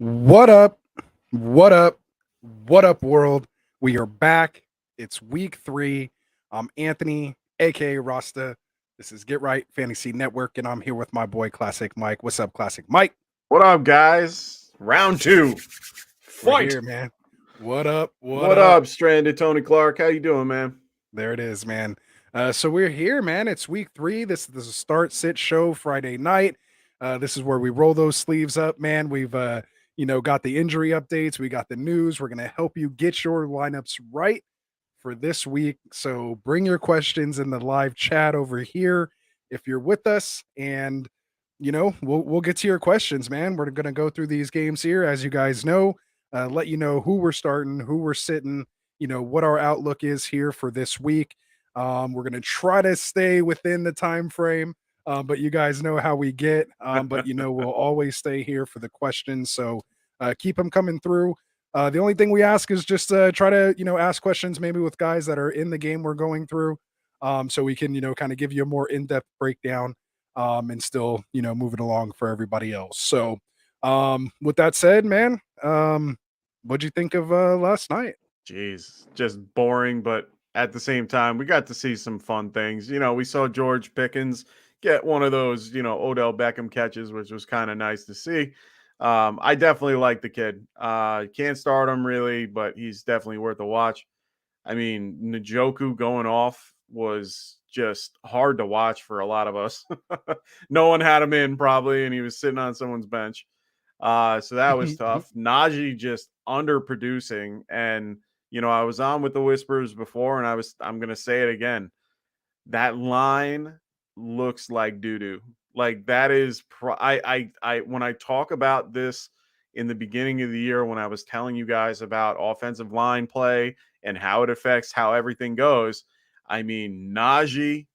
What up? What up? What up, world? We are back. It's week 3. I'm Anthony, aka Rasta. This is Get Right Fantasy Network, and I'm here with my boy Classic Mike. What's up, Classic Mike? What up, guys? Round 2. We're Fight. here, man. What up? What up, Stranded Tony Clark? How you doing, man? There it is, man. So we're here, man. It's week 3. This is a start sit show Friday night. This is where we roll those sleeves up, man. We've got the injury updates. We got the news. We're gonna help you get your lineups right for this week. So bring your questions in the live chat over here if you're with us, and we'll get to your questions, man. We're gonna go through these games here, as you guys know. Let you know who we're starting, who we're sitting, what our outlook is here for this week. We're gonna try to stay within the time frame, but you guys know how we get. But we'll always stay here for the questions, so keep them coming through. The only thing we ask is just try to ask questions maybe with guys that are in the game we're going through, so we can kind of give you a more in-depth breakdown, and still move it along for everybody else. So with that said, man, what'd you think of last night? Jeez, just boring, but at the same time, we got to see some fun things. We saw George Pickens get one of those, Odell Beckham catches, which was kind of nice to see. I definitely like the kid. Can't start him really, but he's definitely worth a watch. I mean, Njoku going off was just hard to watch for a lot of us. No one had him in probably, and he was sitting on someone's bench. So that was tough. Najee just underproducing. And, I was on with the whispers before, and I'm going to say it again. That line looks like doo-doo. Like that is, when I talk about this in the beginning of the year, when I was telling you guys about offensive line play and how it affects how everything goes, I mean, Najee,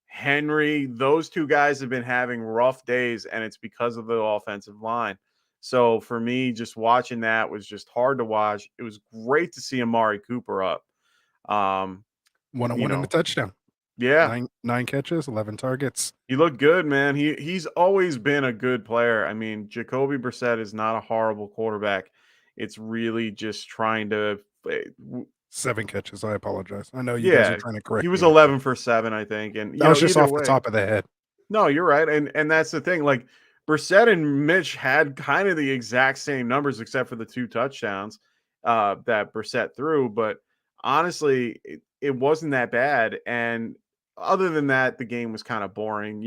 Henry, those two guys have been having rough days, and it's because of the offensive line. So for me, just watching that was just hard to watch. It was great to see Amari Cooper up. One and a touchdown. Yeah. 9 catches, 11 targets. He looked good, man. He's always been a good player. I mean, Jacoby Brissett is not a horrible quarterback. It's really just trying to 7 catches. I apologize. I know you guys are trying to correct. He was 11 for 7, I think, and that was just off the top of the head. No, you're right, and that's the thing. Like Brissett and Mitch had kind of the exact same numbers, except for the 2 touchdowns that Brissett threw. But honestly, it wasn't that bad. And other than that, the game was kind of boring.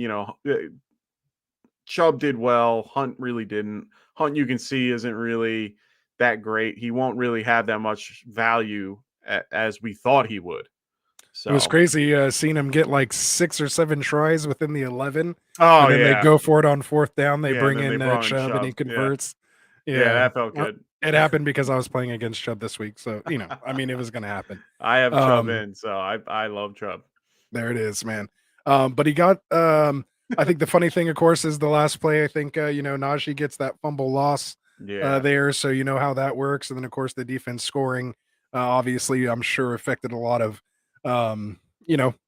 Chubb did well. Hunt really didn't. Hunt, you can see, isn't really that great. He won't really have that much value as we thought he would. So it was crazy seeing him get like 6 or 7 tries within the 11. Oh, and then they go for it on 4th down. They bring in Chubb and he converts. Yeah, that felt good. It happened because I was playing against Chubb this week. So, I mean, it was going to happen. I have Chubb in, so I love Chubb. There it is, man. But he got, I think the funny thing, of course, is the last play. I think, Najee gets that fumble loss there. So, you know how that works. And then, of course, the defense scoring, obviously, I'm sure affected a lot of, I don't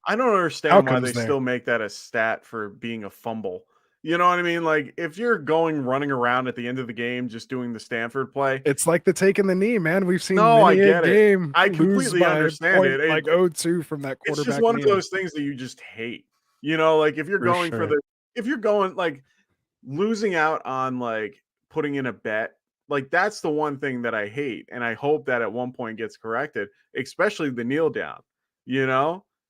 understand why they still make that a stat for being a fumble. You know what I mean? Like, if you're running around at the end of the game just doing the Stanford play, it's like the taking the knee, man. We've seen I get game. I completely understand it. Like 0-2 from that quarterback. It's just one of those things that you just hate. Like if you're going if you're going like losing out on like putting in a bet, like that's the one thing that I hate, and I hope that at one point gets corrected, especially the kneel down.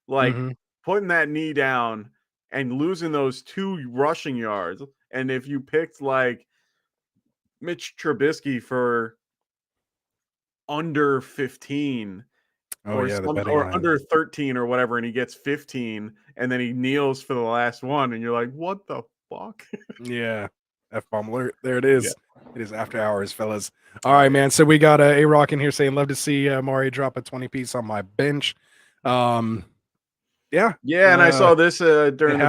Like putting that knee down and losing those 2 rushing yards. And if you picked like Mitch Trubisky for under 15 or under 13 or whatever, and he gets 15 and then he kneels for the last one, and you're like, what the fuck? Yeah. F-bomb alert. There it is. Yeah. It is after hours, fellas. All right, man. So we got A-Rock in here saying, love to see Mari drop a 20-piece on my bench. Yeah. And I saw this during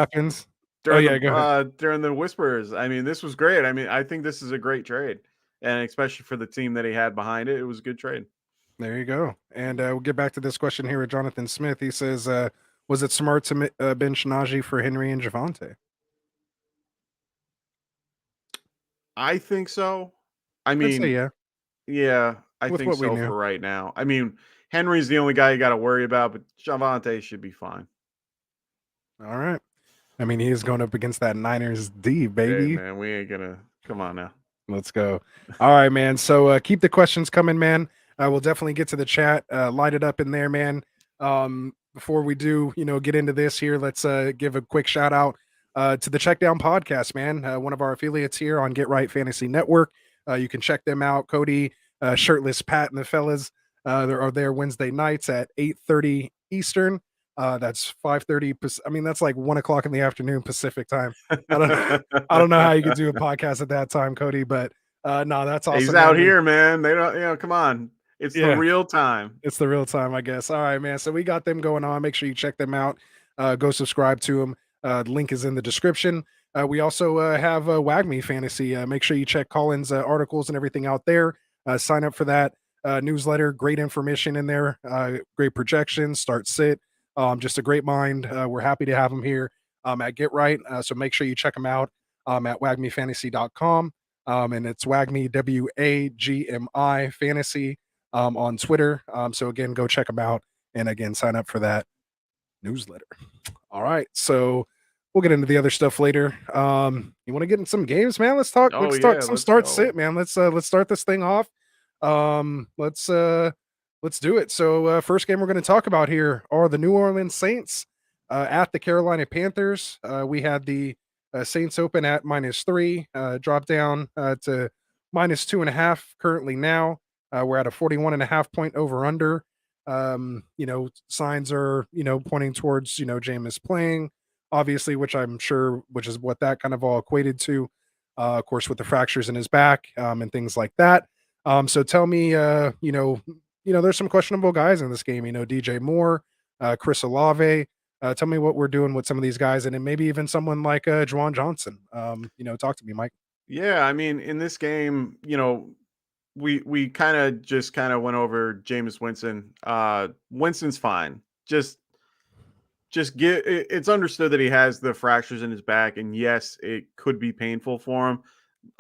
during the whispers. I mean, this was great. I mean, I think this is a great trade, and especially for the team that he had behind it, it was a good trade. There you go. And we'll get back to this question here with Jonathan Smith. He says, was it smart to bench Najee for Henry and Javonte? I think so. I I'd say mean, yeah, yeah, I with think what we so knew. for right now. I mean, Henry's the only guy you got to worry about, but Javante should be fine. All right. I mean, he is going up against that Niners D, Hey, baby. man, we ain't gonna come on now. Let's go. All right, man. So keep the questions coming, man. We'll definitely get to the chat. Light it up in there, man. Before we do, get into this here, let's give a quick shout out to the Check Down Podcast, man. One of our affiliates here on Get Right Fantasy Network. You can check them out. Cody, Shirtless Pat, and the fellas. They are there Wednesday nights at 8:30 Eastern. That's 5:30. I mean, that's like 1 o'clock in the afternoon Pacific time. I don't. I don't know how you could do a podcast at that time, Cody, but no, that's He's awesome, out man. We here, man. They don't, come on. It's the yeah, real time. it's the real time, I guess. All right, man. So we got them going on. Make sure you check them out. Go subscribe to them. The link is in the description. We also have WAGMI Fantasy. Make sure you check Colin's articles and everything out there. Sign up for that newsletter. Great information in there. Great projections. Start sit. Just a great mind. We're happy to have him here at Get Right. So make sure you check him out at wagmifantasy.com. And it's WAGMI, WAGMI Fantasy on Twitter. So again, go check them out and again sign up for that newsletter. All right, so we'll get into the other stuff later. You want to get in some games, man? Let's talk. Oh Let's talk yeah, some let's start sit, go. man. Let's start this thing off. Let's do it. So first game we're going to talk about here are the New Orleans Saints at the Carolina Panthers. We had the Saints open at -3, drop down to -2.5 currently now. We're at a 41.5 point over under. Signs are, pointing towards, Jameis playing, obviously, which I'm sure, which is what that kind of all equated to, of course, with the fractures in his back and things like that. So tell me, there's some questionable guys in this game, DJ Moore, Chris Olave. Tell me what we're doing with some of these guys, and then maybe even someone like Juwan Johnson. Talk to me, Mike. Yeah, I mean, in this game, we kind of went over Jameis Winston. Winston's fine. Just get it's understood that he has the fractures in his back, and yes, it could be painful for him.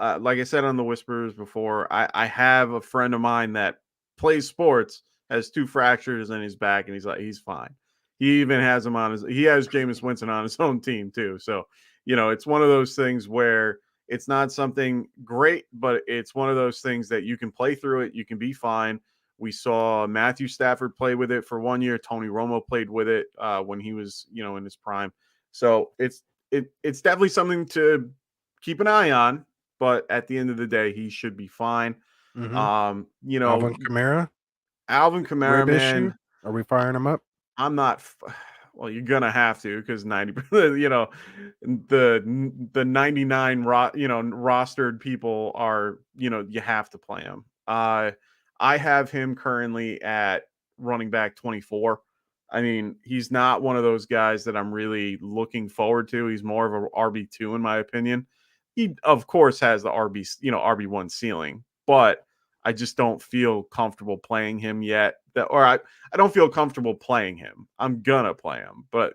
Like I said on the whispers before, I have a friend of mine that plays sports, has two fractures in his back, and he's fine. He even has him on he has Jameis Winston on his own team too. So, it's one of those things where it's not something great, but it's one of those things that you can play through it. You can be fine. We saw Matthew Stafford play with it for 1 year. Tony Romo played with it when he was, in his prime. So it's definitely something to keep an eye on. But at the end of the day, he should be fine. Mm-hmm. Um, you know, Alvin Kamara, Alvin Kamara, rib issue. man, Are we firing him up? I'm not. Well, you're gonna have to because 90%, the 99 rostered people are, you have to play him. I have him currently at running back 24. I mean, he's not one of those guys that I'm really looking forward to. He's more of a RB2 in my opinion. He of course has the RB1 ceiling, but I just don't feel comfortable playing him yet. I don't feel comfortable playing him. I'm gonna play him, but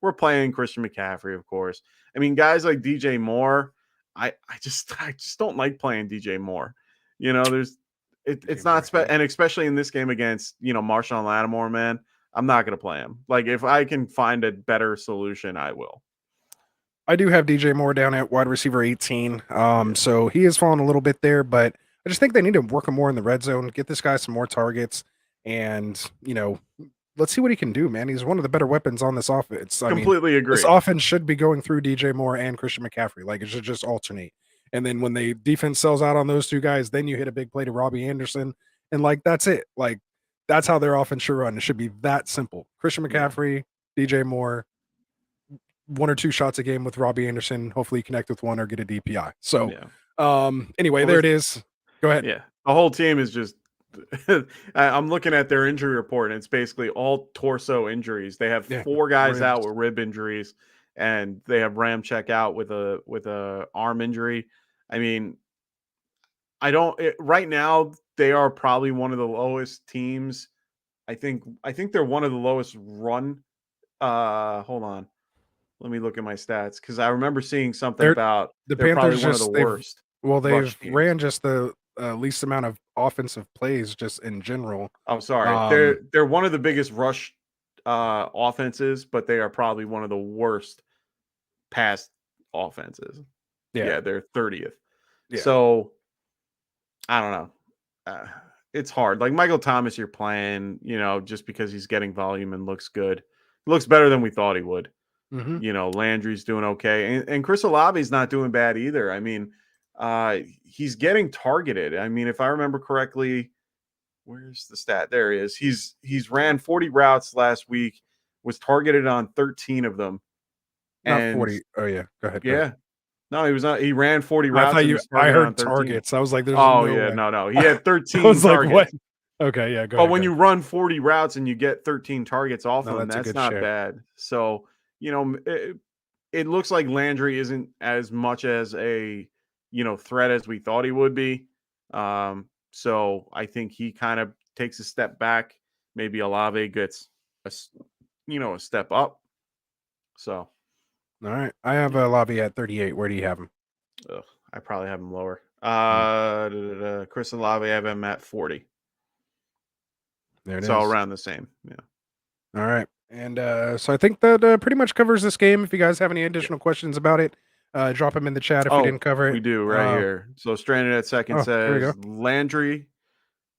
we're playing Christian McCaffrey, of course. I mean, guys like DJ Moore, I just don't like playing DJ Moore. It's DJ not Moore, yeah. and especially in this game against Marshawn Lattimore, man. I'm not gonna play him. Like if I can find a better solution, I will. I do have DJ Moore down at wide receiver 18. Yeah. So he has fallen a little bit there, but I just think they need to work him more in the red zone, get this guy some more targets, and let's see what he can do, man. He's one of the better weapons on this offense. I mean, Completely this agree. offense should be going through DJ Moore and Christian McCaffrey. Like it should just alternate. And then when the defense sells out on those two guys, then you hit a big play to Robbie Anderson. And like that's it. Like that's how their offense should run. It should be that simple. Christian Yeah. McCaffrey, DJ Moore, one or two shots a game with Robbie Anderson. Hopefully, you connect with one or get a DPI. So, Yeah. anyway, Well, there this it is. Go ahead. Yeah, the whole team is just. I'm looking at their injury report, and it's basically all torso injuries. They have Yeah, four guys ribs. out with rib injuries, and they have Ramczyk out with a arm injury. I mean, right now they are probably one of the lowest teams. I think they're one of the lowest run. Hold on, let me look at my stats because I remember seeing something They're about the they're probably Panthers. one of the Just they've worst. Well, they've rush teams. ran just the least amount of offensive plays just in general. I'm sorry. Um, They're one of the biggest rush offenses, but they are probably one of the worst pass offenses. yeah, Yeah, they're 30th. yeah. So I don't know. It's hard. Like Michael Thomas, you're playing, just because he's getting volume and looks good. Looks better than we thought he would. Mm-hmm. Landry's doing okay, and Chris Olave's not doing bad either. I mean, he's getting targeted. I mean, if I remember correctly, where's the stat? There he is. He's ran 40 routes last week, was targeted on 13 of them, Not and 40. Oh yeah, go ahead. Go ahead. yeah, no, he was not. He ran 40 I routes thought and you. was I targeted on heard 13. targets. I was like, "There's Oh no yeah, way." no, he had I 13 was like, "What?" targets. Okay, yeah, go But ahead. when Go you ahead. run 40 routes and you get 13 targets off No, of them, that's a that's good not share. bad. So, it looks like Landry isn't as much as a, threat as we thought he would be. So I think he kind of takes a step back. Maybe Olave gets a step up. So, All right, I have a lobby at 38. Where do you have him? I probably have him lower. Mm, Chris Olave, I have him at 40. there it So is. around the same. Yeah. All right, and so I think that pretty much covers this game. If you guys have any Yeah. additional questions about it, drop them in the chat if we Oh, didn't cover we it. do right here. So Stranded at Second Here we go. says Landry,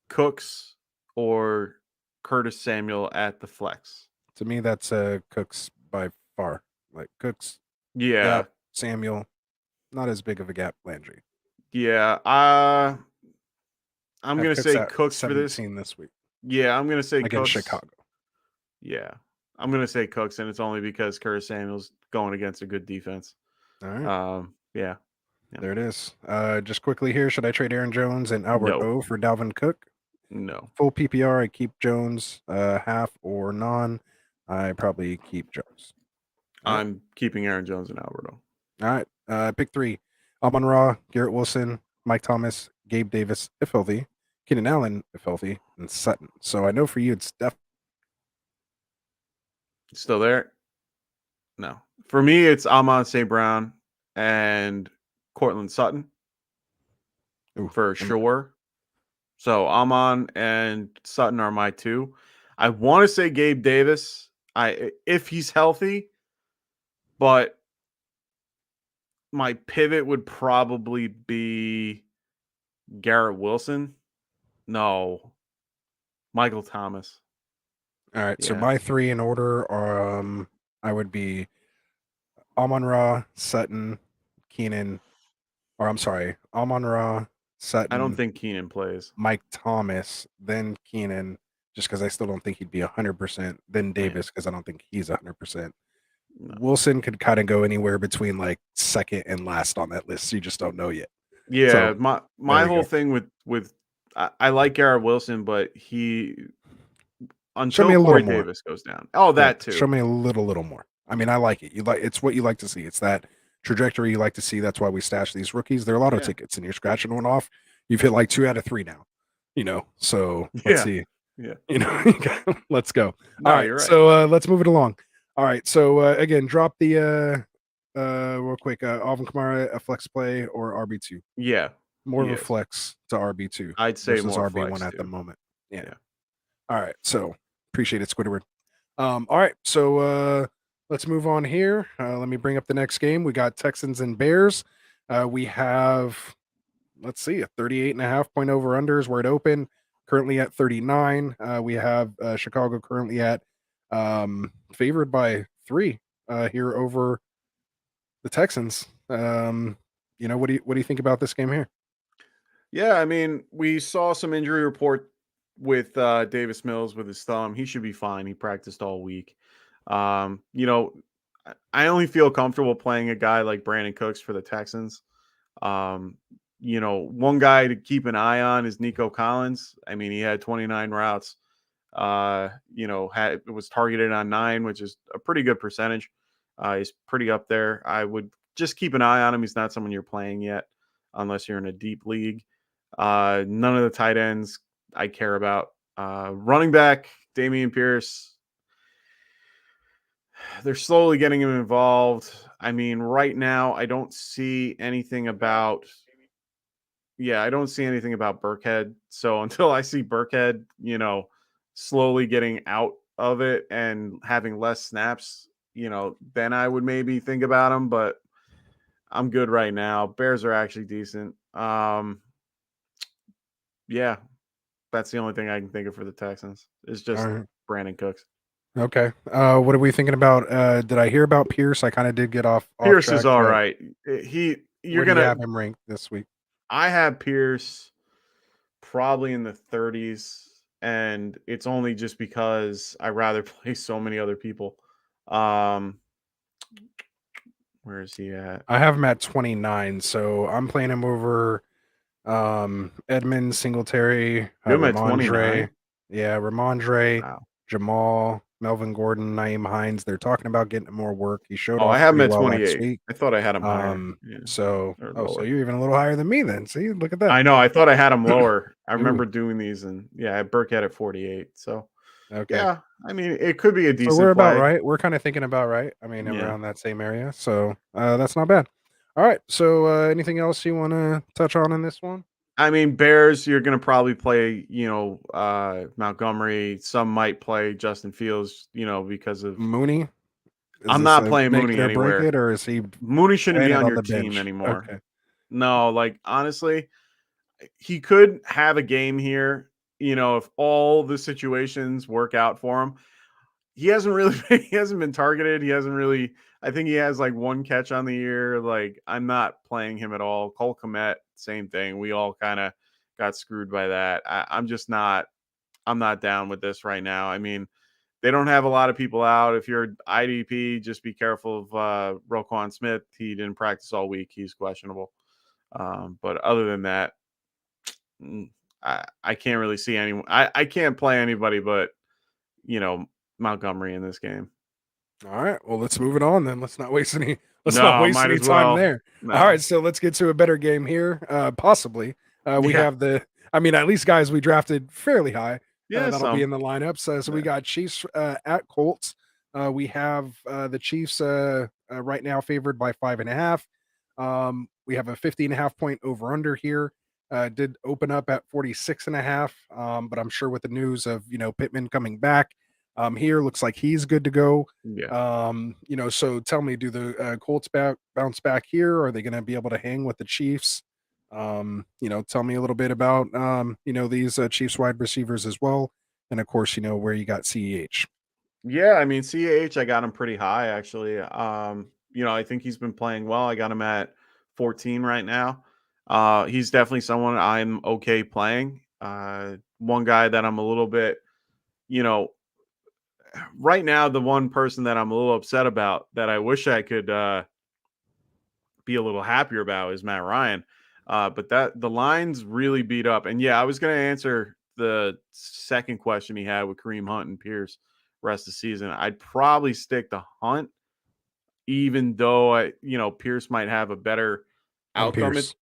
Cooks, or Curtis Samuel at the flex. To me, that's Cooks by far. Like Cooks Yeah. gap, Samuel, not as big of a gap. Landry. Yeah. I'm Have gonna Cooks say at Cooks for this. 17 this week Yeah, I'm gonna say against Cooks. Chicago. Yeah. I'm gonna say Cooks, and it's only because Curtis Samuel's going against a good defense. All right. Yeah. There it is. Just quickly here, should I trade Aaron Jones and Albert No. O for Dalvin Cook? No. Full PPR, I keep Jones. Half or non, I probably keep Jones. All right. I'm keeping Aaron Jones and Alberto. All right. Pick three: Amon Ra, Garrett Wilson, Mike Thomas, Gabe Davis, if healthy, Keenan Allen, if healthy, and Sutton. So I know for you, it's definitely Still there? No. For me, it's Amon St. Brown and Cortland Sutton for sure. So Amon and Sutton are my two. I want to say Gabe Davis, if he's healthy, but my pivot would probably be Garrett Wilson. No, Michael Thomas. All right. So Yeah. my three in order are I would be Amon Ra, Sutton, Keenan, or I'm sorry, Amon Ra, I don't Sutton, think Keenan plays. Mike Thomas, then Keenan, just because I still don't think he'd be 100%, then Davis, because I don't think he's 100%. No. Wilson could kind of go anywhere between like second and last on that list. You just don't know yet. Yeah, So, my there you whole go. thing with I like Garrett Wilson, but he Show me until a little Corey more. Davis goes down. Oh, Yeah, that too. show me a little more. I mean, I like it. It's what you like to see. It's that trajectory you like to see. That's why we stash these rookies. They're lotto tickets, and you're scratching one off. You've hit like 2 out of 3 now. So let's Yeah. see. Yeah. Let's go. No, All right. you're right. So let's move it along. All right. So again, drop the real quick. Alvin Kamara, a flex play or RB2? Yeah. More of he a is. flex to RB2 I'd say versus more RB1 flex at the too. moment. Yeah. Yeah. All right. So appreciate it, Squidward. All right. So let's move on here. Let me bring up the next game. We got Texans and Bears. We have, let's see, a 38.5 point over under is where it opened. Currently at 39. We have Chicago currently at favored by 3 here over the Texans. What do you think about this game here? Yeah, I mean, we saw some injury report with Davis Mills with his thumb. He should be fine. He practiced all week. I only feel comfortable playing a guy like Brandon Cooks for the Texans. One guy to keep an eye on is Nico Collins. I mean, he had 29 routes. It was targeted on 9, which is a pretty good percentage. He's pretty up there. I would just keep an eye on him. He's not someone you're playing yet, unless you're in a deep league. None of the tight ends I care about. Running back, Dameon Pierce, they're slowly getting him involved. I mean, right now, I don't see anything about Yeah, I don't see anything about Burkhead. So until I see Burkhead, slowly getting out of it and having less snaps, then I would maybe think about him. But I'm good right now. Bears are actually decent. Yeah, that's the only thing I can think of for the Texans. It's All just right. Brandon Cooks. Okay. What are we thinking about? Did I hear about Pierce? I kind of did get off Pierce is track, all but right. where do you have him ranked this week? I have Pierce probably in the 30s, and it's only just because I rather play so many other people. Where is he at? I have him at 29, so I'm playing him over Edmund, Singletary, You have him at Ramondre. 29? Yeah, Ramondre, Wow. Jamal, Melvin Gordon, Naeem Hines. They're talking about getting more work. He showed Oh, I off have him pretty at well last 28. week. I thought I had him higher. Yeah, So or so lower. you're even a little higher than me then. See, look at that. I know. I thought I had him lower. I Ooh, remember doing these, and yeah, I had Burkhead at 48. So okay. yeah, I mean, it could be a So we're decent about play. right. We're kind of thinking about right. I mean, Yeah. around that same area. So that's not bad. All right. So anything else you want to touch on in this one? I mean, Bears, you're going to probably play, Montgomery. Some might play Justin Fields, because of. Mooney, is I'm this not a playing make it Mooney or break anywhere. it, or is he Mooney shouldn't playing be it on on your the team bench? anymore. Okay. No, like honestly, he could have a game here, if all the situations work out for him. He hasn't really he hasn't been targeted. He hasn't really. I think he has like one catch on the year. Like I'm not playing him at all. Cole Kmet, same thing. We all kind of got screwed by that. I'm just not. I'm not down with this right now. I mean, they don't have a lot of people out. If you're IDP, just be careful of Roquan Smith. He didn't practice all week. He's questionable. But other than that, I can't really see anyone. I can't play anybody but Montgomery in this game. All right. Well, let's move it on then. Let's not waste any. Let's not No, waste might any as time well. there. All No. right. So let's get to a better game here. Possibly. We Yeah. have the. I mean, at least guys we drafted fairly high. Yeah, That'll be some. in the lineups. So we Yeah. got Chiefs at Colts. We have the Chiefs right now favored by 5.5. We have a 50.5 point over under here. Did open up at 46.5. But I'm sure with the news of Pittman coming back, here looks like he's good to go. Yeah. So tell me, do the Colts bounce back here? Are they going to be able to hang with the Chiefs? Tell me a little bit about these Chiefs wide receivers as well, and of course, where you got CEH. Yeah, I mean, CAH, I got him pretty high actually. I think he's been playing well. I got him at 14 right now. He's definitely someone I'm okay playing. One guy that I'm a little bit, you know, right now, the one person that I'm a little upset about that I wish I could be a little happier about is Matt Ryan. But that the line's really beat up. And yeah, I was going to answer the second question he had with Kareem Hunt and Pierce rest of the season. I'd probably stick to Hunt, even though Pierce might have a better I'm outcome. Pierce,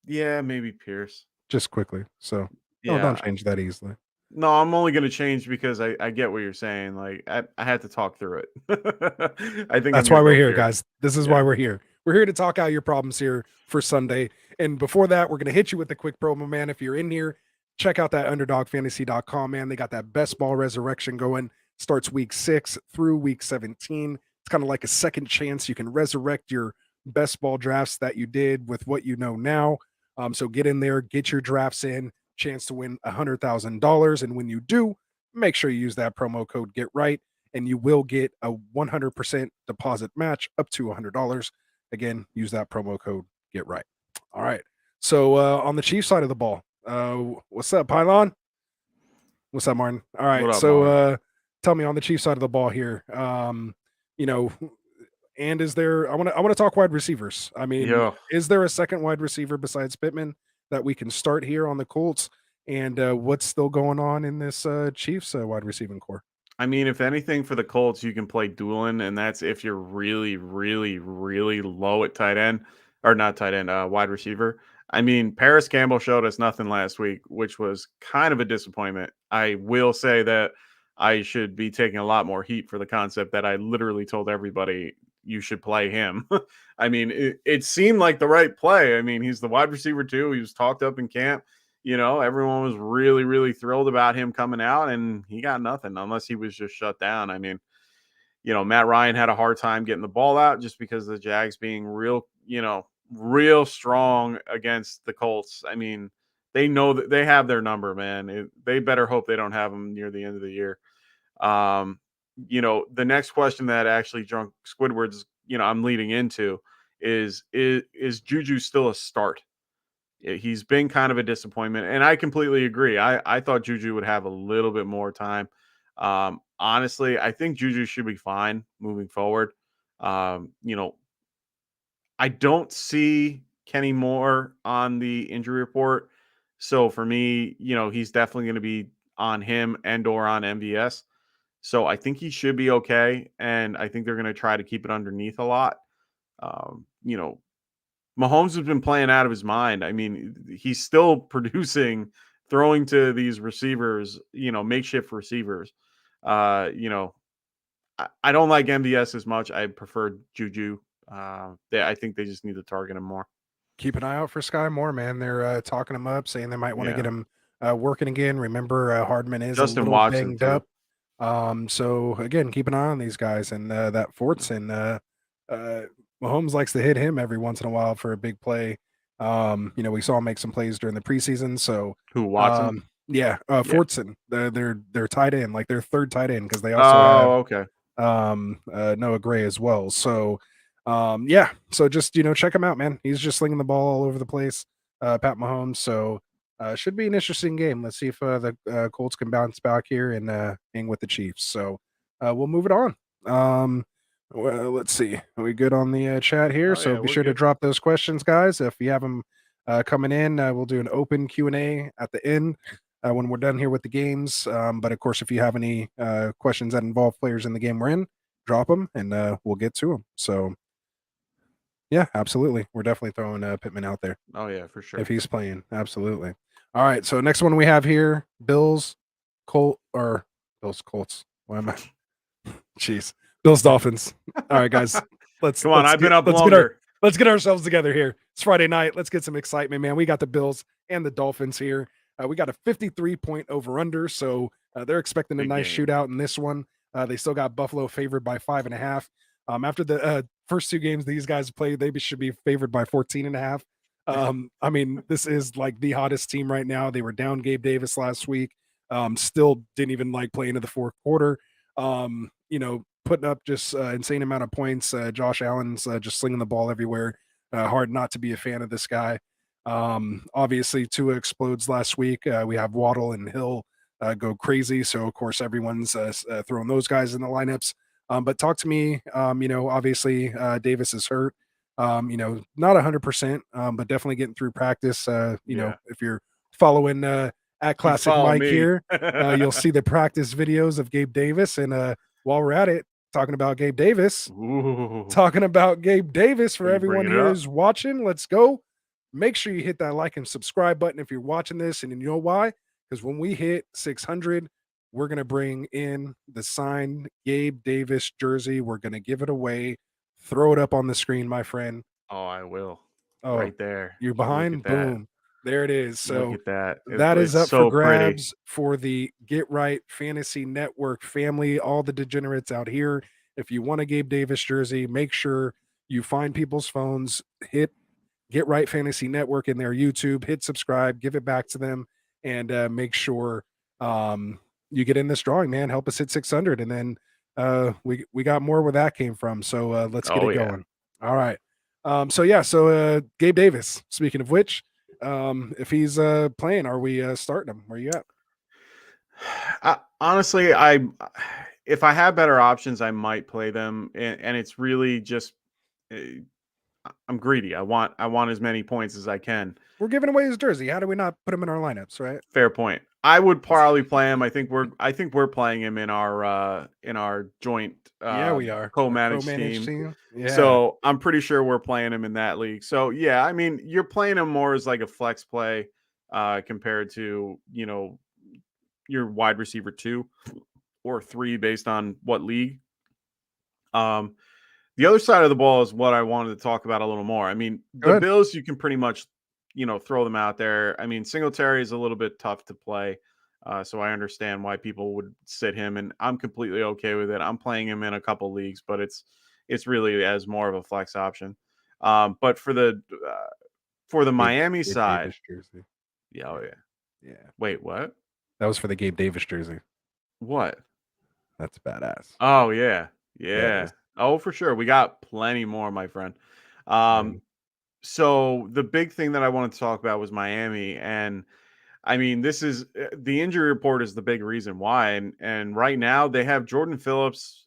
Yeah, maybe Pierce. just quickly. So don't Yeah. change that easily. No, I'm only going to change because I get what you're saying. Like I had to talk through it. I think I'm That's your why we're vote here, here. guys. This is Yeah. why we're here. We're here to talk out your problems here for Sunday. And before that, we're going to hit you with a quick promo, man. If you're in here, check out that underdogfantasy.com, man. They got that best ball resurrection going. Starts week 6 through week 17. It's kind of like a second chance. You can resurrect your best ball drafts that you did with what you know now. So get in there, get your drafts in, chance to win $100,000. And when you do, make sure you use that promo code Get Right, and you will get a 100% deposit match up to $100. Again, use that promo code Get Right. All right. So on the Chiefs side of the ball, what's up, Pylon? What's up, Martin? All right. What up, So Martin? tell me on the Chiefs side of the ball here. You know, and is there? I want to talk wide receivers. I mean, Yeah. is there a second wide receiver besides Pittman that we can start here on the Colts? And what's still going on in this Chiefs wide receiving core? I mean, if anything for the Colts, you can play Doolin, and that's if you're really, really, really low at tight end, or not tight end, wide receiver. I mean, Paris Campbell showed us nothing last week, which was kind of a disappointment. I will say that I should be taking a lot more heat for the concept that I literally told everybody you should play him. I mean, it seemed like the right play. I mean, he's the wide receiver too. He was talked up in camp. Everyone was really, really thrilled about him coming out, and he got nothing unless he was just shut down. I mean, Matt Ryan had a hard time getting the ball out just because of the Jags being real strong against the Colts. I mean, they know that they have their number, man. They better hope they don't have them near the end of the year. The next question that actually Drunk Squidward's, I'm leading into is Juju still a start? He's been kind of a disappointment, and I completely agree. I thought Juju would have a little bit more time. Honestly, I think Juju should be fine moving forward. I don't see Kenny Moore on the injury report. So for me, he's definitely going to be on him and or on MVS. So I think he should be okay. And I think they're going to try to keep it underneath a lot. Um, you know, Mahomes has been playing out of his mind. I mean, he's still producing, throwing to these receivers, makeshift receivers. I don't like MVS as much. I prefer Juju. I think they just need to target him more. Keep an eye out for Sky Moore, man. They're talking him up, saying they might want to get Yeah. him working again. Remember, Hardman is a Justin little Watson banged too. up. So again, keep an eye on these guys, and that Fortson, Mahomes likes to hit him every once in a while for a big play. We saw him make some plays during the preseason. So, Who, Watson? yeah, Yeah. Fortson, they're tight end, like their third tight end, because they also have Oh, okay. Noah Gray as well. So, yeah, so just check him out, man. He's just slinging the ball all over the place. Pat Mahomes. So, should be an interesting game. Let's see if the Colts can bounce back here and hang with the Chiefs. So, we'll move it on. Well, let's see. Are we good on the chat here? Oh So yeah, be we're sure to good. drop those questions, guys. If you have them coming in, we'll do an open Q&A at the end when we're done here with the games. But of course, if you have any questions that involve players in the game we're in, drop them and we'll get to them. So, yeah, absolutely. We're definitely throwing Pittman out there Oh yeah, for sure. if he's playing. Absolutely. All right. So next one we have here, Bills, Colts. Why am I? Jeez, Bills, Dolphins. All right, guys. Let's Come on, let's I've been get up let's get our longer. let's get ourselves together here. It's Friday night. Let's get some excitement, man. We got the Bills and the Dolphins here. We got a 53-point over under, so they're expecting a Big nice game. shootout in this one. They still got Buffalo favored by 5.5. After the first two games these guys played, they should be favored by 14.5. I mean, this is like the hottest team right now. They were down Gabe Davis last week. Still didn't even like play into the fourth quarter. Putting up just insane amount of points. Josh Allen's just slinging the ball everywhere. Hard not to be a fan of this guy. Obviously, Tua explodes last week. We have Waddle and Hill go crazy. So, of course, everyone's throwing those guys in the lineups. But talk to me. Obviously, Davis is hurt. Not 100%, but definitely getting through practice. Yeah. If you're following at You Classic follow Mike me. here, you'll see the practice videos of Gabe Davis. And while we're at it, talking about Gabe Davis, Ooh. for You everyone bringing it here up? who's watching. Let's go. Make sure you hit that like and subscribe button if you're watching this. And you know why? Because when we hit 600, we're going to bring in the signed Gabe Davis jersey. We're going to give it away. Throw it up on the screen, my friend. Oh, I will. Oh, Right there. you're Look at behind? that. Boom. There it is. Look So at that. that is It's up for so pretty. grabs for the Get Right Fantasy Network family, all the degenerates out here. If you want a Gabe Davis jersey, make sure you find people's phones, hit Get Right Fantasy Network in their YouTube, hit subscribe, give it back to them, and make sure you get in this drawing, man. Help us hit 600. And then we got more where that came from. So let's get Oh it yeah. going. All right. So Gabe Davis, speaking of which, if he's playing, are we starting him? Where you at? Honestly, if I have better options, I might play them, and it's really just I'm greedy. I want as many points as I can. We're giving away his jersey. How do we not put him in our lineups, right? Fair point. I would probably play him. I think we're playing him in our joint Yeah, we are. Our co-managed co-managed team. team. Yeah. So I'm pretty sure we're playing him in that league. So yeah, I mean, you're playing him more as like a flex play compared to your wide receiver 2 or 3 based on what league. Um, The other side of the ball is what I wanted to talk about a little more. I mean, the Bills, you can pretty much, throw them out there. I mean, Singletary is a little bit tough to play. So I understand why people would sit him, and I'm completely okay with it. I'm playing him in a couple leagues, but it's really as more of a flex option. But for the Miami Gabe side, Davis jersey. yeah. Yeah. Wait, what? That was for the Gabe Davis jersey. What? That's badass. Oh yeah. Yeah. Oh, for sure. We got plenty more, my friend. So the big thing that I wanted to talk about was Miami, and I mean, this is the injury report is the big reason why, and right now they have Jordan Phillips,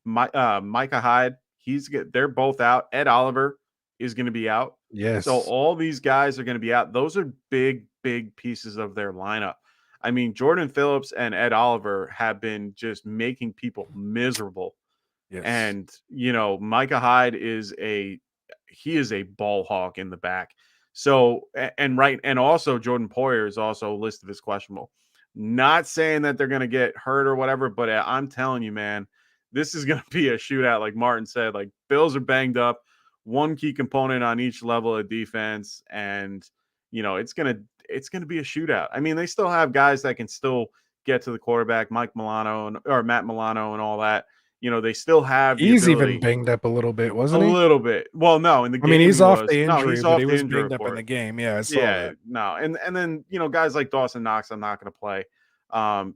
Micah Hyde. They're both out. Ed Oliver is going to be out. Yes. So all these guys are going to be out. Those are big pieces of their lineup. I mean, Jordan Phillips and Ed Oliver have been just making people miserable. Yes. And Micah Hyde is a ball hawk in the back. So and also Jordan Poyer is also listed as questionable. Not saying that they're going to get hurt or whatever, but I'm telling you, man, this is going to be a shootout. Like Martin said, like Bills are banged up, one key component on each level of defense, and it's going to be a shootout. I mean, they still have guys that can still get to the quarterback, Matt Milano and all that. They still have the He's ability. even banged up a little bit, A wasn't he? little bit. Well, no, in the game he's off the no, injury, he's but off he the was injury banged up in report. the game. Yeah, I saw that. No, and then guys like Dawson Knox, I'm not going to play,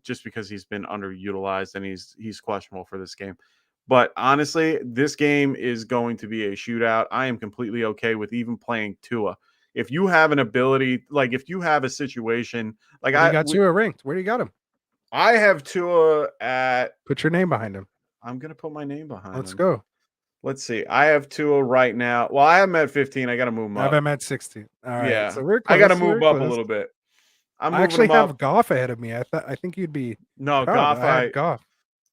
just because he's been underutilized and he's questionable for this game. But honestly, this game is going to be a shootout. I am completely okay with even playing Tua. If you have an ability, like if you have a situation, like I got Tua ranked. Where do you got him? I have Tua at. Put your name behind him. I'm gonna put my name behind him. Let's go. Let's see. I have Tua right now. Well, I have him at 15. I got to move him up. I have him at 16. All right. Yeah. So we're close. I got to move up a little bit. I actually have Goff ahead of me. I think you'd be. No, proud. Goff.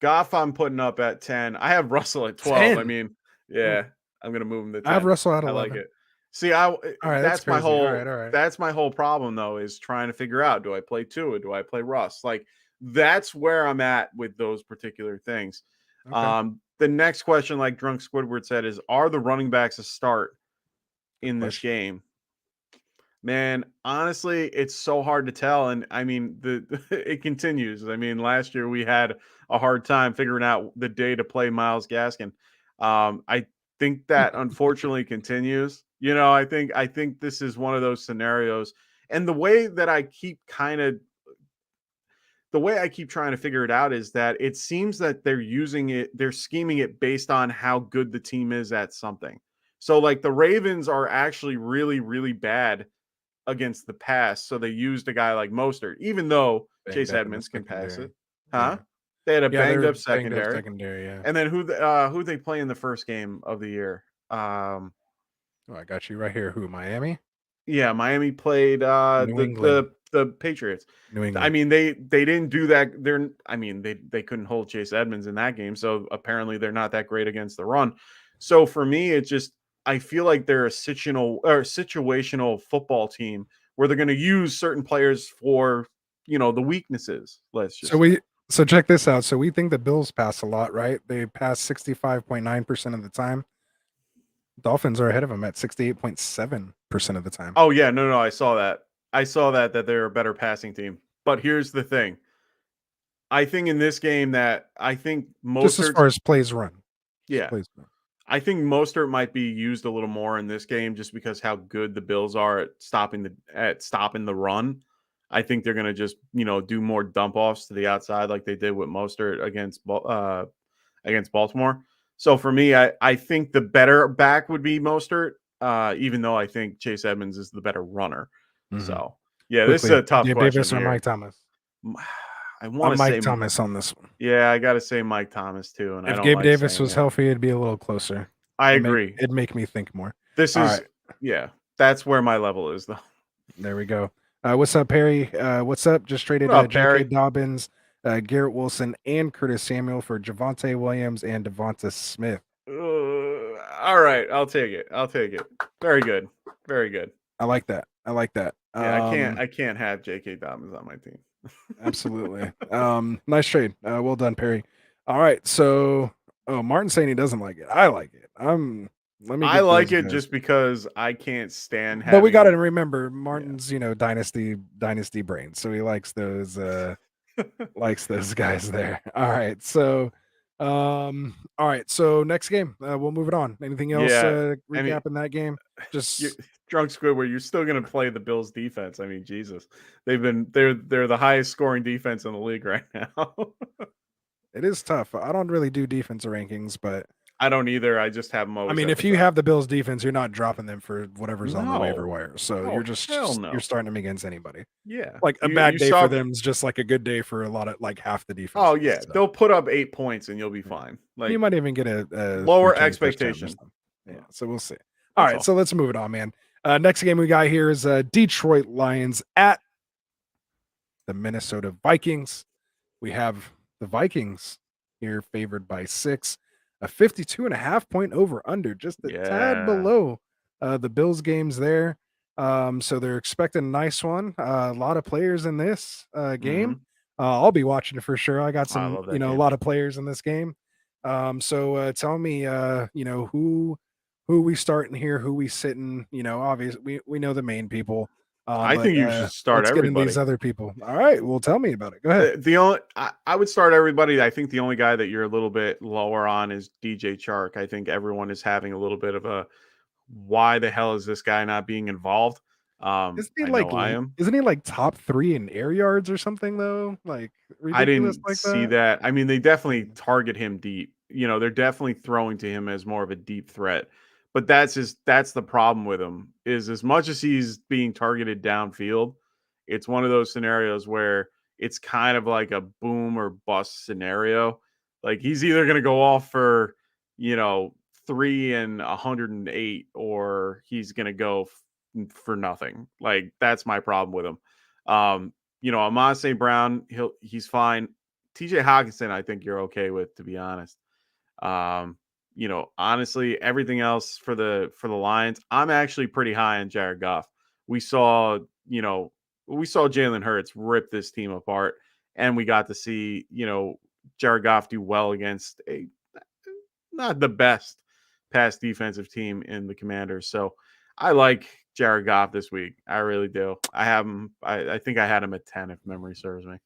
Goff, I'm putting up at 10. I have Russell at 12. 10? I mean, yeah, I'm gonna move him to 10. I have Russell at 11. I like it. See, all right, that's my whole. All right. That's my whole problem though, is trying to figure out: do I play Tua? Do I play Russ? Like that's where I'm at with those particular things. Okay. The next question, like Drunk Squidward said, is: are the running backs a start in this game? Man, honestly, it's so hard to tell. And I mean, it continues. I mean, last year we had a hard time figuring out the day to play Myles Gaskin. I think that unfortunately continues. I think this is one of those scenarios. And the way I keep trying to figure it out is that it seems that they're scheming it based on how good the team is at something. So like the Ravens are actually really, really bad against the pass, so they used a guy like Mostert, even though Chase Edmonds can pass it. Huh? Yeah. They had a banged up secondary. Yeah. And then who they play in the first game of the year? I got you right here. Who? Miami? Yeah, Miami played the Patriots. New England. I mean, they didn't do that. They couldn't hold Chase Edmonds in that game, so apparently they're not that great against the run. So for me, I feel like they're a situational football team where they're going to use certain players for, the weaknesses. So check this out. So we think the Bills pass a lot, right? They pass 65.9% of the time. Dolphins are ahead of them at 68.7% of the time. Oh yeah, no, I saw that. That they're a better passing team. But here's the thing. I think in this game just as far as plays run. Yeah. I think Mostert might be used a little more in this game just because how good the Bills are at stopping the run. I think they're going to just, do more dump offs to the outside like they did with Mostert against Baltimore. So for me, I think the better back would be Mostert, even though I think Chase Edmonds is the better runner. Mm-hmm. So yeah, quickly, this is a tough question. Davis or Mike Thomas? I want to say Mike Thomas on this one. Yeah, I got to say Mike Thomas too. And if Gabe Davis was healthy, it'd be a little closer. I agree. It'd make me think more. That's where my level is though. There we go. What's up, Perry? What's up? Just traded J.K. Dobbins, Garrett Wilson, and Curtis Samuel for Javonte Williams and Devonta Smith. All right, I'll take it. Very good. I like that. Yeah, I can't have J.K. Dobbins on my team. Absolutely. Nice trade. Well done, Perry. All right, so Oh, Martin's saying he doesn't like it. I like it. Let me I get like those it guys. just because I can't stand But we got to having. remember Yeah. Martin's, dynasty brain. So he likes those guys there. All right. So all right. So next game, we'll move it on. Anything else Yeah. I mean, recapping that game? you Just drunk Squidward, you're still gonna play the Bills defense. I mean, Jesus. They're the highest scoring defense in the league right now. it is tough. I don't really do defense rankings, but I don't either. I just have them I always mean, at the if you top. have the Bills defense, you're not dropping them for whatever's on the waiver No. wire. So Oh, hell you're no. starting them against anybody. Yeah. Like a You bad day for saw them is just like a good day for a lot of like half the Oh defenses. yeah. So They'll put up 8 points and you'll be yeah. fine. You Like might even get a lower return touchdown or expectation. something. Yeah, so we'll see. All That's right, all. so let's move it on, man. Next game we got here is Detroit Lions at the Minnesota Vikings. We have the Vikings here favored by 6, a 52.5 point over under, just a tad Yeah. below the Bills games there. So they're expecting a nice one. A lot of players in this game. Mhm. I'll be watching it for sure. I got I some, love that a game. lot of players in this game. So tell me, who we starting here, who we sitting. Obviously we know the main people. I But think you should start let's get in these everybody. other people. All right, well, tell me about it. Go ahead. The only I would start everybody. I think the only guy that you're a little bit lower on is DJ Chark. I think everyone is having a little bit of a why the hell is this guy not being involved? Isn't he I like know I am. isn't he like top 3 in air yards or something though? Like I ridiculous didn't like see that? that. I mean, they definitely Mm. target him deep. They're definitely throwing to him as more of a deep threat. But that's the problem with him is as much as he's being targeted downfield, it's one of those scenarios where it's kind of like a boom or bust scenario. Like he's either going to go off for, you know, 3 and 108 or he's going to go for nothing. Like that's my problem with him. Amon St. Brown, he's fine. TJ Hawkinson, I think you're okay with, to be honest. Honestly, everything else for the Lions, I'm actually pretty high on Jared Goff. We saw, we saw Jalen Hurts rip this team apart, and we got to see, Jared Goff do well against a not the best pass defensive team in the Commanders. So I like Jared Goff this week. I really do. I have him. I think I had him at 10 if memory serves me.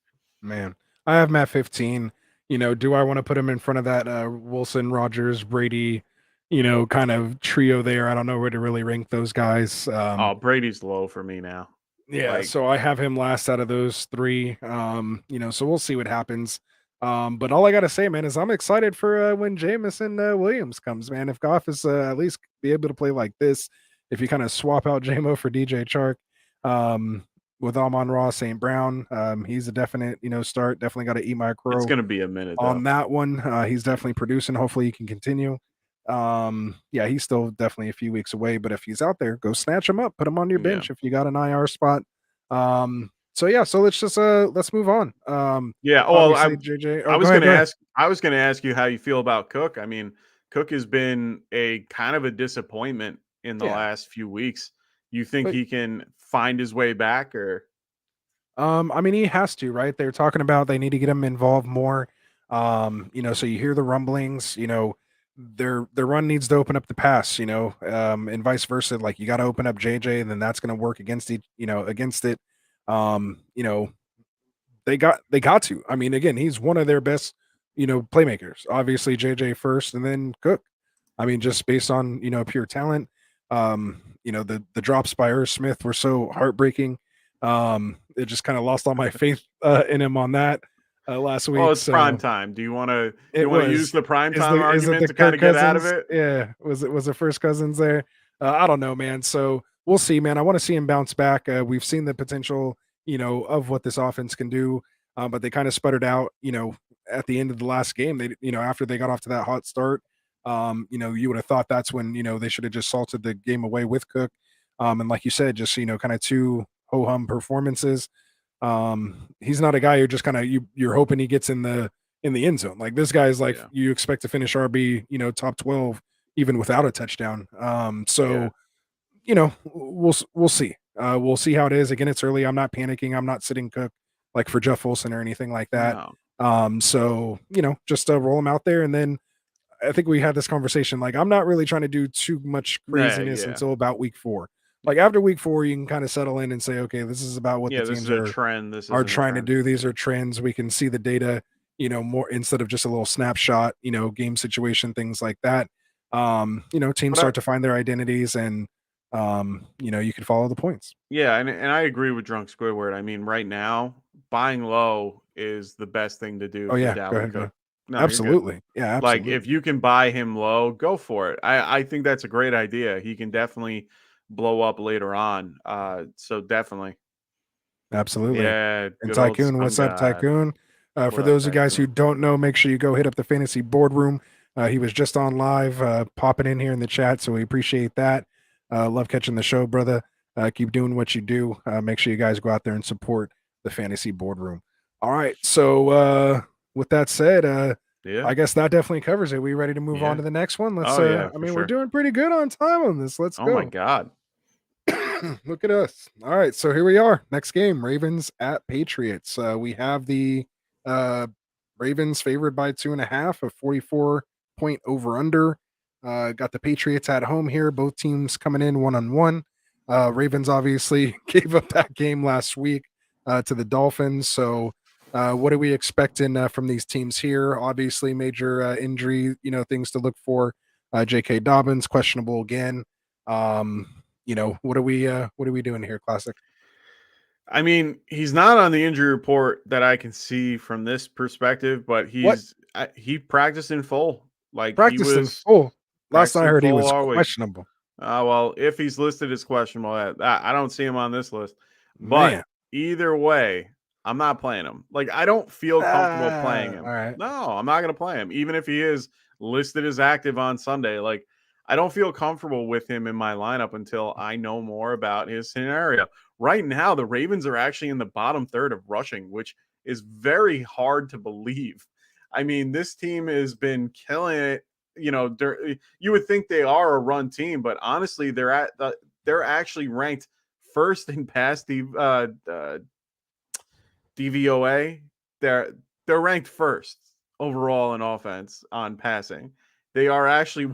Man, I have him at 15. Do I want to put him in front of that Wilson, Rogers, Brady, kind of trio there? I don't know where to really rank those guys. Oh, Brady's low for me now. Yeah, Like, so I have him last out of those 3. So we'll see what happens. But all I gotta say, man, is I'm excited for when Jamison Williams comes, man. If Goff is at least be able to play like this, if you kind of swap out JMO for DJ Chark, um, with Amon-Ra St. Brown, he's a definite, start. Definitely got to eat my it's crow gonna be a minute on though. that one. He's definitely producing. Hopefully he can continue. Yeah, he's still definitely a few weeks away, but if he's out there, go snatch him up, put him on your Yeah. bench if you got an IR spot. So yeah, so let's move on. Yeah. Oh, well, Obviously JJ. I Oh, was go gonna ahead. ask I was gonna ask you how you feel about Cook. I mean, Cook has been a kind of a disappointment in the Yeah. last few weeks. You think But he can find his way back or I mean, he has to, right? They're talking about they need to get him involved more. So you hear the rumblings, their run needs to open up the pass, and vice versa. Like you got to open up JJ, and then that's going to work against against it. Um, you know, they got to. I mean, again, he's one of their best, playmakers. Obviously, JJ first, and then Cook. I mean, just based on pure talent. The drops by Irv Smith were so heartbreaking. It just kind of lost all my faith in him on that last well, week. it's prime So time. Do you it want to use was the prime is time the is it argument the to kind Kirk of get out of Cousins? it? Yeah, was it first Cousins there? I don't know, man. So we'll see, man. I want to see him bounce back. We've seen the potential, of what this offense can do, but they kind of sputtered out, at the end of the last game. They, after they got off to that hot start, you would have thought that's when they should have just salted the game away with Cook. And like you said, just kind of two ho hum performances. He's not a guy who just kind of you're hoping he gets in the end zone. Like this guy's like Yeah. you expect to finish RB, top 12 even without a touchdown. Yeah. So we'll see. We'll see how it is. Again, it's early. I'm not panicking. I'm not sitting Cook like for Jeff Wilson or anything like that. No. So just roll him out there, and then I think we had this conversation. Like, I'm not really trying to do too much craziness Yeah. until about week 4. Like after week 4, you can kind of settle in and say, okay, this is about what the Yeah, this is teams a are trend. This are isn't a trying to trend. do. These are trends. We can see the data, more instead of just a little snapshot, game situation, things like that. Teams But I, start to find their identities and you can follow the points. yeah, and I agree with Drunk Squidward. I mean, right now, buying low is the best thing to do Oh for yeah, go Dalvin ahead. Cook. Go. No, you're good. Absolutely. Yeah, Like if absolutely. you can buy him low, go for it. I think that's a great idea. He can definitely blow up later on. So definitely. Absolutely. Yeah, And good old Tycoon, Sun what's up, God. Tycoon? For What up, those of you guys who Tycoon? don't know, make sure you go hit up the fantasy boardroom. He was just on live, popping in here in the chat, so we appreciate that. Love catching the show, brother. Keep doing what you do. Make sure you guys go out there and support the fantasy boardroom. All right. So with that said, Yeah. I guess that definitely covers it. We ready to move on Yeah. to the next one? Let's Oh yeah, I for mean, we're sure. doing pretty good on time on this. Let's Oh my go. God. Look at us. All right, so here we are. Next game, Ravens at Patriots. We have the Ravens favored by 2.5, a 44-point over under. Got the Patriots at home here. Both teams coming in 1-1. Ravens obviously gave up that game last week to the Dolphins. So, what are we expecting from these teams here? Obviously, major injury, things to look for. J.K. Dobbins questionable again. What are we doing here, Classic? I mean, he's not on the injury report that I can see from this perspective, but What? he practiced in full. Like he Practiced in was full. Last I practicing heard he full was all week. questionable. Well, if he's listed as questionable, I don't see him on this list. But Man. either way, I'm not playing him. Like I don't feel comfortable playing All him. right. No, I'm not going to play him, even if he is listed as active on Sunday. Like I don't feel comfortable with him in my lineup until I know more about his scenario. Right now, the Ravens are actually in the bottom third of rushing, which is very hard to believe. I mean, this team has been killing it. You would think they are a run team, but honestly, they're actually ranked first in DVOA. They're ranked first overall in offense on passing. They are actually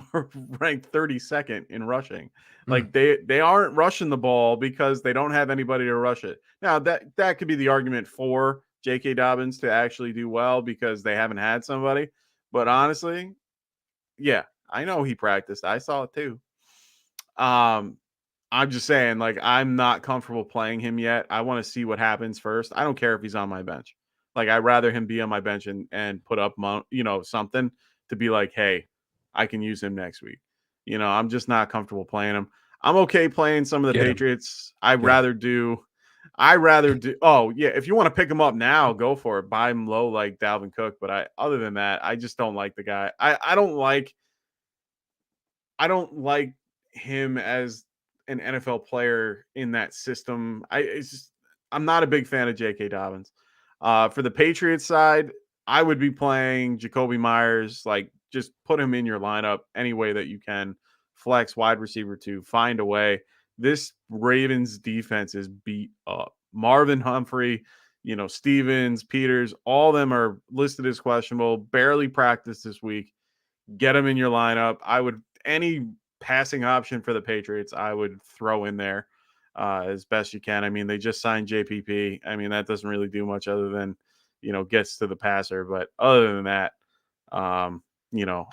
ranked 32nd in rushing. Mm. Like they aren't rushing the ball because they don't have anybody to rush it. Now that could be the argument for J.K. Dobbins to actually do well because they haven't had somebody. But honestly, yeah, I know he practiced. I saw it too. Um, I'm just saying, like, I'm not comfortable playing him yet. I want to see what happens first. I don't care if he's on my bench. Like, I'd rather him be on my bench and put up, something to be like, hey, I can use him next week. I'm just not comfortable playing him. I'm okay playing some of the Get him. Patriots. I Get him. rather do. Oh yeah, if you want to pick him up now, go for it. Buy him low like Dalvin Cook. But other than that, I just don't like the guy. I don't like him as an NFL player in that system. I'm not a big fan of J.K. Dobbins. For the Patriots side, I would be playing Jacoby Myers. Like, just put him in your lineup any way that you can. Flex wide receiver 2. Find a way. This Ravens defense is beat up. Marvin Humphrey, Stevens, Peters, all of them are listed as questionable. Barely practiced this week. Get them in your lineup. Any passing option for the Patriots, I would throw in there as best you can. I mean, they just signed JPP. I mean, that doesn't really do much other than, gets to the passer. But other than that,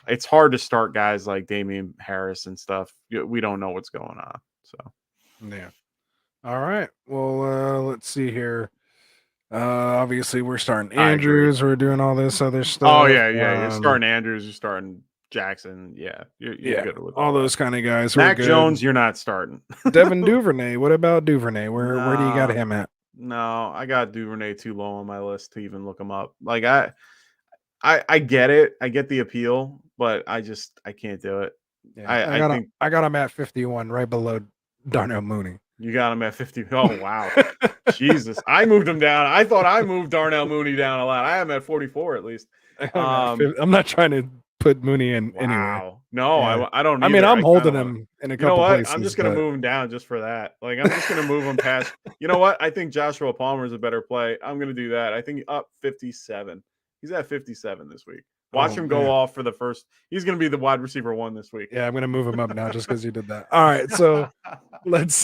it's hard to start guys like Damian Harris and stuff. We don't know what's going on. So, Yeah. All right. Well, let's see here. Obviously we're starting I agree. Andrews, we're doing all this other Oh, stuff. yeah, yeah. You're starting Andrews. You're starting Jackson. Yeah, you're Yeah, good with all all that. those kind of guys were Mac good. Jones, you're not starting. Devin Duvernay. What about Duvernay? Where do you got No. him at? No, I got Duvernay too low on my list to even look him up. Like I get it. I get the appeal, but I can't do it. Yeah, I think I got him at 51, right below Darnell Mooney. you got him at 50. Oh wow. Jesus. I moved him down. I thought I moved Darnell Mooney down a lot. I am at 44 at least. I'm not trying to put Mooney in anywhere. Wow. No, Yeah. I don't I mean, either. I'm I kind holding of want to. him in a You know couple what? I'm places, just gonna but move him down just for that. Like I'm just gonna move him past. You know what? I think Joshua Palmer is a better play. I'm gonna do that. I think up 57. He's at 57 this week. Watch Oh, him go man. off for the first. He's going to be the wide receiver 1 this week. Yeah, I'm gonna move him up now just because you did that. All right, so let's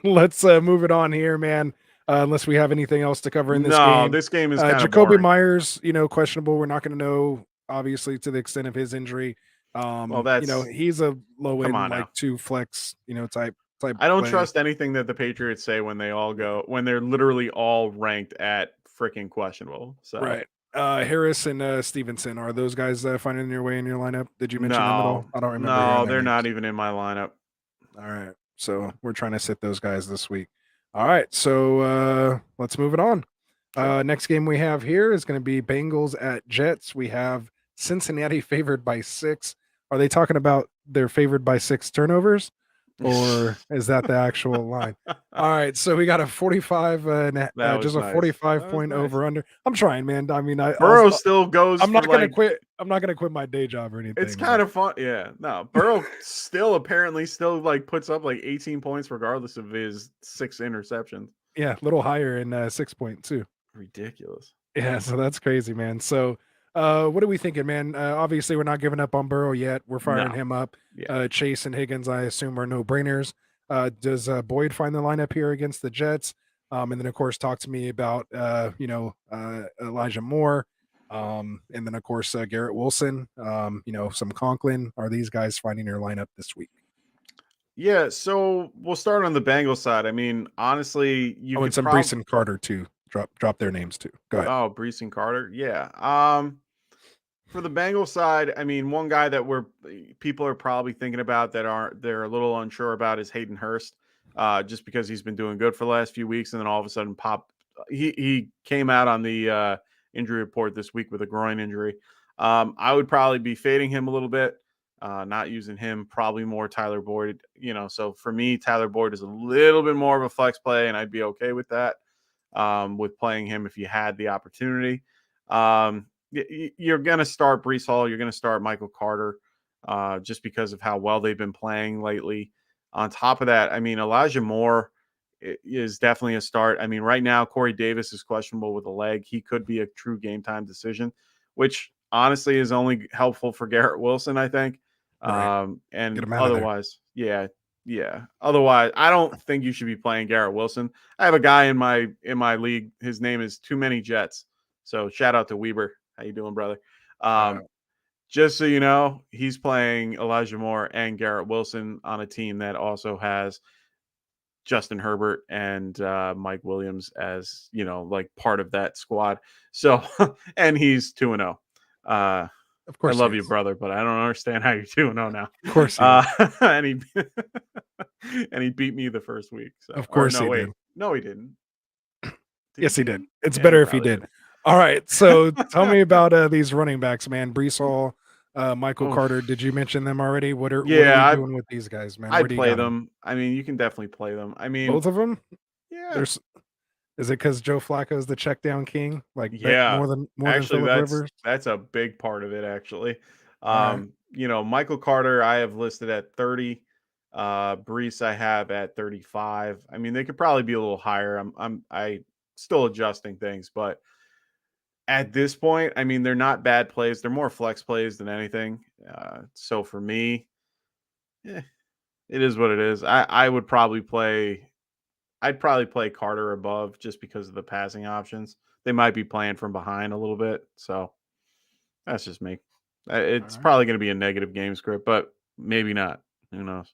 let's move it on here, man. Unless we have anything else to cover in this No, game. this game is kind of Jacoby boring. Myers, questionable. We're not going to know obviously to the extent of his injury. Well, that's He's a low come end on like now. 2 flex, type I don't play. trust anything that the Patriots say when they're literally all ranked at freaking questionable. So Right. Harris and Stevenson, are those guys finding their way in your lineup? Did you mention them at all? I don't remember hearing no, their they're names. not even in my lineup. All right. So we're trying to sit those guys this week. All right. So let's move it on. Sure. Next game we have here is going to be Bengals at Jets. We have Cincinnati favored by 6. Are they talking about they're favored by 6 turnovers? Or is that the actual line? All right, so we got a 45 That was just a nice. 45 That was point nice. over under. I'm trying, man. I mean, Burrow still goes. I'm not for going to like, quit. I'm not going to quit my day job or anything. It's kind of fun. Yeah. No, Burrow apparently still like puts up like 18 points regardless of his 6 interceptions. Yeah, a little higher in 6.2. Ridiculous. Yeah, so that's crazy, man. So, what are we thinking, man? Obviously, we're not giving up on Burrow yet. We're firing No. him up. Yeah. Chase and Higgins, I assume, are no brainers. Does Boyd find the lineup here against the Jets? And then, of course, talk to me about Elijah Moore. And then, of course, Garrett Wilson. Some Conklin. Are these guys finding your lineup this week? Yeah, so we'll start on the Bengals side. I mean, honestly, you Oh, and could some Brees and Carter too. Drop their names too. Go ahead. Oh, Brees and Carter. Yeah. For the Bengals side, I mean, one guy that people are probably thinking about they're a little unsure about is Hayden Hurst, just because he's been doing good for the last few weeks, and then all of a sudden he came out on the injury report this week with a groin injury. I would probably be fading him a little bit, not using him, probably more Tyler Boyd. So for me, Tyler Boyd is a little bit more of a flex play, and I'd be okay with that. With playing him if you had the opportunity. You're going to start Brees Hall. You're going to start Michael Carter just because of how well they've been playing lately. On top of that, I mean, Elijah Moore is definitely a start. I mean, right now, Corey Davis is questionable with a leg. He could be a true game time decision, which honestly is only helpful for Garrett Wilson, I think. Right. And otherwise, yeah. Otherwise, I don't think you should be playing Garrett Wilson. I have a guy in my league. His name is Too Many Jets. So shout out to Weber. How you doing, brother? Just so you know, he's playing Elijah Moore and Garrett Wilson on a team that also has Justin Herbert and Mike Williams as, like part of that squad. So, and he's 2-0. Of course, I love you, brother, but I don't understand how you're 2-0 now. Of course, and he beat me the first week. So. Of course, he did. No, he didn't. Yes, he did. It's better if he did. All right, so tell me about these running backs, man. Brees Hall, Michael Carter. Did you mention them already? What are we doing with these guys, man? I'd play them. I mean, you can definitely play them. I mean, both of them. Yeah. Is it because Joe Flacco is the check down king? Like, yeah, more than actually, Phillip Rivers? That's a big part of it, actually. Michael Carter, I have listed at 30. Brees, I have at 35. I mean, they could probably be a little higher. I still adjusting things, but at this point, I mean, they're not bad plays. They're more flex plays than anything. So for me, it is what it is. I'd probably play Carter above just because of the passing options. They might be playing from behind a little bit. So that's just me. It's probably going to be a negative game script, but maybe not. Who knows?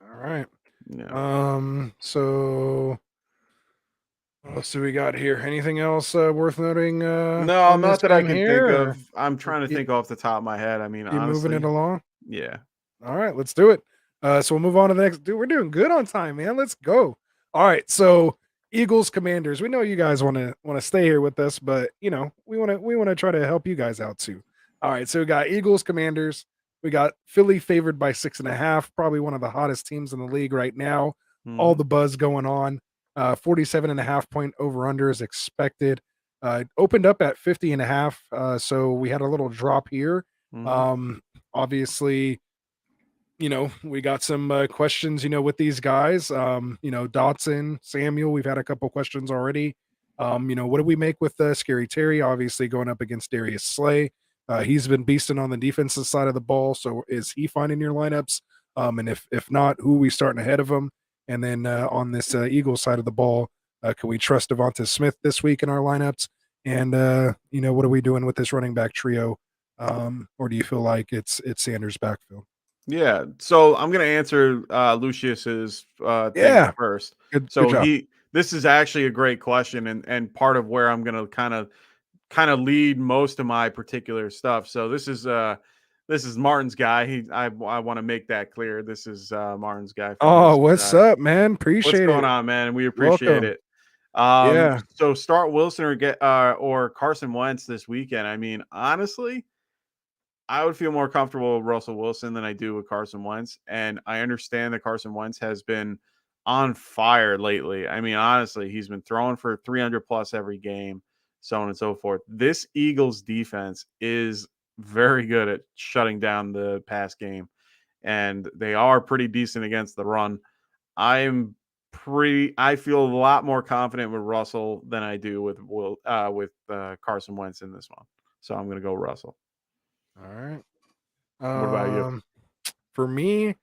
All right. Yeah. So what else do we got here? Anything else worth noting? No, not that I can think of. I'm trying to think off the top of my head. I mean, you honestly, moving it along? Yeah. All right, let's do it. So we'll move on to the next. Dude, we're doing good on time, man. Let's go. All right, so Eagles Commanders. We know you guys want to stay here with us, but we want to try to help you guys out too. All right, so we got Eagles Commanders. We got Philly favored by 6.5, probably one of the hottest teams in the league right now. All the buzz going on. 47.5 point over under is expected. Opened up at 50.5. So we had a little drop here. Obviously, we got some questions, with these guys. Dotson, Samuel, we've had a couple questions already. What do we make with Scary Terry? Obviously going up against Darius Slay. He's been beasting on the defensive side of the ball. So is he finding your lineups? And if not, who are we starting ahead of him? And then on this Eagles side of the ball, can we trust Devonta Smith this week in our lineups? And what are we doing with this running back trio? Or do you feel like it's Sanders' backfield? Yeah. So I'm gonna answer Lucius's thing Yeah, first. good So job. this is actually a great question, and part of where I'm gonna kind of lead most of my particular stuff. So this is Martin's guy. I want to make that clear. This is Martin's guy from Oh, his what's up, man? what's Appreciate going it. on, man? We appreciate Welcome. it. Yeah. So start Wilson or Carson Wentz this weekend. I mean, honestly, I would feel more comfortable with Russell Wilson than I do with Carson Wentz. And I understand that Carson Wentz has been on fire lately. I mean, honestly, he's been throwing for 300 plus every game, so on and so forth. This Eagles defense is very good at shutting down the pass game, and they are pretty decent against the run. I feel a lot more confident with Russell than I do with Carson Wentz in this one. So I'm going to go Russell. All right. What about you? For me,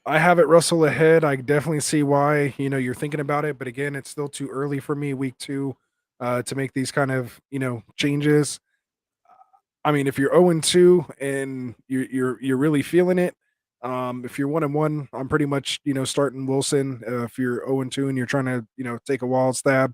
I have it Russell ahead. I definitely see why, you're thinking about it, but again, it's still too early for me week 2 to make these kind of, changes. I mean, if you're 0-2 and you're really feeling it, if you're 1-1, I'm pretty much, starting Wilson. If you're 0-2 and you're trying to, take a wild stab,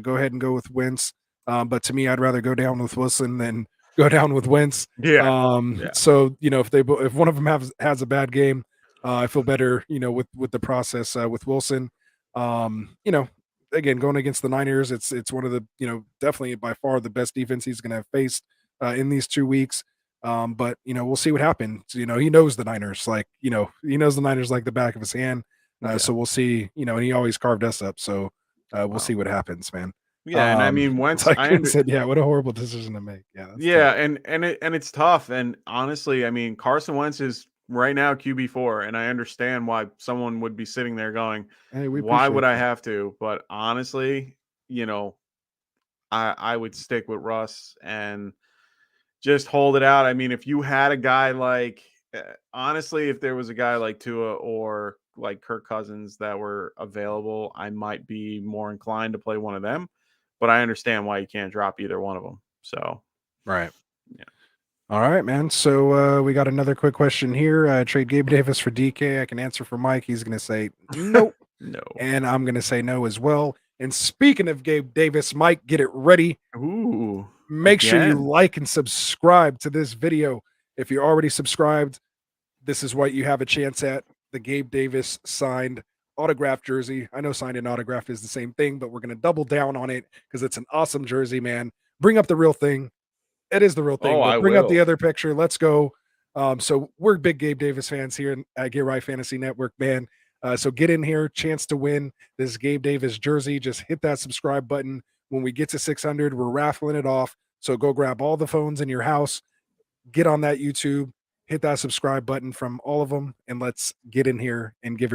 go ahead and go with Wentz. But to me, I'd rather go down with Wilson than go down with Wentz. Yeah. Yeah. So if one of them has a bad game, I feel better, with the process with Wilson. Again, going against the Niners, it's one of the, definitely by far the best defense he's going to have faced in these 2 weeks. But we'll see what happens. He knows the Niners, like he knows the Niners like the back of his hand. Yeah. So we'll see. And he always carved us up. So we'll Wow. see what happens, man. Yeah, and I mean Wentz. Like I said, yeah, what a horrible decision to make. Yeah, that's Yeah, tough. and it's tough. And honestly, I mean Carson Wentz is right now QB4, and I understand why someone would be sitting there going, Hey, we "Why would appreciate I that. have to?" But honestly, you know, I would stick with Russ and just hold it out. I mean, if you had a guy like, honestly, if there was a guy like Tua or like Kirk Cousins that were available, I might be more inclined to play one of them. But I understand why you can't drop either one of them. So, Right. yeah. All right, man. So we got another quick question here. Trade Gabe Davis for DK. I can answer for Mike. He's going to say nope. No. And I'm going to say no as well. And speaking of Gabe Davis, Mike, get it ready. Ooh. Make sure you Again. like and subscribe to this video. If you're already subscribed, this is what you have a chance at. The Gabe Davis signed autograph jersey. I know signed and autographed is the same thing, but we're going to double down on it because it's an awesome jersey, man. Bring up the real thing. It is the real thing, Oh, but I bring up will. the other picture. Let's go. So we're big Gabe Davis fans here at Get Right Fantasy Network, man. So get in here, chance to win this Gabe Davis jersey. Just hit that subscribe button. When we get to 600, we're raffling it off. So go grab all the phones in your house, get on that YouTube, hit that subscribe button from all of them, and let's get in here and give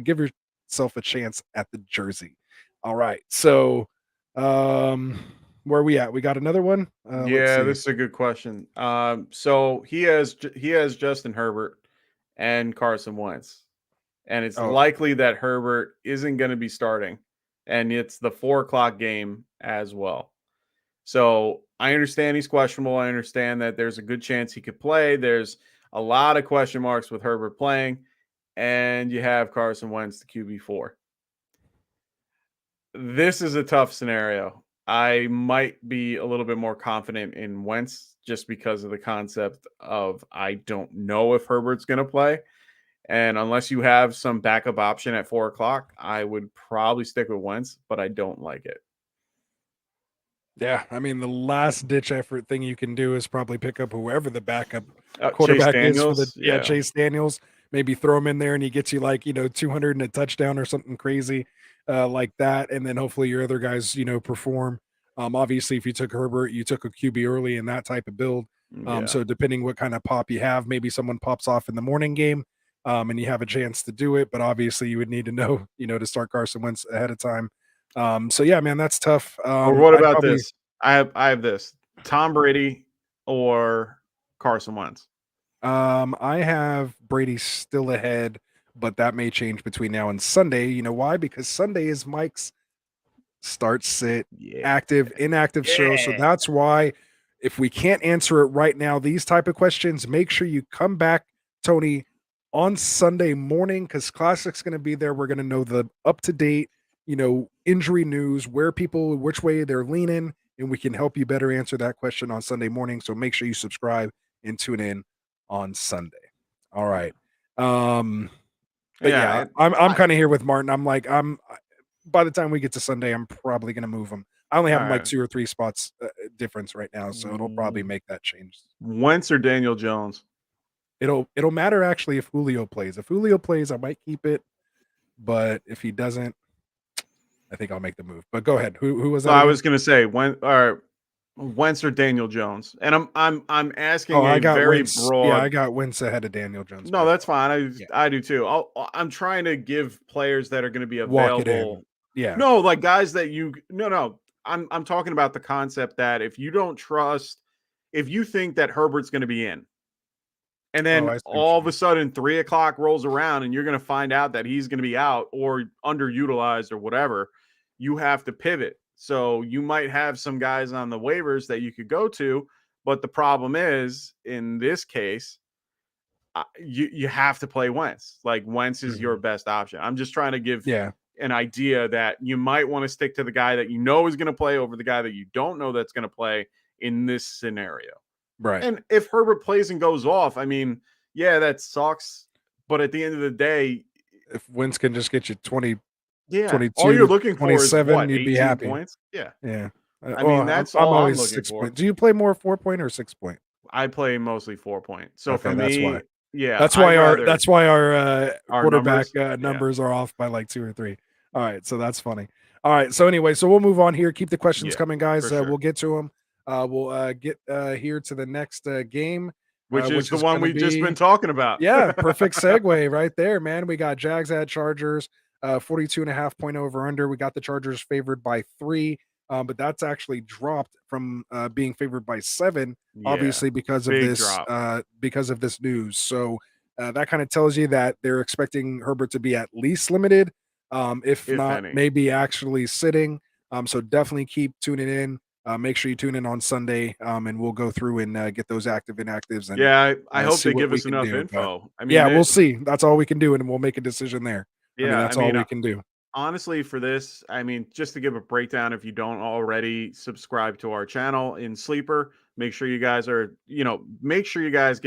give yourself a chance at the jersey. All right. So where are we at? We got another one. Let's Yeah, see. this is a good question. So he has Justin Herbert and Carson Wentz, and it's Oh, likely that Herbert isn't going to be starting, and it's the 4 o'clock game as well. So I understand he's questionable. I understand that there's a good chance he could play. There's a lot of question marks with Herbert playing, and you have Carson Wentz, the QB4. This is a tough scenario. I might be a little bit more confident in Wentz just because of the concept of I don't know if Herbert's going to play. And unless you have some backup option at 4 o'clock, I would probably stick with Wentz, but I don't like it. yeah. I mean, the last ditch effort thing you can do is probably pick up whoever the backup Chase quarterback is for the Daniels, yeah. Chase Daniels. Maybe throw him in there and he gets you like 200 and a touchdown or something crazy like that, and then hopefully your other guys perform. Obviously, if you took Herbert, you took a QB early in that type of build. Yeah. So depending what kind of pop you have, maybe someone pops off in the morning game, and you have a chance to do it. But obviously, you would need to know to start Carson Wentz ahead of time. So yeah, man, that's tough. Or what I'd about probably this? I have this. Tom Brady or Carson Wentz? I have Brady still ahead, but that may change between now and Sunday. You know why? Because Sunday is Mike's start, sit, Yeah. active, inactive show. So that's why if we can't answer it right now, these type of questions, make sure you come back, Tony, on Sunday morning, because Classic's going to be there. We're going to know the up-to-date, injury news, which way they're leaning, and we can help you better answer that question on Sunday morning. So make sure you subscribe and tune in on Sunday. All right. But yeah, I'm kind of here with Martin. By the time we get to Sunday, I'm probably going to move them. I only have them like 2 or 3 spots difference right now, so it'll probably make that change. Wentz or Daniel Jones? It'll matter actually if Julio plays. If Julio plays, I might keep it, but if he doesn't, I think I'll make the move. But go ahead. Who was that? I was going to say Wentz or Daniel Jones, and I'm asking I got very Wentz. broad. Yeah, I got Wentz ahead of Daniel Jones. No, that's fine. I do too. I'm trying to give players that are going to be available. Yeah. No, like guys that no. I'm talking about the concept that if you think that Herbert's going to be in, and then all of a sudden 3 o'clock rolls around and you're going to find out that he's going to be out or underutilized or whatever, you have to pivot. So you might have some guys on the waivers that you could go to, but the problem is in this case, you have to play Wentz. Like Wentz is your best option. I'm just trying to give an idea that you might want to stick to the guy that you know is going to play over the guy that you don't know that's going to play in this scenario. Right. And if Herbert plays and goes off, I mean, yeah, that sucks. But at the end of the day, if Wentz can just get you 20, 22, all you're looking for is what, you'd be happy. Points? Yeah. Yeah. I mean, that's all I'm always 6 for. point. Do you play more 4-point or 6-point? I play mostly 4-point. So for me, that's why. Yeah. That's why our quarterback numbers are off by like 2 or 3. All right. So that's funny. All right. So anyway, we'll move on here. Keep the questions coming, guys. Sure. We'll get to them. We'll get here to the next game. Which is the one we've just been talking about. Yeah, perfect segue right there, man. We got Jags at Chargers, 42.5 point over under. We got the Chargers favored by 3, but that's actually dropped from being favored by 7, obviously because of this news. So that kind of tells you that they're expecting Herbert to be at least limited, if not any. maybe actually sitting. So definitely keep tuning in. Make sure you tune in on Sunday, and we'll go through and get those active inactives. And I hope they give us enough info. I mean, we'll see. That's all we can do, and we'll make a decision there. Yeah, that's all we can do. Honestly, for this, I mean, just to give a breakdown, if you don't already subscribe to our channel in Sleeper, make sure you guys get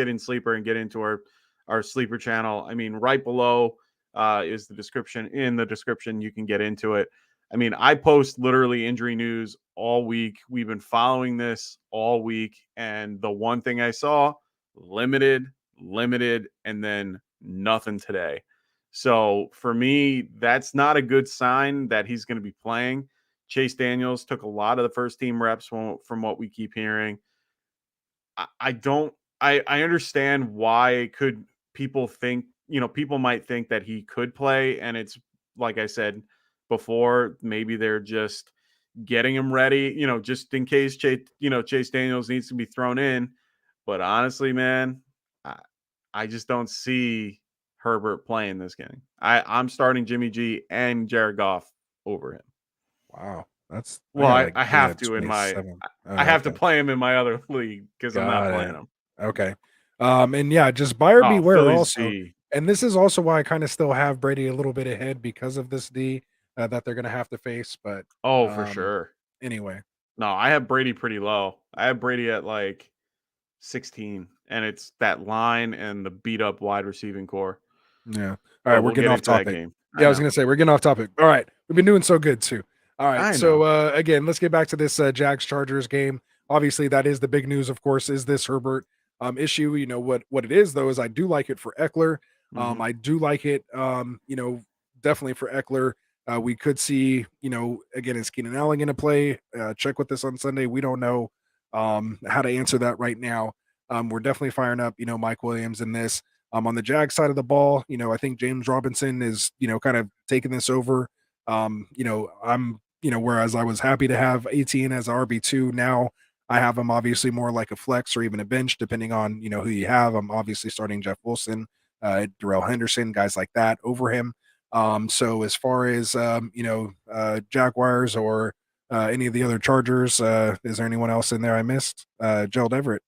in Sleeper and get into our Sleeper channel. I mean, right below is the description. In the description, you can get into it. I mean, I post literally injury news all week. We've been following this all week. And the one thing I saw, limited, and then nothing today. So for me, that's not a good sign that he's going to be playing. Chase Daniels took a lot of the first team reps from what we keep hearing. I understand why people might think that he could play. And it's like I said before, maybe they're just getting him ready, just in case Chase Daniels needs to be thrown in. But honestly, man, I just don't see Herbert playing this game. I'm starting Jimmy G and Jared Goff over him. Wow. I have to I have to play him in my other league because I'm not playing him. Okay. And yeah, just buyer beware Philly's also. D. And this is also why I kind of still have Brady a little bit ahead because of this D that they're going to have to face. But for sure. Anyway. No, I have Brady pretty low. I have Brady at like 16, and it's that line and the beat up wide receiving core. Yeah. All right, we're getting off topic. I was going to say we're getting off topic. All right, we've been doing so good too. All right, so again, let's get back to this Jags Chargers game. Obviously, that is the big news. Of course, is this Herbert issue. You know what it is though is I do like it for Eckler. I do like it. Definitely for Eckler. We could see, again, is Keenan Allen going to play? Check with this on Sunday. We don't know how to answer that right now. We're definitely firing up, Mike Williams in this. On the Jag side of the ball, I think James Robinson is, kind of taking this over. Whereas I was happy to have 18 as RB2, now I have him obviously more like a flex or even a bench, depending on who you have. I'm obviously starting Jeff Wilson, Darrell Henderson, guys like that over him. So as far as Jaguars or any of the other Chargers, is there anyone else in there I missed? Gerald Everett.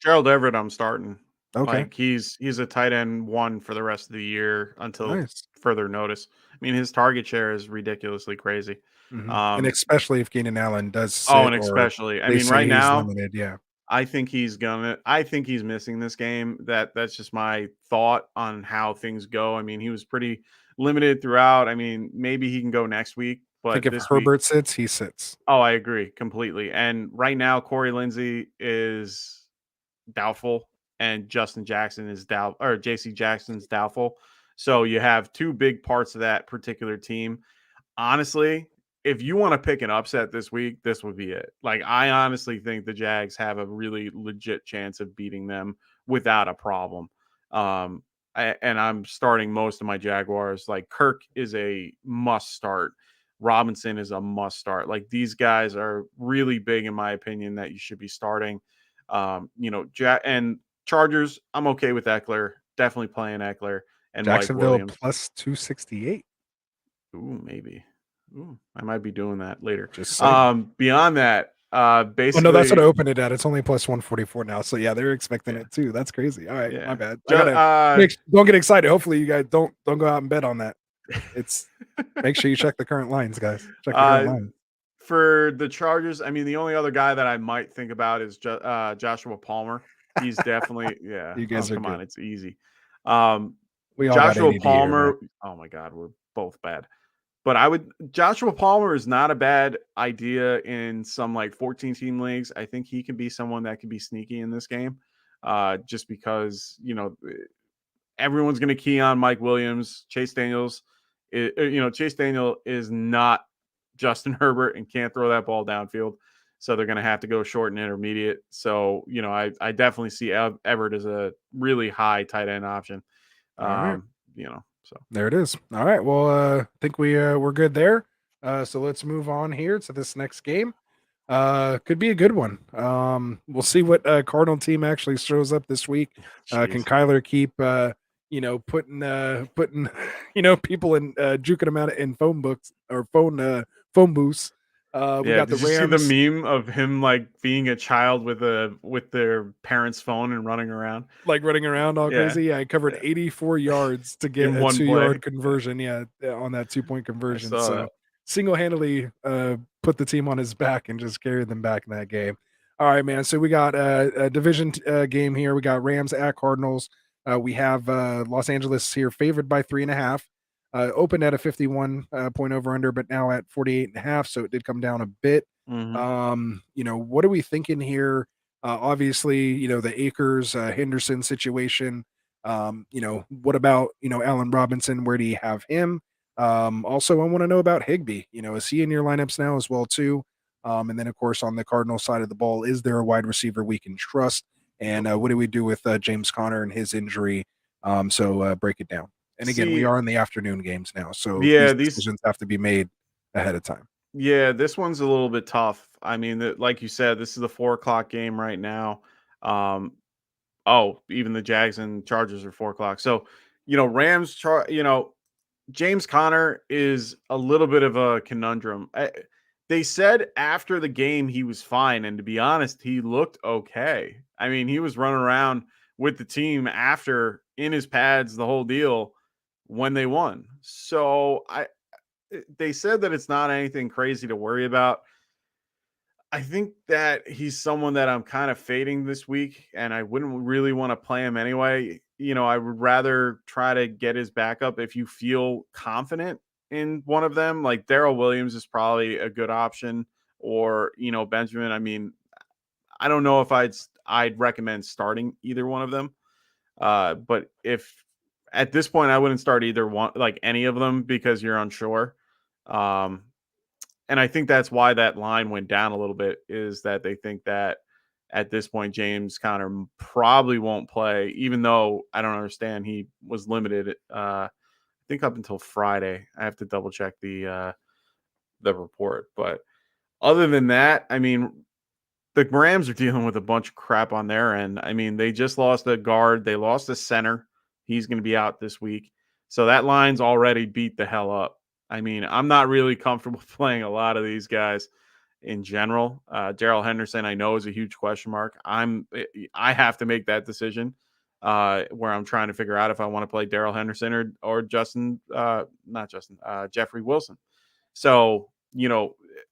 Gerald Everett, I'm starting. Okay, Like he's a tight end 1 for the rest of the year until nice. further notice. I mean, his target share is ridiculously crazy. And Um, especially if Keenan Allen does and sit or especially, I they mean, say right he's now, limited. Yeah. I think he's missing this game. That's just my thought on how things go. I mean, he was pretty limited throughout. I mean, maybe he can go next week, I think but if this week, Herbert sits, he sits. oh, I agree completely. And right now, Corey Lindsey is doubtful, and Justin Jackson is or JC Jackson's doubtful. So you have two big parts of that particular team. Honestly, if you want to pick an upset this week, this would be it. Like, I honestly think the Jags have a really legit chance of beating them without a problem. Um, and I'm starting most of my Jaguars. Like, Kirk is a must start. Robinson is a must start. Like, these guys are really big, in my opinion, that you should be starting. And Chargers, I'm okay with Eckler. Definitely playing Eckler and Mike Jacksonville Williams. plus 268. Ooh, maybe. Ooh, I might be doing that later. Just saying. Beyond that, Oh no, that's what I basically, opened it at. It's only plus 144 now. So yeah, they're expecting yeah, it too. That's crazy. All right, my yeah. bad. I Ju- gotta uh, don't get excited. Hopefully you guys don't go out and bet on that. It's make sure you check the current lines, guys. Check the current uh, lines. for the Chargers, I mean, the only other guy that I might think about is Joshua Palmer. He's definitely, yeah. You Oh, guys are come on, good. it's easy. Um, We all got Joshua ADD here, man. Palmer. Oh my God, we're both bad. But Joshua Palmer is not a bad idea in some like 14 team leagues. I think he can be someone that can be sneaky in this game. Just because, everyone's going to key on Mike Williams. Chase Daniel is not Justin Herbert and can't throw that ball downfield. So they're going to have to go short and intermediate. So, I definitely see Everett as a really high tight end option. All right. So There it is. All right. Well, I think we're good there. So let's move on here to this next game. Could be a good one. We'll see what Cardinal team actually shows up this week. Can jeez. Kyler keep putting people in juking them out in phone books or phone booths. We Yeah, got the did you see the Rams meme of him like being a child with their parents' phone and running around? like running around all Yeah, crazy. Yeah, I covered yeah. 84 yards to get In a one 2 yard play. conversion. Yeah, on that 2 point I conversion. saw So that. single handedly put the team on his back and just carried them back in that game. All right, man. So we got a division game here. We got Rams at Cardinals. We have Los Angeles here favored by 3.5. Opened at a 51 point over under, but now at 48.5. So it did come down a bit. Mhm. What are we thinking here? Obviously, the Akers Henderson situation. What about Allen Robinson? Where do you have him? Also, I want to know about Higbee. Is he in your lineups now as well too? And then, of course, on the Cardinal side of the ball, is there a wide receiver we can trust? And what do we do with James Conner and his injury? So break it down. And again, we See, are in the afternoon games now, so yeah, these these decisions have to be made ahead of time. yeah, this one's a little bit tough. I mean, like you said, this is the 4 o'clock game right now. Um, even the Jags and Chargers are 4 o'clock. So, James Conner is a little bit of a conundrum. They said after the game he was fine, and to be honest, he looked okay. I mean, he was running around with the team after in his pads, the whole deal when they won. So they said that it's not anything crazy to worry about. I think that he's someone that I'm kind of fading this week, and I wouldn't really want to play him anyway. I would rather try to get his backup if you feel confident in one of them. Like Darrell Williams is probably a good option, or Benjamin. I mean, I don't know if I'd recommend starting either one of them. But if at this point I wouldn't start either one, like any of them, because you're unsure. Um, and I think that's why that line went down a little bit, is that they think that at this point James Conner probably won't play, even though I don't understand he was limited. I think up until Friday. I have to double check the report, but other than that, I mean, the Rams are dealing with a bunch of crap on their end. I mean, they just lost a guard. They lost a center. He's going to be out this week. So that line's already beat the hell up. I mean, I'm not really comfortable playing a lot of these guys in general. Gerald Henderson, I know, is a huge question mark. I have to make that decision where I'm trying to figure out if I want to play Darrell Henderson or Jeffrey Wilson. So,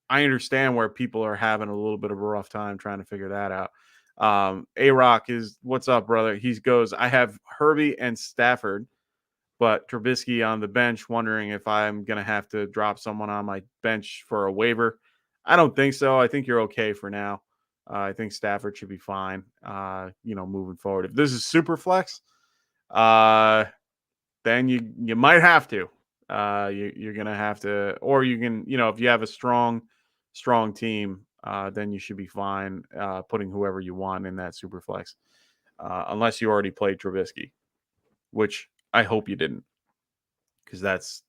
I understand where people are having a little bit of a rough time trying to figure that out. A-Rock is, what's up, brother? He goes, I have Herbie and Stafford, but Trubisky on the bench, wondering if I'm going to have to drop someone on my bench for a waiver. I don't think so. I think you're okay for now. I think Stafford should be fine, moving forward. If this is super flex, then you might have to. You're going to have to, or you can, if you have a strong team, then you should be fine putting whoever you want in that super flex, unless you already played Trubisky, which I hope you didn't, because that's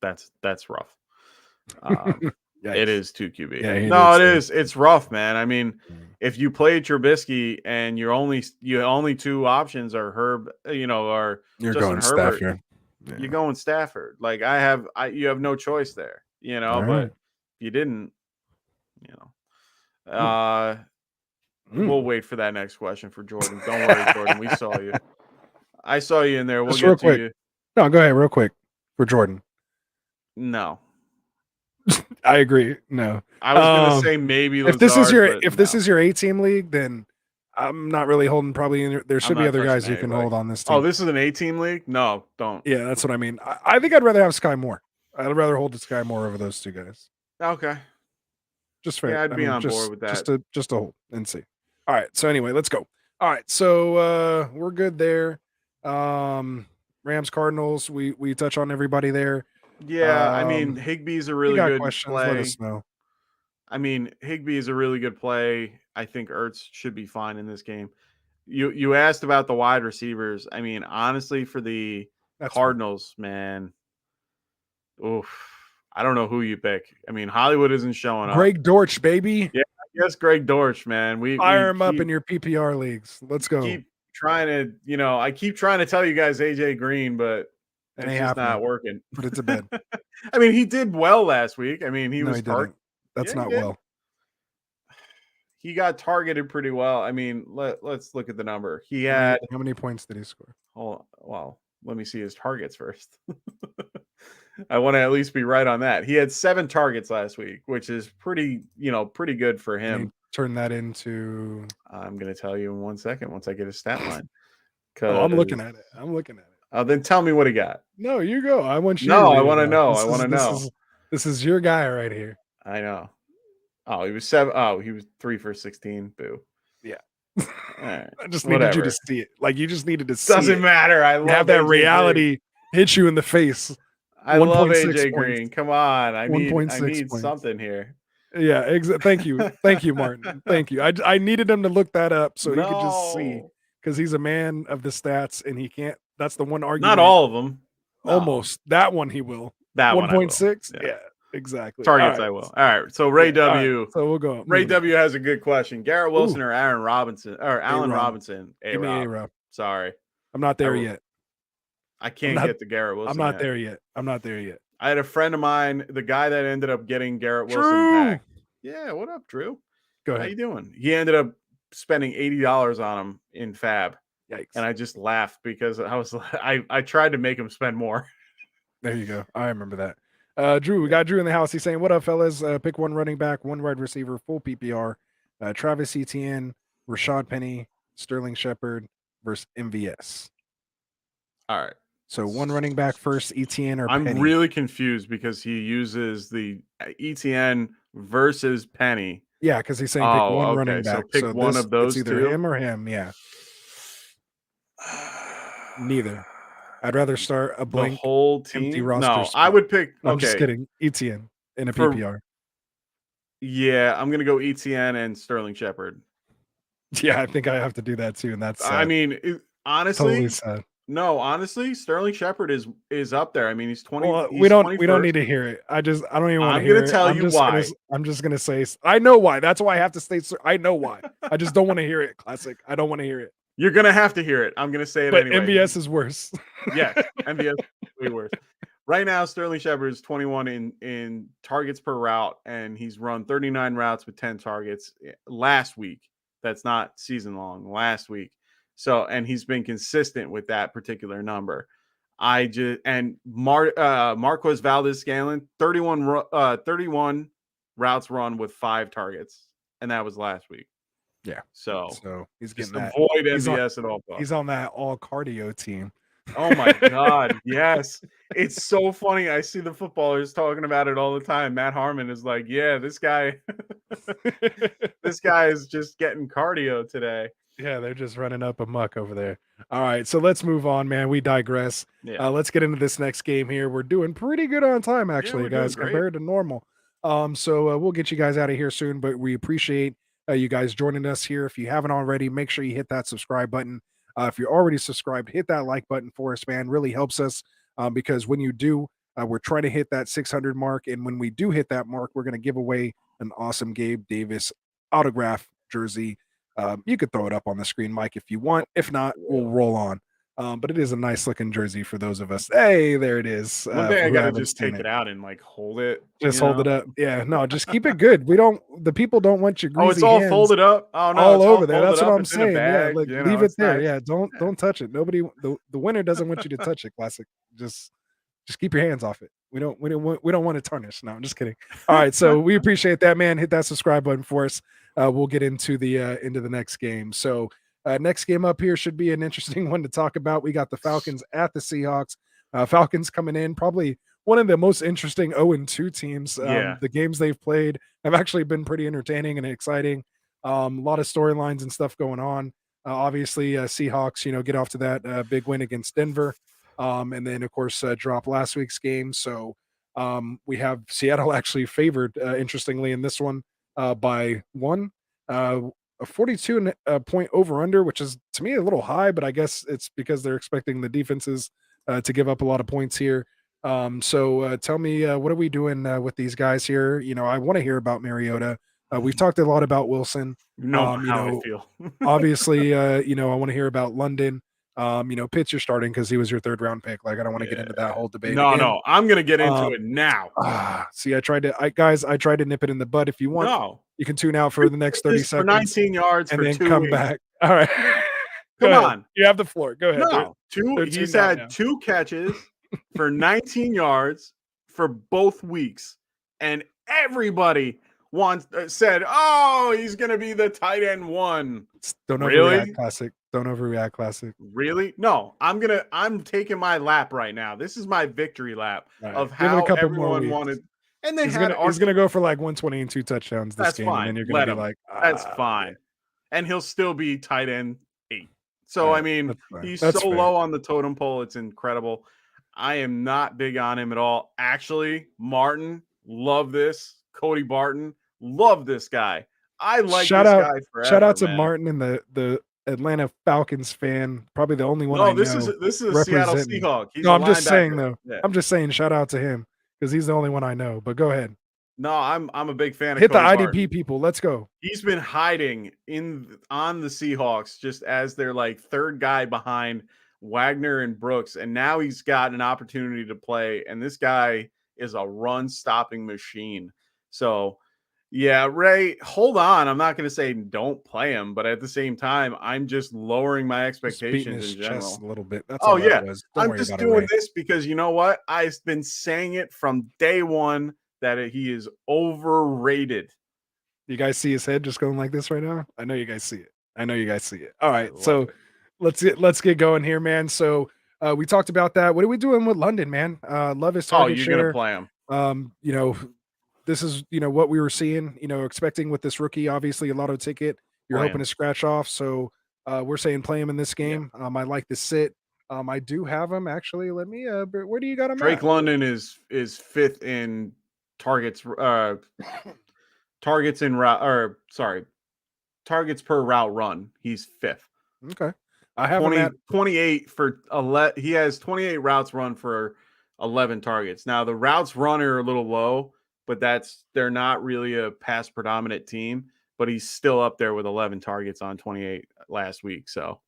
rough. It is 2 QB. Yeah, no, it is. It's rough, man. I mean, if you play Trubisky and your only 2 options are Herb, or you're Justin going Herbert, Stafford. Yeah. You're going Stafford. Like you have no choice there, All but right. if you didn't, we'll wait for that next question for Jordan. Don't worry, Jordan. We saw you. I saw you in there. We'll get to you. No, go ahead real quick for Jordan. No. I agree. No. I was going to say maybe if this is your 8-team league, then I'm not really holding there should be other guys you can hold on this team. Oh, this is an 8-team league? No, don't. Yeah, that's what I mean. I think I'd rather have Sky Moore. I'd rather hold the Sky Moore over those 2 guys. Okay. Just fair. Yeah, I'd be on board with that. Just to hold and see. All right. So anyway, let's go. All right. So we're good there. Rams, Cardinals. We touch on everybody there. Yeah, I mean, Higbee's a really good play. Let us know. I mean, Higbee is a really good play. I think Ertz should be fine in this game. You asked about the wide receivers. I mean, honestly, for the Cardinals, man, oof, I don't know who you pick. I mean, Hollywood isn't showing up. Greg Dortch, baby. Yeah, I guess Greg Dortch, man. Fire him up in your PPR leagues. Let's go. Keep trying to, I keep trying to tell you guys AJ Green, but it's just not working. Put it to bed. I mean, he did well last week. I mean, he didn't. That's not well. He got targeted pretty well. I mean, let's look at the number. He had how many points did he score? Oh, well, let me see his targets first. I want to at least be right on that. He had 7 targets last week, which is pretty good for him. Turn that into. I'm going to tell you in 1 second once I get his stat line. I'm looking at it. Then tell me what he got. No, you go. I want you. No, I want to know. I want to know. This is your guy right here. I know. Oh, he was 7. Oh, he was 3 for 16. Boo. Yeah. Right. I just needed you to see it. Like, you just needed to see Doesn't matter. I love have that AJ reality Green. Hit you in the face. I love AJ Green. Come on. I need points. Something here. Yeah. Thank you. Thank you, Martin. Thank you. I needed him to look that up so he could just see, because he's a man of the stats and he can't. That's the one argument. Not all of them. No. Almost. That one he will. That 1.6? Yeah. Exactly. Targets, I will. All right. So Ray W. Right. So we'll go. Ray W. has a good question. Garrett Wilson or Aaron Robinson or Allen Robinson? Give me A-Rob. Sorry. I'm not there yet. I can't get the Garrett Wilson. I'm not there yet. I had a friend of mine, the guy that ended up getting Garrett Wilson back. Yeah. What up, Drew? Go ahead. How you doing? He ended up spending $80 on him in Fab. Yikes. And I just laughed because I tried to make him spend more. There you go. I remember that. Drew, we got Drew in the house. He's saying, what up, fellas? Pick 1 running back, 1 wide receiver, full PPR. Travis Etienne, Rashad Penny, Sterling Shepard versus MVS. All right. So 1 running back first, Etienne or Penny. I'm really confused because he uses the Etienne versus Penny. Yeah, because he's saying pick 1 running back. So pick one of those it's either two? him or him, yeah. Neither. I'd rather start a blank the whole team. Empty roster. No, I would pick. I'm just kidding. Etienne in a PPR. Yeah, I'm gonna go Etienne and Sterling Shepard. Yeah, I think I have to do that too, and that's. I mean, honestly, totally sad. No, honestly, Sterling Shepard is up there. I mean, he's We he's don't 21st. need to hear it. I don't even want to I'm gonna hear it. tell you why. I'm just gonna say I know why. That's why I have to stay. I know why. I just don't want to hear it. Classic. I don't want to hear it. You're gonna have to hear it. I'm gonna say it But anyway. MVS is worse. Yes, MVS is way worse. Right now, Sterling Shepard is 21 in targets per route, and he's run 39 routes with 10 targets last week. That's not season long. Last week, so and he's been consistent with that particular number. Marquez Valdez-Scantling 31 routes run with 5 targets, and that was last week. Yeah. So he's just getting that. avoid MVS at all costs. He's on that all cardio team. Oh my God. Yes. It's so funny. I see the footballers talking about it all the time. Matt Harmon is like, yeah, this guy is just getting cardio today. Yeah, they're just running up amok over there. All right, so let's move on, man. We digress. Yeah. Let's get into this next game here. We're doing pretty good on time, actually, guys, compared to normal. So we'll get you guys out of here soon, but we appreciate you guys joining us here. If you haven't already, make sure you hit that subscribe button. If you're already subscribed, hit that like button for us, man. Really helps us because when you do, we're trying to hit that 600 mark. And when we do hit that mark, we're going to give away an awesome Gabe Davis autograph jersey. You could throw it up on the screen, Mike, if you want. If not, we'll roll on. But it is a nice looking jersey for those of us. Hey, there it is. One day I gotta just take it out and like hold it. Just hold it up. Yeah, no, just keep it good. The people don't want your greasy it's all hands folded up. Oh no, all over there. That's what I'm it's in a saying. bag, Yeah, like you know, leave it it's there. nice. Yeah, don't touch it. Nobody, the winner doesn't want you to touch it. Classic. Just keep your hands off it. We don't want it tarnished. No, I'm just kidding. All right, so we appreciate that, man. Hit that subscribe button for us. We'll get into the next game. So next game up here should be an interesting one to talk about. We got the Falcons at the Seahawks. Falcons coming in, probably one of the most interesting 0-2 teams. The games they've played have actually been pretty entertaining and exciting. A lot of storylines and stuff going on. Obviously, Seahawks, get off to that big win against Denver. And then, of course, drop last week's game. So we have Seattle actually favored, interestingly, in this one by one. A 42 point over under, which is to me a little high, but I guess it's because they're expecting the defenses to give up a lot of points here. So tell me, what are we doing with these guys here? I want to hear about Mariota. We've talked a lot about Wilson. How I feel. Obviously, I want to hear about London. Pitts you're starting because he was your 3rd round pick. Like, I don't want to get into that whole debate. No, I'm gonna get into it now. See, I tried to nip it in the bud. If you want, you can tune out for the next 30 seconds. For 19 yards and for then 2 come weeks. back. All right. Come on. You have the floor. Go ahead. No, he's had 2 catches for 19 yards for both weeks, and everybody said, "Oh, he's gonna be the tight end 1." Don't overreact, classic. Don't overreact, classic. Really? No, I'm taking my lap right now. This is my victory lap of how everyone wanted. And he's gonna go for like 120 and 2 touchdowns this game, fine. and then you're gonna be like, that's fine. And he'll still be tight end 8. So I mean, he's so low on the totem pole. It's incredible. I am not big on him at all. Actually, Martin, love this. Cody Barton, love this guy. I like this guy forever. Shout out to Martin and the Atlanta Falcons fan. Probably the only one I know. This is a Seattle Seahawk. I'm just saying though. Yeah. I'm just saying shout out to him because he's the only one I know. But go ahead. No, I'm a big fan of Hit Cody the IDP Barton. people. Let's go. He's been hiding on the Seahawks just as their like 3rd guy behind Wagner and Brooks, and now he's got an opportunity to play. And this guy is a run-stopping machine. So, yeah, Ray, hold on. I'm not going to say don't play him, but at the same time, I'm just lowering my expectations in general. Chest a little bit. That's all that was. I'm just doing this because you know what? I've been saying it from day one that he is overrated. You guys see his head just going like this right now? I know you guys see it. All right, so let's get going here, man. So we talked about that. What are we doing with London, man? Love his target share. You're gonna play him. This is what we were seeing. Expecting with this rookie, obviously a lotto ticket. You're hoping to scratch off. So we're saying play him in this game. Yeah. I like the sit. I do have him actually. Let me. Where do you got him? Drake London is 5th in targets. Targets per route run. He's 5th. Okay. I have him at 28 for 11. He has 28 routes run for 11 targets. Now the routes run are a little low, but they're not really a pass predominant team. But he's still up there with 11 targets on 28 last week. So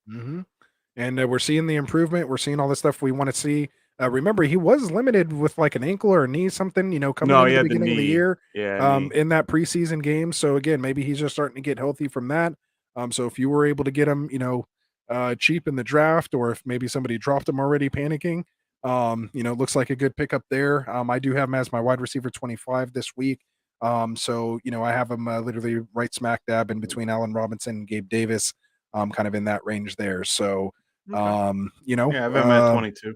and we're seeing the improvement. We're seeing all the stuff we want to see. Remember, he was limited with like an ankle or a knee, something, coming no, into he the had the beginning of the knee. year, Yeah, knee. in that preseason game. So again, maybe he's just starting to get healthy from that. So if you were able to get him, cheap in the draft, or if maybe somebody dropped him already panicking, looks like a good pickup there. I do have him as my wide receiver 25 this week. So I have him literally right smack dab in between Allen Robinson and Gabe Davis, kind of in that range there. So, Okay. Yeah, I have him at 22.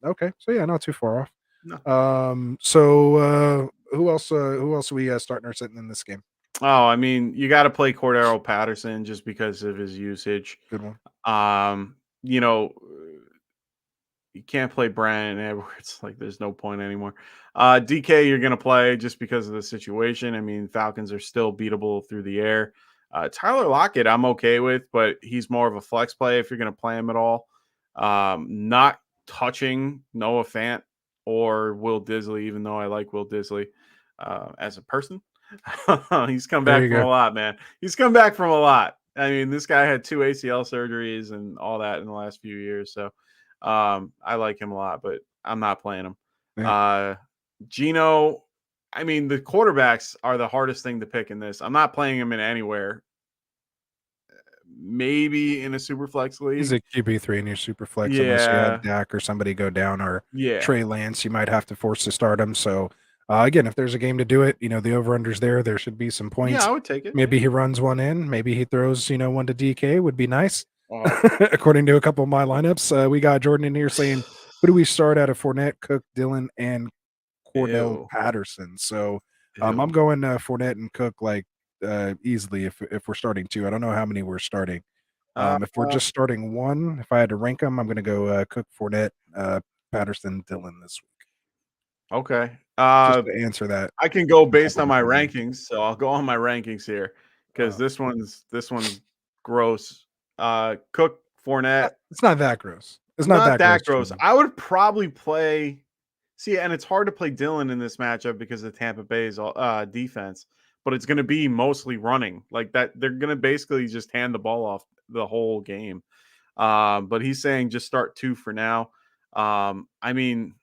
Okay, so yeah, not too far off. No. So who else are we starting or sitting in this game? Oh, I mean, you got to play Cordero Patterson just because of his usage. Good one. You know, you can't play Brandon Edwards. Like, there's no point anymore. DK, you're gonna play just because of the situation. I mean, Falcons are still beatable through the air. Tyler Lockett, I'm okay with, but he's more of a flex play if you're gonna play him at all. Not touching Noah Fant or Will Disley, even though I like Will Disley as a person. He's come back from a lot, man. He's come back from a lot. I mean, this guy had 2 ACL surgeries and all that in the last few years. So I like him a lot, but I'm not playing him. Yeah. Gino, I mean, the quarterbacks are the hardest thing to pick in this. I'm not playing him in anywhere. Maybe in a super flex league. He's a QB3 in your super flex, unless you had Dak or somebody go down, or Trey Lance, you might have to force to start him. So again, if there's a game to do it, the over-under's there should be some points. Yeah, I would take it. Maybe he runs one in, maybe he throws, one to DK would be nice. According to a couple of my lineups, we got Jordan in here saying, who do we start out of Fournette, Cook, Dillon, and Cordell Patterson? So I'm going Fournette and Cook like easily if we're starting two. I don't know how many we're starting. If we're just starting one, if I had to rank them, I'm going to go Cook, Fournette, Patterson, Dillon this week. Okay. Just to answer that, I can go based on my rankings, so I'll go on my rankings here because this one's gross. Cook, Fournette. It's not that gross. It's not that gross. I would probably play. See, and it's hard to play Dillon in this matchup because of Tampa Bay's defense, but it's going to be mostly running like that. They're going to basically just hand the ball off the whole game. But he's saying just start two for now. I mean,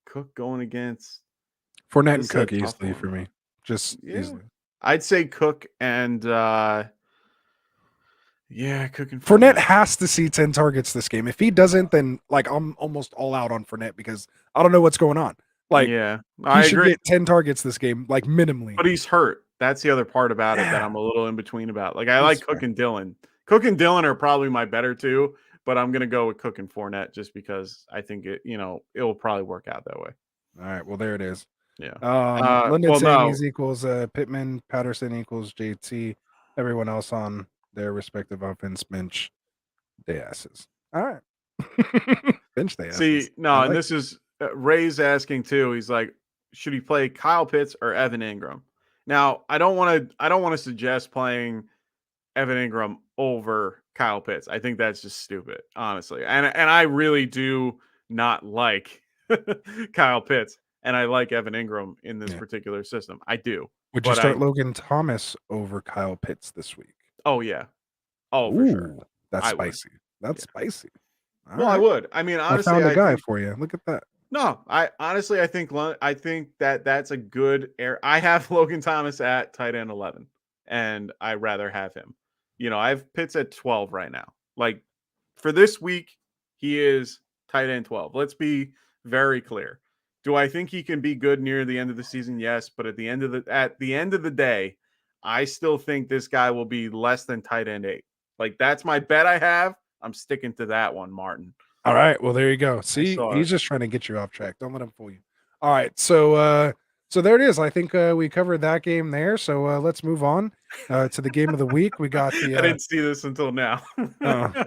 Cook going against Fournette and Cook easily for me. Just easily. I'd say Cook and Cook and Fournette has to see 10 targets this game. If he doesn't, then like I'm almost all out on Fournette because I don't know what's going on. Like, he should get 10 targets this game, like minimally. But he's hurt. That's the other part about it that I'm a little in between about. Like, I like Cook and Dillon. Cook and Dillon are probably my better two, but I'm gonna go with Cook and Fournette just because I think it will probably work out that way. All right, well there it is. Yeah. Lyndon saying he's equals Pittman, Patterson equals JT. Everyone else on their respective offense bench they asses. All right. Bench they asses. See, no, and this is Ray's asking too. He's like, should he play Kyle Pitts or Evan Ingram? Now, I don't want to suggest playing Evan Ingram over Kyle Pitts. I think that's just stupid, honestly. And I really do not like Kyle Pitts, and I like Evan Ingram in this particular system. I do. Would you start Logan Thomas over Kyle Pitts this week? Oh yeah. Oh, for sure. That's spicy. That's spicy. Well, I would. I mean, honestly, I found a guy for you. Look at that. No, I think that's a good air. I have Logan Thomas at tight end 11, and I rather have him. I have Pitts at 12 right now. Like for this week, he is tight end 12. Let's be very clear. Do I think he can be good near the end of the season? Yes, but at the end of the day, I still think this guy will be less than tight end 8. Like that's my bet I have. I'm sticking to that one, Martin. All right. Well, there you go. See, he's just trying to get you off track. Don't let him fool you. All right. So there it is. I think we covered that game there. So let's move on to the game of the week. We got the. I didn't see this until now. I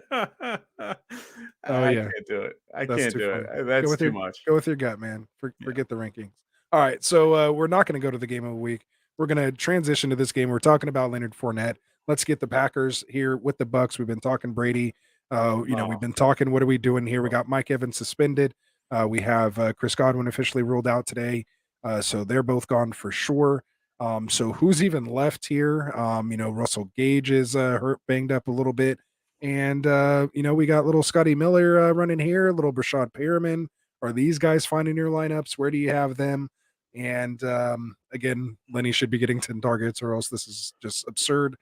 can't do it. I can't do it. That's too much. Go with your gut, man. Forget the rankings. All right. So we're not going to go to the game of the week. We're going to transition to this game. We're talking about Leonard Fournette. let's get the Packers here with the Bucks. We've been talking Brady. We've been talking, what are we doing here? We got Mike Evans suspended. We have Chris Godwin officially ruled out today. So they're both gone for sure. So who's even left here? Russell Gage is hurt, banged up a little bit. And, we got little Scotty Miller running here, little Brashad Perriman. Are these guys finding your lineups? Where do you have them? And again, Lenny should be getting 10 targets, or else this is just absurd.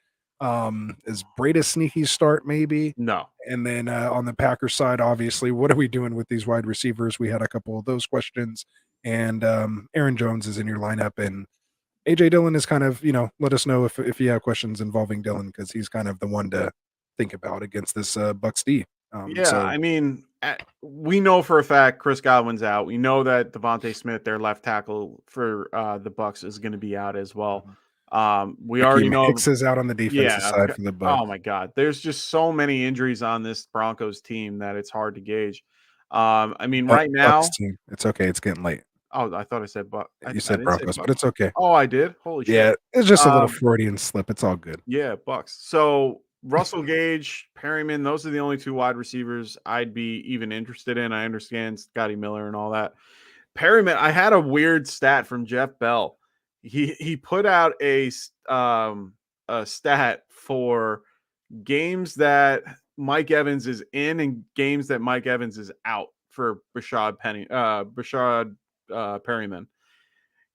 Is Brady a sneaky start, maybe? No. And then on the Packers side, obviously, what are we doing with these wide receivers? We had a couple of those questions. And Aaron Jones is in your lineup, and AJ Dillon is kind of, let us know if you have questions involving Dillon, because he's kind of the one to think about against this Bucks D. I mean, we know for a fact Chris Godwin's out. We know that Devontae Smith, their left tackle for the Bucks, is going to be out as well. We already know Hicks is out on the defensive side for the Bucks. Oh my God, there's just so many injuries on this Broncos team that it's hard to gauge. I mean, right now, it's okay. It's getting late. Oh, I thought I said you said Broncos, but it's okay. Oh, I did. Holy shit! Yeah, it's just a little Freudian slip. It's all good. Yeah, Bucks. So Russell Gage, Perryman, those are the only two wide receivers I'd be even interested in. I understand Scotty Miller and all that. Perryman, I had a weird stat from Jeff Bell. He put out a stat for games that Mike Evans is in and games that Mike Evans is out for Brashad Perryman.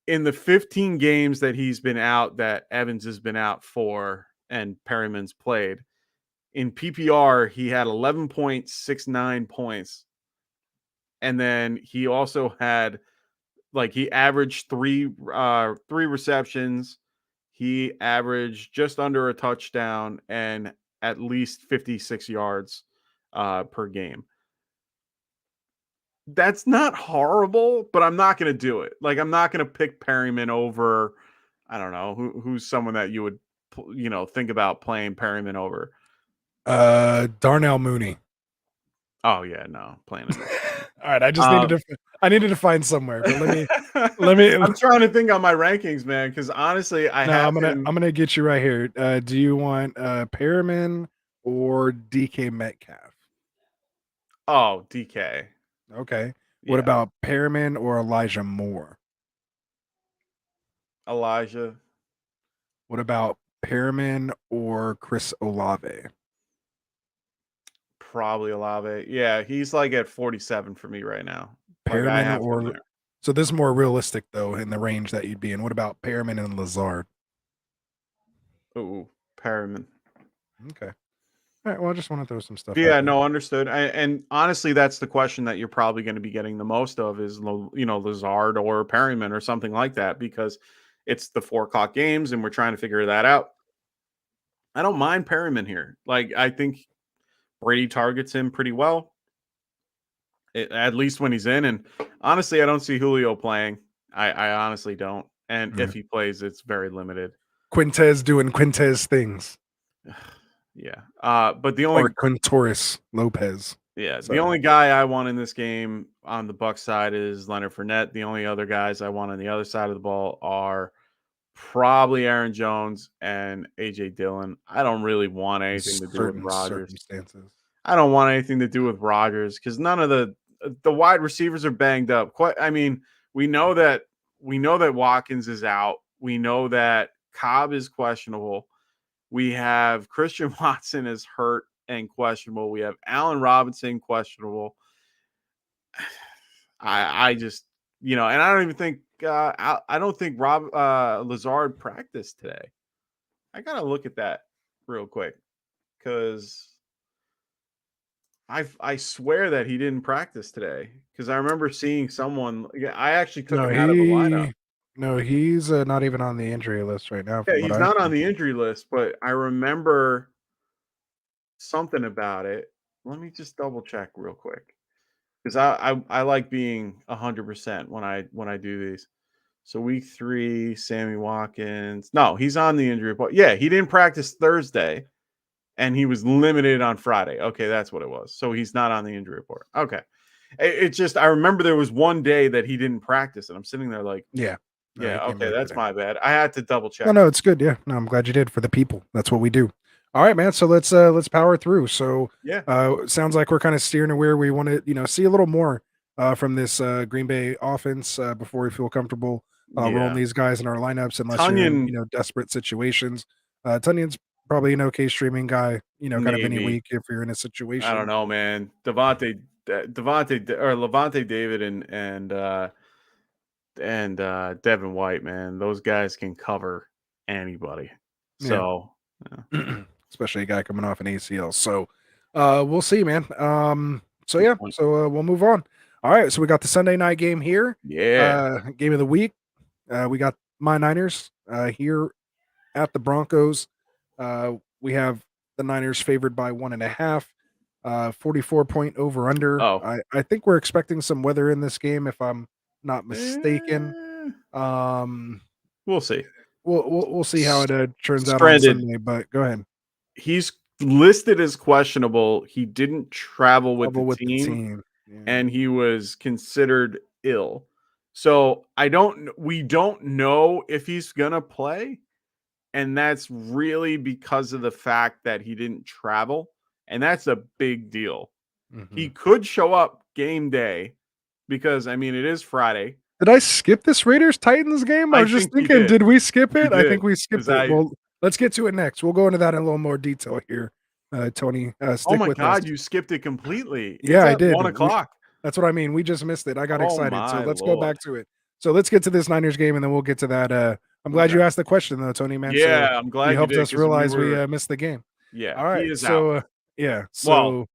In the 15 games that he's been out, that Evans has been out for, and Perryman's played, in PPR, he had 11.69 points. And then he also had, he averaged three receptions. He averaged just under a touchdown and at least 56 yards per game. That's not horrible, but I'm not going to do it. I'm not going to pick Perryman over, I don't know, who's someone that you would, think about playing Perryman over. Darnell Mooney. Oh yeah, no, playing him. All right, I needed to find somewhere, but let me. I'm trying to think on my rankings, man, because honestly, I'm gonna get you right here. Do you want Perriman or DK Metcalf? Oh, DK. Okay. What about Perriman or Elijah Moore? Elijah. What about Perriman or Chris Olave? Probably Olave. Yeah, he's at 47 for me right now. Perriman so this is more realistic though in the range that you'd be in. What about Perriman and Lazard? Ooh, Perriman. Okay. All right. Well, I just want to throw some stuff. Yeah, no, understood. And honestly, that's the question that you're probably going to be getting the most of is, Lazard or Perriman or something like that, because it's the 4:00 games and we're trying to figure that out. I don't mind Perriman here. I think Brady targets him pretty well, at least when he's in. And honestly, I don't see Julio playing. I honestly don't. And if he plays, it's very limited. Quintez doing Quintez things. Yeah. But the only Quintorris Lopez. Yeah. The only guy I want in this game on the Bucs side is Leonard Fournette. The only other guys I want on the other side of the ball are probably Aaron Jones and AJ Dillon. I don't really want anything to do with Rodgers. I don't want anything to do with Rodgers because none of the wide receivers are banged up. We know that Watkins is out. We know that Cobb is questionable. We have Christian Watson is hurt and questionable. We have Allen Robinson questionable. I just, and I don't even think I don't think Lazard practiced today. I gotta look at that real quick because I swear that he didn't practice today because I remember seeing someone. I actually took him out of the lineup. No, he's not even on the injury list right now. Yeah, he's not on the injury list, but I remember something about it. Let me just double check real quick because I like being 100% when I do these. So week 3, Sammy Watkins. No, he's on the injury report. Yeah, he didn't practice Thursday, and he was limited on Friday. Okay, that's what it was. So he's not on the injury report. Okay. It just, I remember there was one day that he didn't practice, and I'm sitting there yeah. Yeah, He came okay, back that's today. my bad. I had to double check. No, it's good. Yeah, no, I'm glad you did for the people. That's what we do. All right, man. So let's power through. So Yeah. sounds like we're kind of steering where we want to, see a little more from this Green Bay offense before we feel comfortable rolling Yeah. these guys in our lineups, unless you're in, Tunyon, desperate situations. Tunyon's probably an okay streaming guy, kind of any maybe. week if you're in a I don't situation. know, man. Levante David and Devin White, man. Those guys can cover anybody. Yeah. So, yeah, Especially a guy coming off an ACL. So we'll see, man. So good yeah, point. so we'll move on. All right, so we got the Sunday night game here. Yeah. Game of the week. We got my Niners here at the Broncos. We have the Niners favored by 1.5. 44-point over under. Oh. I think we're expecting some weather in this game, if I'm not mistaken. Eh, Um, we'll see. we'll see how it turns out on Stranded. Sunday. But go ahead. He's listed as questionable. He didn't travel with the Trouble with the team, team. Yeah. and he was considered ill. So we don't know if he's gonna play, and that's really because of the fact that he didn't travel, and that's a big deal. He Mhm. could show up game day because I mean it is Friday. Did I skip this Raiders Titans game? I I was just think you thinking, did. did we skip You it? I did think we because skipped it. Well, let's get to it next. We'll go into that in a little more detail here. Tony, oh stick my with us. god, you skipped it completely. It's Yeah, I at did. 1:00. That's what I mean. We just missed it. I got Oh excited. So my let's go lord. back to it. So let's get to this Niners game and then we'll get to that. I'm glad Okay. you asked the question though, Tony, man. So Yeah, I'm you glad you helped did us because we realize we were. missed the game. Yeah, All he right. is out. So yeah. Well, So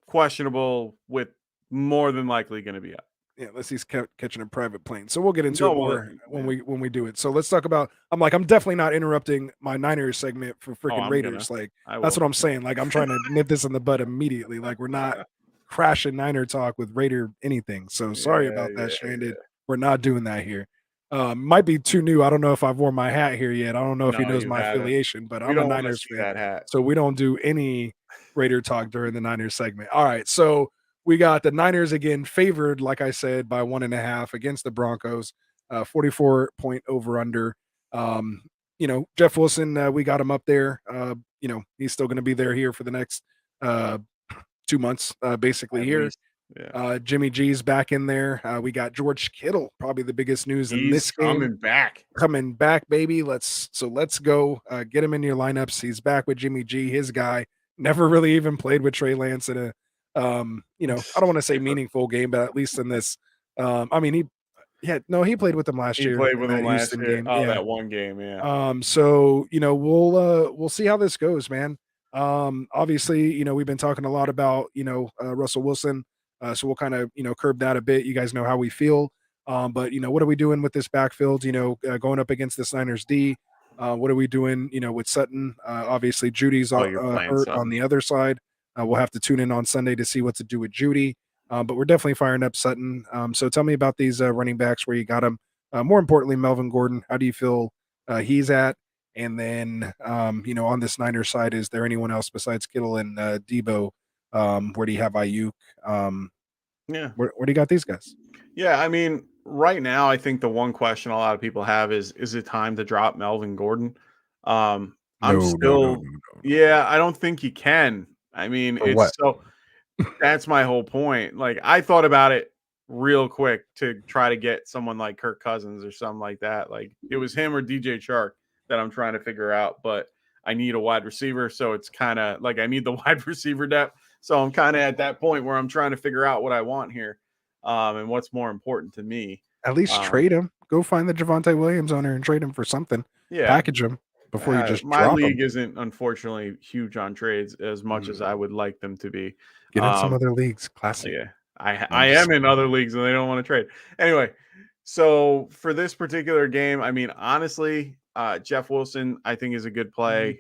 questionable with more than likely going to be out. yeah, unless he's catching a private plane. So we'll get into No, it well, more yeah. when we do it. So let's talk about. I'm definitely not interrupting my Niners segment for Oh, freaking I'm gonna. Raiders. Like I that's will. what I'm saying. Like I'm trying to nip this in the bud immediately. Like we're not crashing Niner talk with Raider anything. So sorry Yeah, about that, yeah, Stranded. yeah. We're not doing that here. Might be too new. I don't know if I've worn my hat here yet. I don't know if he No, knows you my haven't. affiliation, but We I'm a don't want to Niners see fan. that hat. So we don't do any Raider talk during the Niners segment. All right. So we got the Niners again favored, like I said, by 1.5 against the Broncos, 44-point over under. Jeff Wilson, we got him up there. He's still going to be there here for the next uh, 2 months, basically At here. least. Yeah. Jimmy G's back in there. We got George Kittle, probably the biggest news in He's this game. coming back. Coming back, baby. Let's go. Get him in your lineups. He's back with Jimmy G, his guy. Never really even played with Trey Lance in a I don't want to say meaningful game, but at least in this, he played with them last He year played in with him that last Houston year. game. Oh, Yeah. that one game, yeah. So we'll see how this goes, man. Obviously, we've been talking a lot about Russell Wilson. So we'll kind of curb that a bit. You guys know how we feel. But what are we doing with this backfield? Going up against the Niners D. What are we doing? With Sutton. Obviously, Judy's Oh, you're playing hurt on something. the other side. We'll have to tune in on Sunday to see what to do with Judy. But we're definitely firing up Sutton. So tell me about these running backs where you got them. More importantly, Melvin Gordon. How do you feel he's at? And then, on this Niners side, is there anyone else besides Kittle and Debo? Where do you have Ayuk? Yeah. Where do you got these guys? Yeah, I mean, right now, I think the one question a lot of people have is it time to drop Melvin Gordon? I'm still, No. yeah, I don't think you can. I mean, For what? that's my whole point. Like, I thought about it real quick to try to get someone like Kirk Cousins or something like that. Like, it was him or DJ Chark that I'm trying to figure out, but I need a wide receiver. So it's kind of like I need the wide receiver depth. So I'm kind of at that point where I'm trying to figure out what I want here. And what's more important to me. At least trade him. Go find the Javonte Williams owner and trade him for something. Yeah. Package him before you just My drop him. league isn't unfortunately huge on trades as much as I would like them to be. Get in some other leagues. Classic. Yeah, I am in other leagues and they don't want to trade. Anyway, so for this particular game, I mean, honestly, Jeff Wilson, I think is a good play.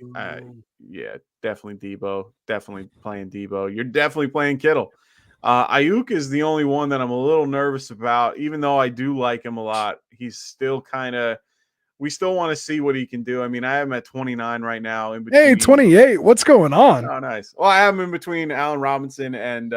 Yeah, definitely Debo. Definitely playing Debo. You're definitely playing Kittle. Ayuk is the only one that I'm a little nervous about, even though I do like him a lot. He's still we still want to see what he can do. I mean, I have him at 29 right now. Hey, 28. What's going on? Oh, nice. Well, I have him in between Allen Robinson and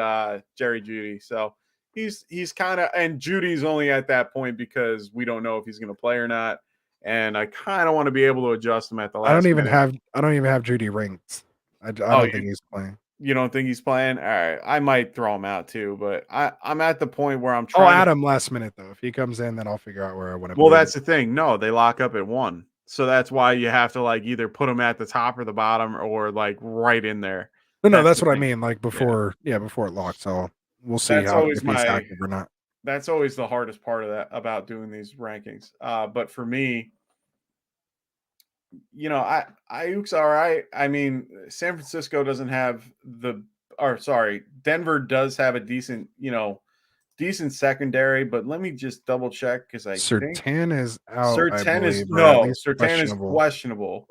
Jerry Jeudy. So he's kind of, and Judy's only at that point because we don't know if he's going to play or not. And I kind of want to be able to adjust him at the last minute. I don't even have Judy ranked. I Oh, don't think he's playing. You don't think he's playing? All right. I might throw him out too, but I'm at the point where I'm I'll trying add him last minute though. If he comes in, then I'll figure out where I want to. Well, that's the thing. No, they lock up at 1. So that's why you have to like either put him at the top or the bottom or like right in there. No, that's the what I thing. mean. Like before, before it locks. So we'll see That's always if he's active or not. That's always the hardest part of that about doing these rankings. But for me, Ayuk's all right. I mean, San Francisco doesn't have Denver does have a decent, decent secondary, but let me just double check because I think Surtain is out. Surtain is questionable.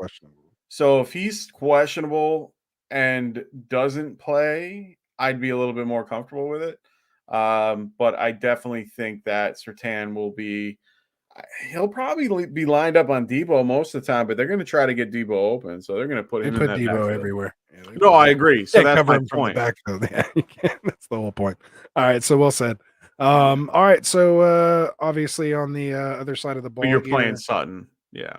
So if he's questionable and doesn't play, I'd be a little bit more comfortable with it. But I definitely think that Surtain he'll probably be lined up on Debo most of the time, but they're going to try to get Debo open, so they're going to put him in that Debo backfield. Everywhere. Yeah, no, I agree. So that's my point. From the backfield. Yeah, you can't. That's the whole point. All right, so well said. All right, so obviously on the other side of the ball, but you're playing Sutton. Yeah.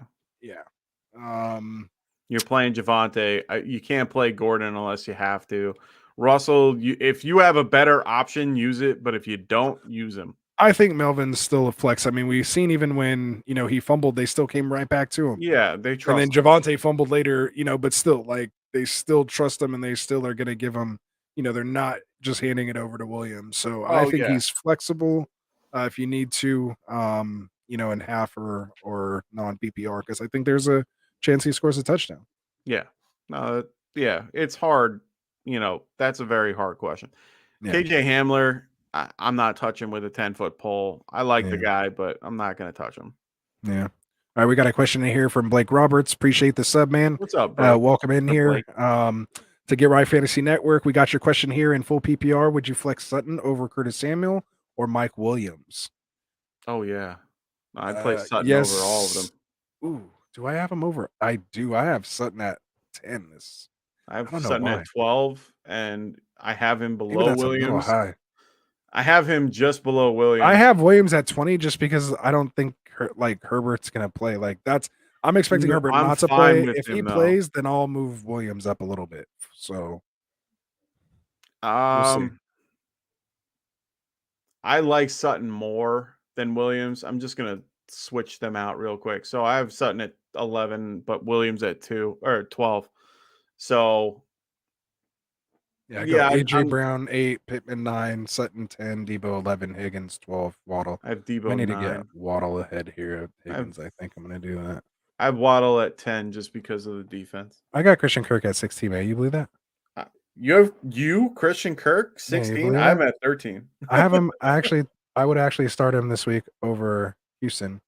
You're playing Javonte. You can't play Gordon unless you have to. Russell, if you have a better option, use it. But if you don't, use him. I think Melvin's still a flex. I mean, we've seen even when he fumbled, they still came right back to him. Yeah, they trust. And then Javonte fumbled later, but still, like they still trust him, and they still are going to give him. They're not just handing it over to Williams. So I think he's flexible if you need to, in half or non PPR, because I think there's a chance he scores a touchdown. Yeah, it's hard. That's a very hard question. Yeah. KJ Hamler, I'm not touching with a 10-foot pole. I like the guy, but I'm not going to touch him. Yeah. All right, we got a question in here from Blake Roberts. Appreciate the sub, man. What's up, bro? Welcome in here. To Get Right Fantasy Network, we got your question here in full PPR. Would you flex Sutton over Curtis Samuel or Mike Williams? Oh, yeah. I'd play Sutton over all of them. Ooh, do I have him over? I do. I have Sutton at 10. I have Sutton at 12, and I have him below Williams. High. I have him just below Williams. I have Williams at 20 just because I don't think Herbert's going to play. I'm expecting Herbert not to play. If he plays, then I'll move Williams up a little bit. So, we'll see. I like Sutton more than Williams. I'm just going to switch them out real quick. So I have Sutton at 11, but Williams at 12. So, AJ Brown 8, Pittman 9, Sutton 10, Debo 11, Higgins 12, Waddle. I have Debo. I need 9. To get Waddle ahead here of Higgins. I think I'm going to do that. I have Waddle at 10 just because of the defense. I got Christian Kirk at 16, man. You believe that? Christian Kirk 16? Yeah, I'm at 13. I have him. I would actually start him this week over Houston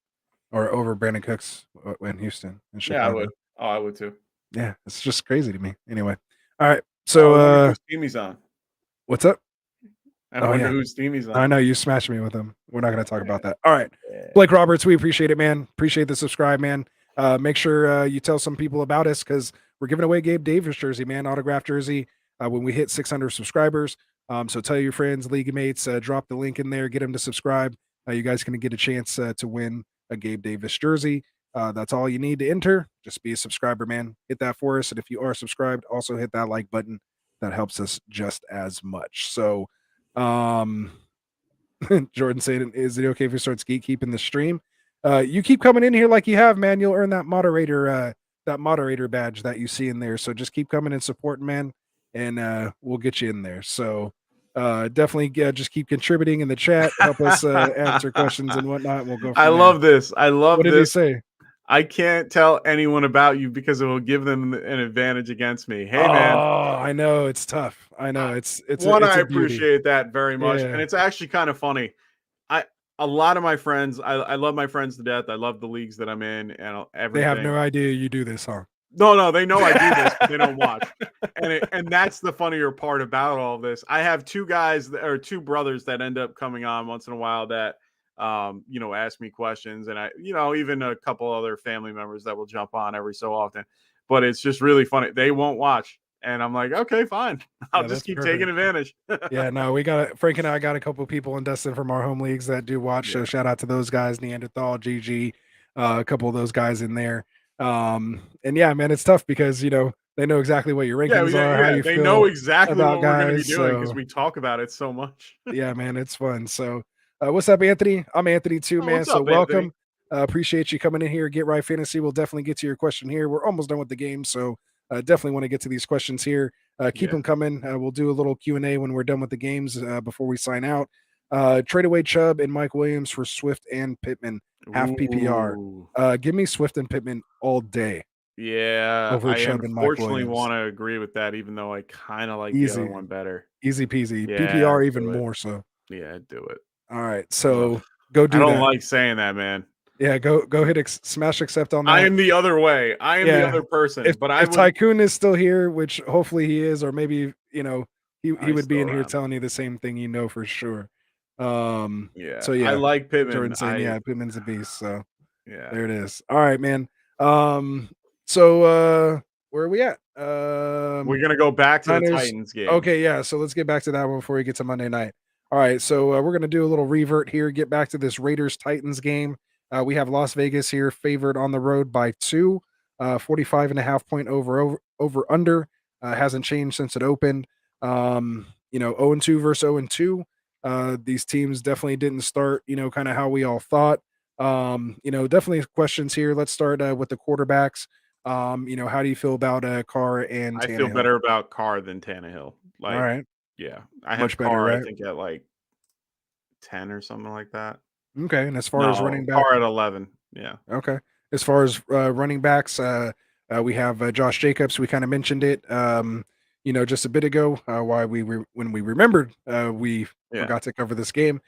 or over Brandon Cooks in Houston. In Chicago. Yeah, I would. Oh, I would too. Yeah, it's just crazy to me. Anyway. All right. So whose team he's on? What's up? I wonder whose team he's on. I know you smashed me with him. We're not going to talk about that. All right. Blake Roberts, we appreciate it, man. Appreciate the subscribe, man. Make sure you tell some people about us because we're giving away Gabe Davis jersey, man, autographed jersey when we hit 600 subscribers. So tell your friends, league mates, drop the link in there, get them to subscribe. You guys can get a chance to win a Gabe Davis jersey. That's all you need to enter. Just be a subscriber, man. Hit that for us. And if you are subscribed, also hit that like button. That helps us just as much. So, Jordan saying, is it okay if we start keeping the stream? You keep coming in here like you have, man. You'll earn that moderator badge that you see in there. So just keep coming and supporting, man, and we'll get you in there. So definitely just keep contributing in the chat. Help us answer questions and whatnot. We'll go. I love this. What did he say? I can't tell anyone about you because it will give them an advantage against me. Hey, man. Oh, I know it's tough. I know it's I appreciate that very much, and it's actually kind of funny. A lot of my friends, I love my friends to death. I love the leagues that I'm in and everything. They have no idea you do this, huh? No, they know I do this, but they don't watch. And that's the funnier part about all of this. I have two brothers that end up coming on once in a while that ask me questions, and I, even a couple other family members that will jump on every so often. But it's just really funny. They won't watch. And I'm like, okay, fine. I'll Yeah, just that's keep taking perfect. advantage. Yeah, no, we got Frank and I got a couple people in Dustin from our home leagues that do watch. So Yeah. shout out to those guys, Neanderthal, GG, a couple of those guys in there. And yeah, man, it's tough because they know exactly what your Yeah, rankings yeah, are, how yeah. you They know feel exactly about what we're gonna be guys. doing because So we talk about it so much. yeah, man, it's fun. So what's up, Anthony? I'm Anthony too, Oh, man. what's So up, Anthony? welcome. Appreciate you coming in here. Get Right Fantasy. We'll definitely get to your question here. We're almost done with the game, so definitely want to get to these questions here. Keep Yeah. them coming. We'll do a little Q&A when we're done with the games before we sign out. Trade away Chubb and Mike Williams for Swift and Pittman, half PPR. Ooh. Give me Swift and Pittman all day Yeah, over I Chubb and Mike unfortunately Williams. wanna agree with that even though I kinda like the other Easy, one better. easy peasy. Yeah, PPR even do it. more so. Yeah, do it. All right, Ugh. so go I do don't that. like saying that, man. Yeah, go hit smash accept on I that. am the other way. I am the Yeah. other person, If but I if would Tycoon is still here, which hopefully he is, or maybe, he he's would be still in here around. telling you the same thing, for sure. Yeah, So I yeah, like Pittman. Jordan saying, yeah, Pittman's a beast. So Yeah. there it is. All right, man. So where are we at? We're gonna go back to the Niners. Titans game. Okay, yeah. So let's get back to that one before we get to Monday night. All right, so we're gonna do a little revert here. Get back to this Raiders Titans game. We have Las Vegas here favored on the road by 2, 45 and a half point over under. Hasn't changed since it opened. 0-2 versus 0-2. These teams definitely didn't start, kind of how we all thought. Definitely questions here. Let's start with the quarterbacks. How do you feel about Carr and I feel Tannehill? better about Carr than Tannehill. All Like, right, yeah, I have much better, Carr, I right? think, at like 10 or something like that. Okay, and as far as No, running back, Carr at 11. Yeah. okay. As far as running backs, we have Josh Jacobs. We kind of mentioned it, just a bit ago. Why when we remembered, we Yeah. forgot to cover this game.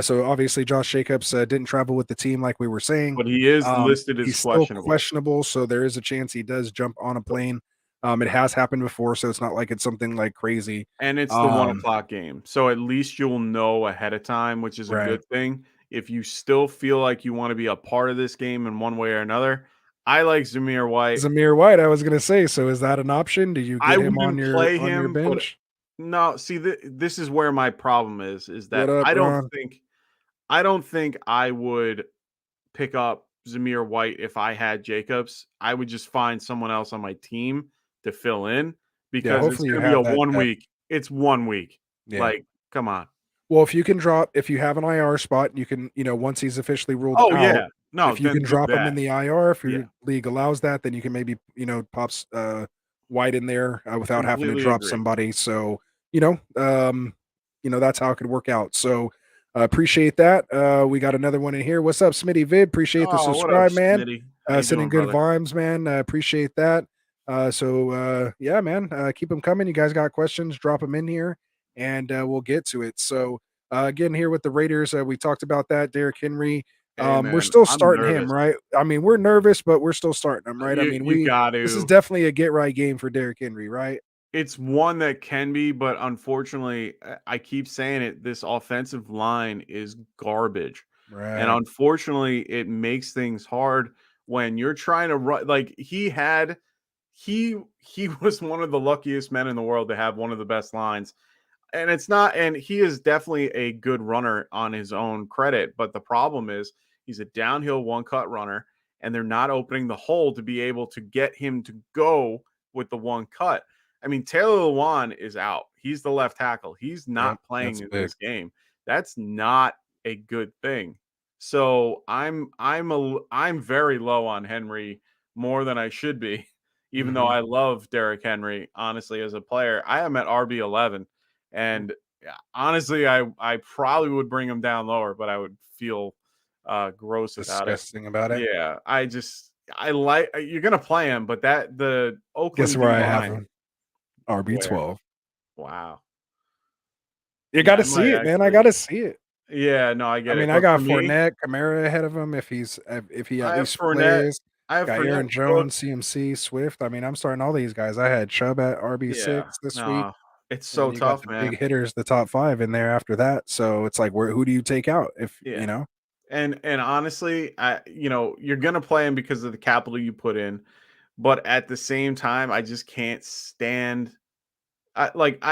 So obviously, Josh Jacobs didn't travel with the team, like we were saying. But he is listed as He's still questionable. questionable, so there is a chance he does jump on a plane. It has happened before, so it's not like it's something like crazy. And it's the Um, 1 o'clock game. So at least you'll know ahead of time, which is a right. good thing. If you still feel like you want to be a part of this game in one way or another, I like Zamir White. Zamir White, I was gonna say, so is that an option? Do you I get him on wouldn't your play on your him, but bench? no, see, this is where my problem is What that up, Ron? I don't think I would pick up Zamir White if I had Jacobs. I would just find someone else on my team to fill in Yeah, because it's hopefully you going to be have a that 1 depth. week. It's 1 week. Yeah. Like, come on. Well, if you have an IR spot, you can, once he's officially ruled Oh out, yeah. No, if you then can do drop him that. in the IR, if Yeah. your league allows that, then you can maybe, pops White in there without having to Completely drop agree. somebody. So, that's how it could work out. So appreciate that. We got another one in here. What's up, Smitty Vid? Appreciate the Oh, what up, subscribe, man. Smitty? How you Sending doing, good brother? vibes, man. Appreciate that. Yeah, man. Keep them coming. You guys got questions? Drop them in here, and we'll get to it. So again, here with the Raiders, we talked about that. Derrick Henry. Hey We're man, still I'm starting him, nervous. right? I mean, we're nervous, but we're still starting him, right? I mean, You got this is to. definitely a get right game for Derrick Henry, right? It's one that can be, but unfortunately, I keep saying it, this offensive line is garbage. And Right. unfortunately, it makes things hard when you're trying to run like he was one of the luckiest men in the world to have one of the best lines. And it's not and he is definitely a good runner on his own credit, but the problem is he's a downhill one cut runner and they're not opening the hole to be able to get him to go with the one cut. I mean, Taylor Lewan is out. He's the left tackle. He's Yep. not playing That's in big. this game. That's not a good thing. So I'm very low on Henry more than I should be, even though Hmm. I love Derrick Henry, honestly, as a player. I am at RB11. And yeah, honestly, I probably would bring him down lower, but I would feel gross about it. Disgusting about it. Yeah, I like you're gonna play him, but that the Guess Oakland where D I have line him? RB where 12. wow. You got Yeah, I to might see it, man. I got actually to see it. yeah, no, I I get mean, it. I But for got me, Fournette, Kamara ahead of him if he at I have least Fournette. plays. I have Got Aaron Fournette booked. Jones, CMC, Swift. I mean, I'm starting all these guys. I had Chubb at Yeah, RB6 this week, no, it's and then so you got tough, the big man. hitters, the top 5 in there after that. So it's like, who do you take out? If Yeah. And honestly, you're gonna play him because of the capital you put in. But at the same time, I just can't stand Like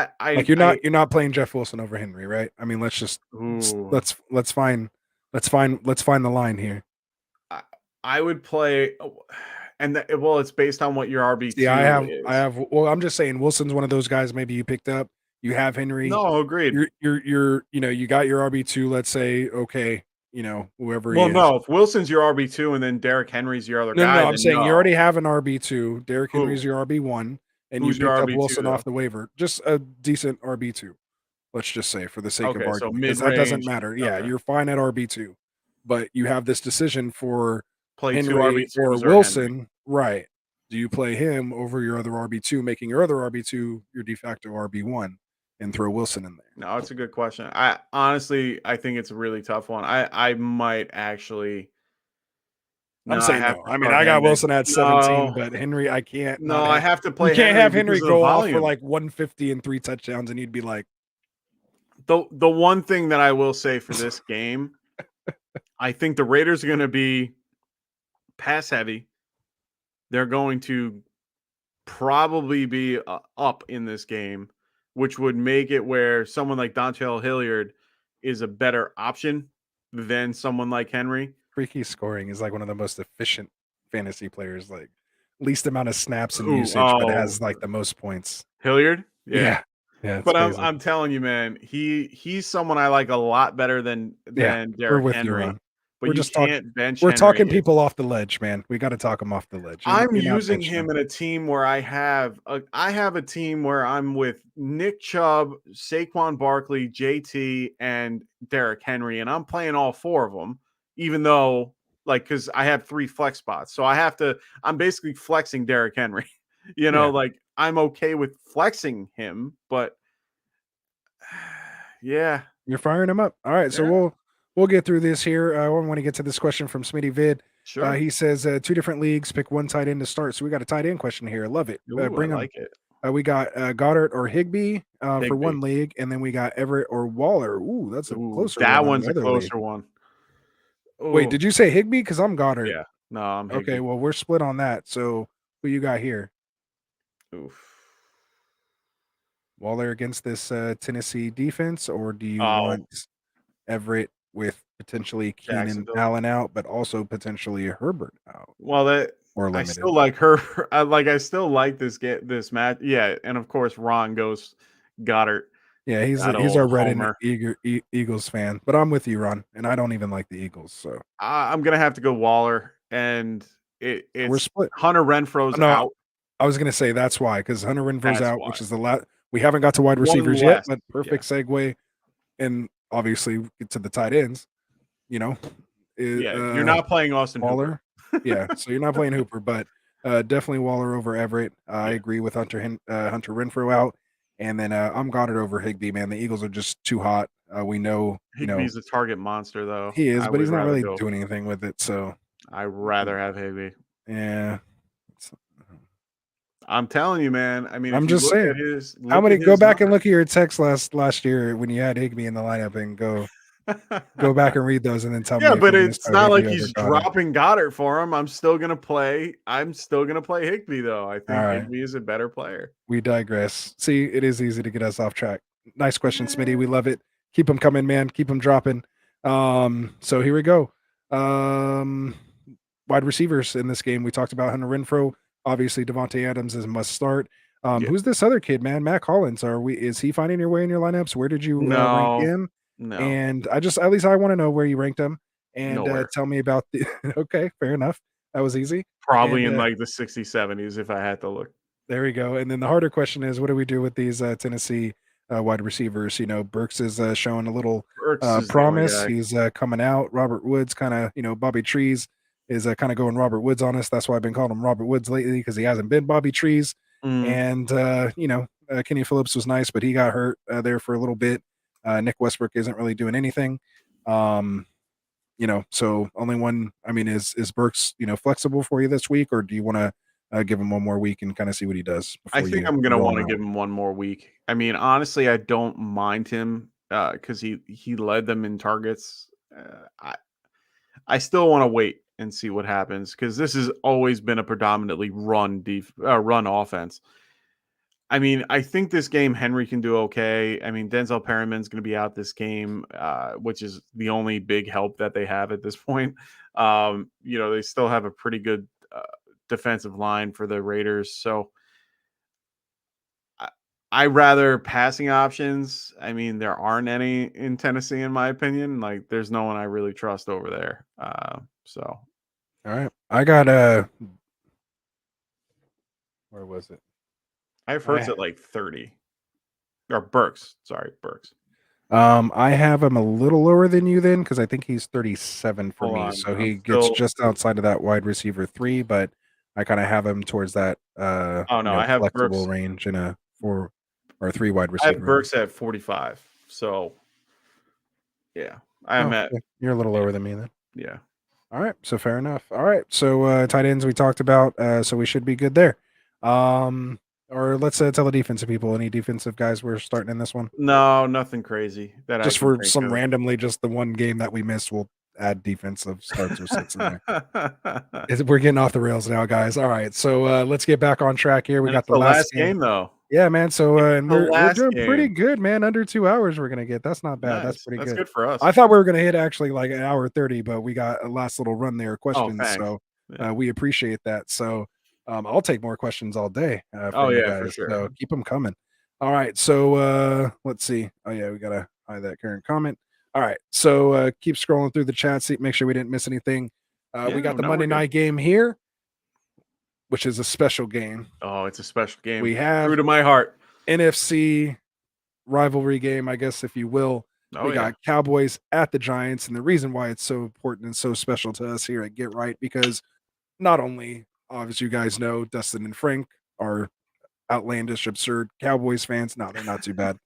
you're not playing Jeff Wilson over Henry, right? I mean, ooh, let's find the line here. I would play, and well, it's based on what your See, RB2 I is. have. Well, I'm just saying, Wilson's one of those guys. Maybe you picked up. You have Henry. No, agreed. You got your RB2. Let's say, okay, whoever he Well, is. no, if Wilson's your RB2 and then Derrick Henry's your other No. guy, I'm then saying you no. already have an RB2. Derrick Who? Henry's your RB1, and you Who's your picked up RB2 Wilson though? off the waiver. Just a decent RB2. Let's just say, for the sake of Okay, so argument, because that doesn't mid-range. matter. Yeah, Okay. you're fine at RB2, but you have this decision for Play two Henry or RB2s or Henry. Wilson, right? Do you play him over your other RB2, making your other RB2 your de facto RB1, and throw Wilson in there? No, it's a good question. I honestly, I think it's a really tough one. I might actually. I'm No, I saying have no. to I mean, start I got Henry. Wilson at 17, No, but Henry, I can't no, not I have. have to You play can't Henry have Henry because of the go off for volume. like 150 and 3 touchdowns, and you'd be like, The one thing that I will say for this game, I think the Raiders are going to be pass heavy. They're going to probably be up in this game, which would make it where someone like Dontrell Hilliard is a better option than someone like Henry. freaky scoring is like one of the most efficient fantasy players, like least amount of snaps and Ooh, usage, but has like the most points. Hilliard, yeah. Yeah. Yeah, it's But crazy. I'm telling you, man, he's someone I like a lot better than Yeah, we're Derrick with you, Henry. Ron. But you can't bench We're Henry. talking people off the ledge, man. We got to talk them off the ledge. I'm You're not using benching him him. in a team where I have a team where I'm with Nick Chubb, Saquon Barkley, JT, and Derrick Henry, and I'm playing all four of them, even though because I have 3 flex spots, so I'm basically flexing Derrick Henry. Yeah, Like I'm okay with flexing him, but yeah, you're firing him up. All right, so yeah, we'll get through this here. I want to get to this question from Smitty Vid. sure. He says 2 different leagues, pick one tight end to start. So we got a tight end question here. Love it. Ooh, I Bring them. like it. We got Goddard or Higbee for Higby. one league, and then we got Everett or Waller. Ooh, that's a Ooh, closer that one on one's the a other league. closer one. Wait, Ooh, did you say Higbee? Because I'm Goddard. yeah. No, I'm Okay, Higby. well, we're split on that. So who you got here? Oof. Waller against this Tennessee defense, or do you Oh, want Everett with potentially Keenan Jacksonville. Allen out, but also potentially Herbert out Well, that or I limited? still like her. I still like this match. Yeah, and of course Ron goes Goddard. Yeah, That he's old our red and homer. Eagles fan, but I'm with you, Ron, and I don't even like the Eagles, so I'm gonna have to go Waller, and we're it's split. Hunter Renfro's No, out. I was gonna say that's why, because Hunter Renfro's That's out, why. which is the last. We haven't got to wide One receivers yet, less. but Yeah. perfect segue, and obviously get to the tight ends. You know, Yeah. You're not playing Austin Hooper. Waller. Yeah, so you're not playing Hooper, but definitely Waller over Everett. I Yeah. agree with Hunter Renfro out, and then I'm Goddard over Higbee. Man, the Eagles are just too hot. We know, Higby's a target monster, though. he is, I but would he's not rather really go. doing anything with it. So I rather have Higby. yeah, I'm telling you, man. I mean, if I'm you just look at saying. his How many? Go back and numbers. look at your text last year when you had Higbee in the lineup, and go back and read those, and then tell Yeah, me if but you're going to it's start not like Higbee over he's Goddard. dropping Goddard for him. I'm still gonna play Higby though. I All think right, Higby is a better player. we digress. See, it is easy to get us off track. Nice question, Smitty. Eh, We love it. Keep them coming, man. Keep them dropping. So here we go. Um, Wide receivers in this game. We talked about Hunter Renfro. Obviously, Devontae Adams is a must start. Yeah. Who's this other kid, man? Matt Collins. Is he finding your way in your lineups? Where did you rank No, him? no, And at least I want to know where you ranked him. And nowhere. tell me about the. Okay, fair enough. That was easy. Probably And in like the 60s, 70s if I had to look. there we go. And then the harder question is, what do we do with these Tennessee wide receivers? Burks is showing a little Burks is the only promise. guy. He's coming out. Robert Woods kind of, Bobby Trees is kind of going Robert Woods on us. That's why I've been calling him Robert Woods lately, because he hasn't been Bobby Trees. Mm, And, Kenny Phillips was nice, but he got hurt there for a little bit. Nick Westbrook isn't really doing anything. So only one, I mean, is Burks, flexible for you this week, or do you want to give him one more week and kind of see what he does I before think you I'm gonna roll want him to out? give him one more week. I mean, honestly, I don't mind him because he led them in targets. I still want to wait and see what happens because this has always been a predominantly run offense. I mean, I think this game Henry can do okay. I mean, Denzel Perriman's going to be out this game, which is the only big help that they have at this point. They still have a pretty good defensive line for the Raiders, so I rather passing options. I mean, there aren't any in Tennessee, in my opinion. Like, there's no one I really trust over there. So All right. I got where was it? I have Hurts I at like 30. Or Burks. Sorry, Burks. I have him a little lower than you then because I think he's 37 for Hold me. on. So I'm he gets still. just outside of that wide receiver 3, but I kind of have him towards that Oh, no. I have flexible Burks. range in a 4 or 3 wide I have receiver range. Burks at 45. So, yeah. I'm Oh, at. yeah, you're a little Yeah. lower than me then. Yeah. All right, so fair enough. All right, so tight ends we talked about, so we should be good there. Or let's tell the defensive people any defensive guys we're starting in this one. No, nothing crazy that I Just can for think some of. randomly, just the one game that we missed, we'll add defensive starts or sits in there. We're getting off the rails now, guys. All right, so let's get back on track here. We And got it's the the last last game. game, though. Yeah, man. So It's and the we're last doing pretty game. good, man. Under 2 hours we're gonna get. That's not bad. That's Nice. pretty That's good. good for us. I thought we were gonna hit actually like an hour 30, but we got a last little run there of Oh, questions. thanks. So Yeah. we appreciate that. So I'll take more questions all day Oh, from you yeah, for guys. sure. So keep them coming. All right. So let's see. Oh yeah, we gotta hide that current comment. All right. So keep scrolling through the chat, see, make sure we didn't miss anything. We got the No, we're Monday good. night game here, which is a special game. Oh, it's a special game. We have True to my heart. NFC rivalry game, I guess, if you will. Oh, We yeah. got Cowboys at the Giants, and the reason why it's so important and so special to us here at Get Right, because not only, obviously, you guys know Dustin and Frank are outlandish, absurd Cowboys fans. No, they're not too bad,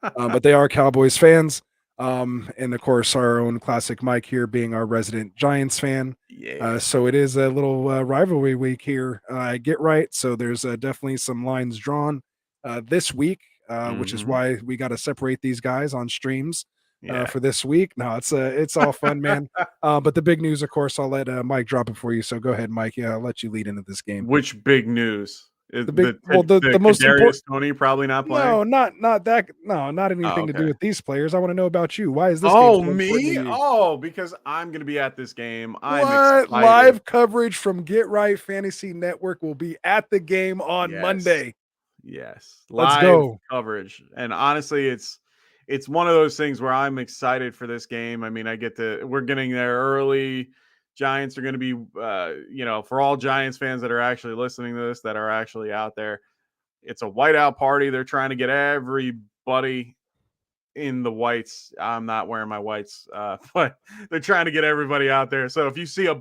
but they are Cowboys fans. And of course, our own classic Mike here being our resident Giants fan. Yeah. So it is a little rivalry week here. Get Right. So there's definitely some lines drawn this week, which is Mhm. why we got to separate these guys on streams Yeah. for this week. No, it's all fun, man. But the big news, of course, I'll let Mike drop it for you. So go ahead, Mike. Yeah, I'll let you lead into this game. Which big news? The big, The the most important. Kadarius Toney probably not playing? No, not that. No, not anything to do okay. with these players. I want to know about you. Why is this game Oh, so important to me? you? Oh, because I'm gonna be at this game. I'm What excited. live coverage from Get Right Fantasy Network will be at the game on Yes. Monday? Yes. Let's Live go. coverage. And honestly, it's one of those things where I'm excited for this game. I mean, we're getting there early. Giants are going to be, for all Giants fans that are actually listening to this, that are actually out there, it's a whiteout party. They're trying to get everybody in the whites. I'm not wearing my whites, but they're trying to get everybody out there. So if you see a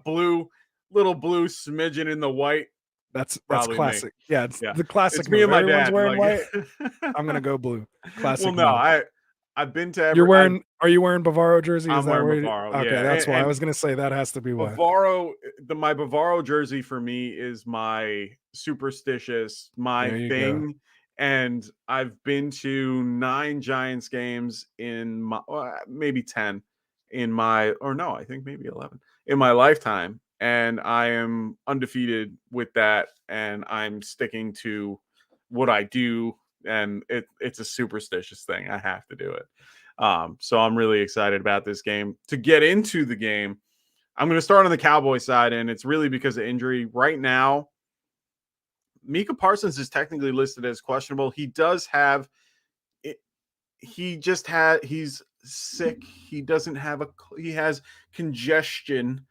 little blue smidgen in the white, That's probably me. classic. Yeah, it's Yeah. the classic. It's me and my Everyone's dad. wearing Like, white. I'm gonna go blue. Classic. well, no, move. I've been to You're wearing. Are you wearing Bavaro jersey? Is I'm that wearing where? Bavaro. Okay, Yeah. that's why I And was gonna say that has to be why. my Bavaro jersey for me is my superstitious, my There you thing. go. And I've been to 9 Giants games in my maybe 10 I think maybe 11 in my lifetime. And I am undefeated with that. And I'm sticking to what I do. And it's a superstitious thing. I have to do it. So I'm really excited about this game. To get into the game, I'm going to start on the Cowboy side, and it's really because of injury. Right now, Micah Parsons is technically listed as questionable. He does have it. He's sick. He has congestion.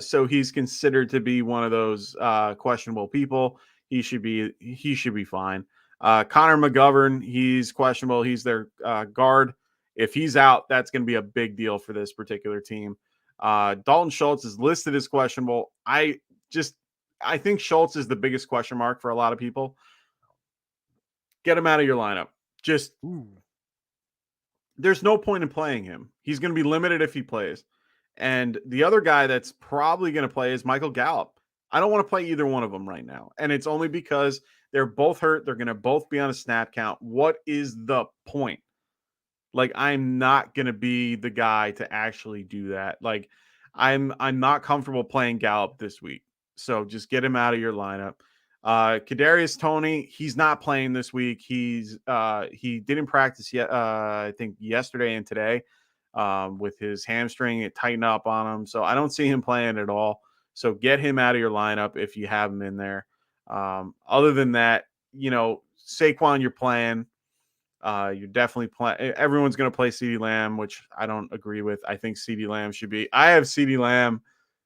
So he's considered to be one of those questionable people. He should be fine. Connor McGovern, he's questionable. He's their guard. If he's out, that's going to be a big deal for this particular team. Dalton Schultz is listed as questionable. I think Schultz is the biggest question mark for a lot of people. Get him out of your lineup. There's no point in playing him. He's going to be limited if he plays. And the other guy that's probably going to play is Michael Gallup. I don't want to play either one of them right now. And it's only because they're both hurt. They're going to both be on a snap count. What is the point? Like, I'm not going to be the guy to actually do that. Like, I'm not comfortable playing Gallup this week. So just get him out of your lineup. Kadarius Toney, he's not playing this week. He didn't practice yet. I think yesterday and today, with his hamstring, it tightened up on him. So I don't see him playing at all. So get him out of your lineup if you have him in there. Other than that, Saquon, you're playing. You're definitely playing. Everyone's going to play CeeDee Lamb, which I don't agree with. I think CeeDee Lamb should be. I have CeeDee Lamb,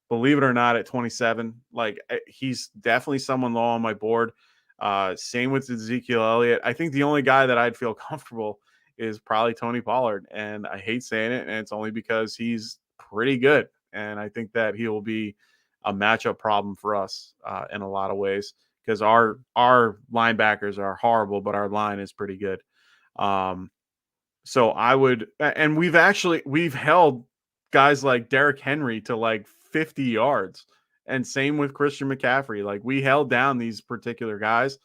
believe it or not, at 27. Like, he's definitely someone low on my board. Same with Ezekiel Elliott. I think the only guy that I'd feel comfortable is probably Tony Pollard. And I hate saying it, and it's only because he's pretty good. And I think that he will be a matchup problem for us in a lot of ways, because our linebackers are horrible, but our line is pretty good. So I would, and we've held guys like Derrick Henry to like 50 yards, and same with Christian McCaffrey. Like, we held down these particular guys.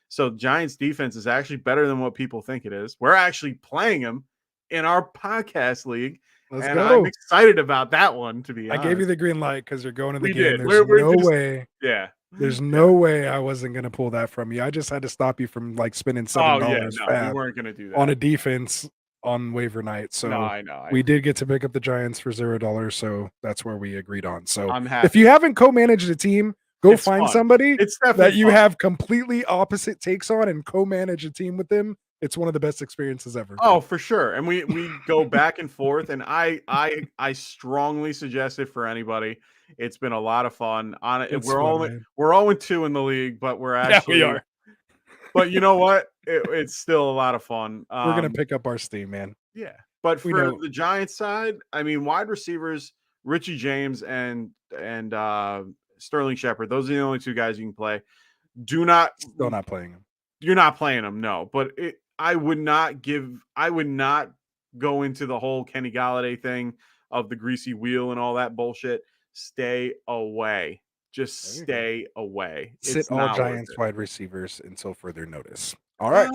So Giants defense is actually better than what people think it is. We're actually playing them in our podcast league. Let's and go. I'm excited about that one, to be honest. I gave you the green light because you're going to the We game. did. There's We're no just- way. Yeah. There's no way I wasn't going to pull that from you. I just had to stop you from like spending $7 we weren't going to do that on a defense on waiver night. So No, I know. we did get to pick up the Giants for $0. So that's where we agreed on. So I'm happy. if you haven't co-managed a team, go It's find fun. somebody It's that definitely you fun. have completely opposite takes on and co-manage a team with them. It's one of the best experiences ever. Oh, for sure. And we go back and forth, and I strongly suggest it for anybody. It's been a lot of fun. On it, It's we're fun, only man. we're 0-2 in the league, but we're actually we are. But you know what? It's still a lot of fun. We're gonna pick up our steam, man. Yeah. But We for know. the Giants side, I mean, wide receivers, Richie James and Sterling Shepard, those are the only two guys you can play. Still not playing them. You're not playing them, no. But I would not go into the whole Kenny Galladay thing of the greasy wheel and all that bullshit. Stay away. Just stay away. Sit all Giants wide receivers until further notice. All right.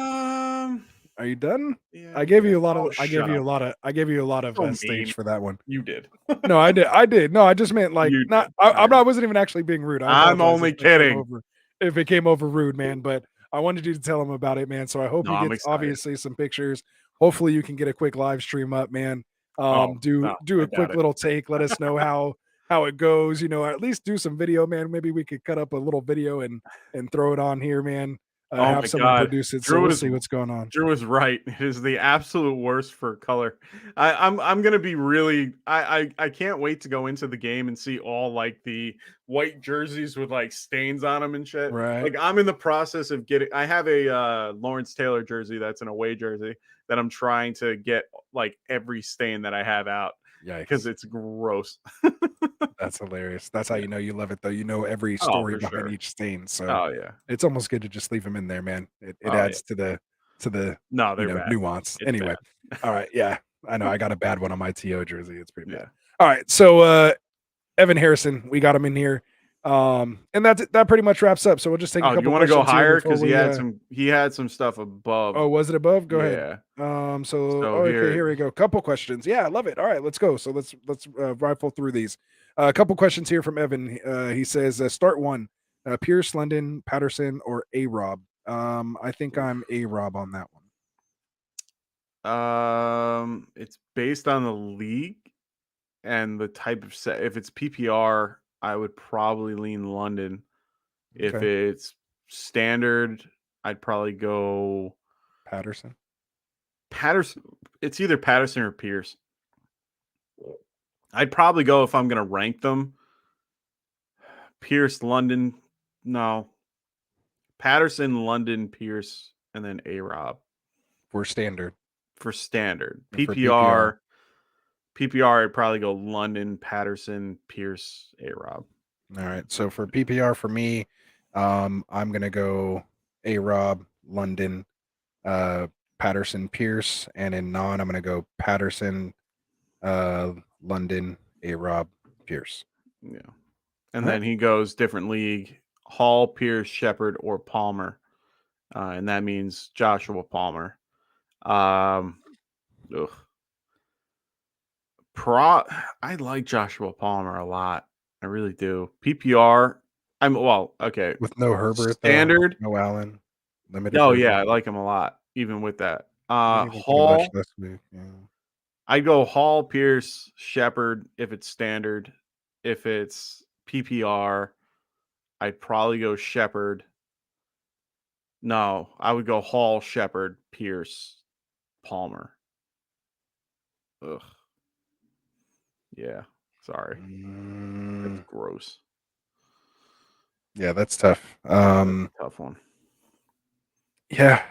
Are you done? Yeah, I gave you a lot of. Oh, I gave you a lot of. I gave you a lot of So stage mean. for that one. You did. No, I did. I did. No, I just meant like You not. did. I wasn't even actually being rude. I'm only kidding. If it came over rude, man, but I wanted you to tell him about it, man. So I hope No, you I'm get excited. obviously some pictures. Hopefully you can get a quick live stream up, man. Do I a doubt quick it. little take. Let us know how it goes. You know, at least do some video, man. Maybe we could cut up a little video and throw it on here, man. Have my someone God. produce it. Drew So we'll is- see what's going on. Drew is right. It is the absolute worst for color. I'm gonna be really. I can't wait to go into the game and see all like the white jerseys with like stains on them and shit. Right. Like, I'm in the process of getting. I have a Lawrence Taylor jersey that's an away jersey that I'm trying to get like every stain that I have out because it's gross. That's hilarious. That's how you know you love it, though. You know every story for behind sure. each stain. So Oh yeah. it's almost good to just leave them in there, man. It Oh, adds to the No, they're bad. nuance. It's Anyway, bad. all right, yeah, I know I got a bad one on my TO jersey. It's pretty bad. Yeah. All right, so Evan Harrison, we got him in here, and that pretty much wraps up. So we'll just take a couple. You want to go questions here higher before because we, he had some stuff above. Oh, was it above? Go ahead. Yeah. Okay, here we go. Couple questions. Yeah, I love it. All right, let's go. So let's rifle through these. A couple questions here from Evan. He says, start one. Pierce, London, Patterson, or A-Rob. I think I'm A-Rob on that one. It's based on the league and the type of set. If it's PPR, I would probably lean London. If Okay. it's standard, I'd probably go Patterson. It's either Patterson or Pierce. I'd probably go, if I'm going to rank them, Pierce, London. No. Patterson, London, Pierce, and then A-Rob. For standard. For standard. And for PPR, I'd probably go London, Patterson, Pierce, A-Rob. All right. So for PPR for me, I'm gonna go A-Rob, London, Patterson, Pierce, and in non, I'm gonna go Patterson, London, A-Rob, Pierce. Yeah. And then he goes different league: Hall, Pierce, Shepard, or Palmer. And that means Joshua Palmer. I like Joshua Palmer a lot. I really do. PPR, Okay. with no Herbert, Standard. though, no Allen, limited Oh, Herbert. yeah, I like him a lot, even with that. He didn't even put him much Hall, this week. Yeah. I go Hall, Pierce, Shepard if it's standard. If it's PPR, I'd probably go Shepard. No, I would go Hall, Shepard, Pierce, Palmer. Ugh. Yeah. Sorry. That's gross. Yeah, that's tough. That's a tough one. Yeah.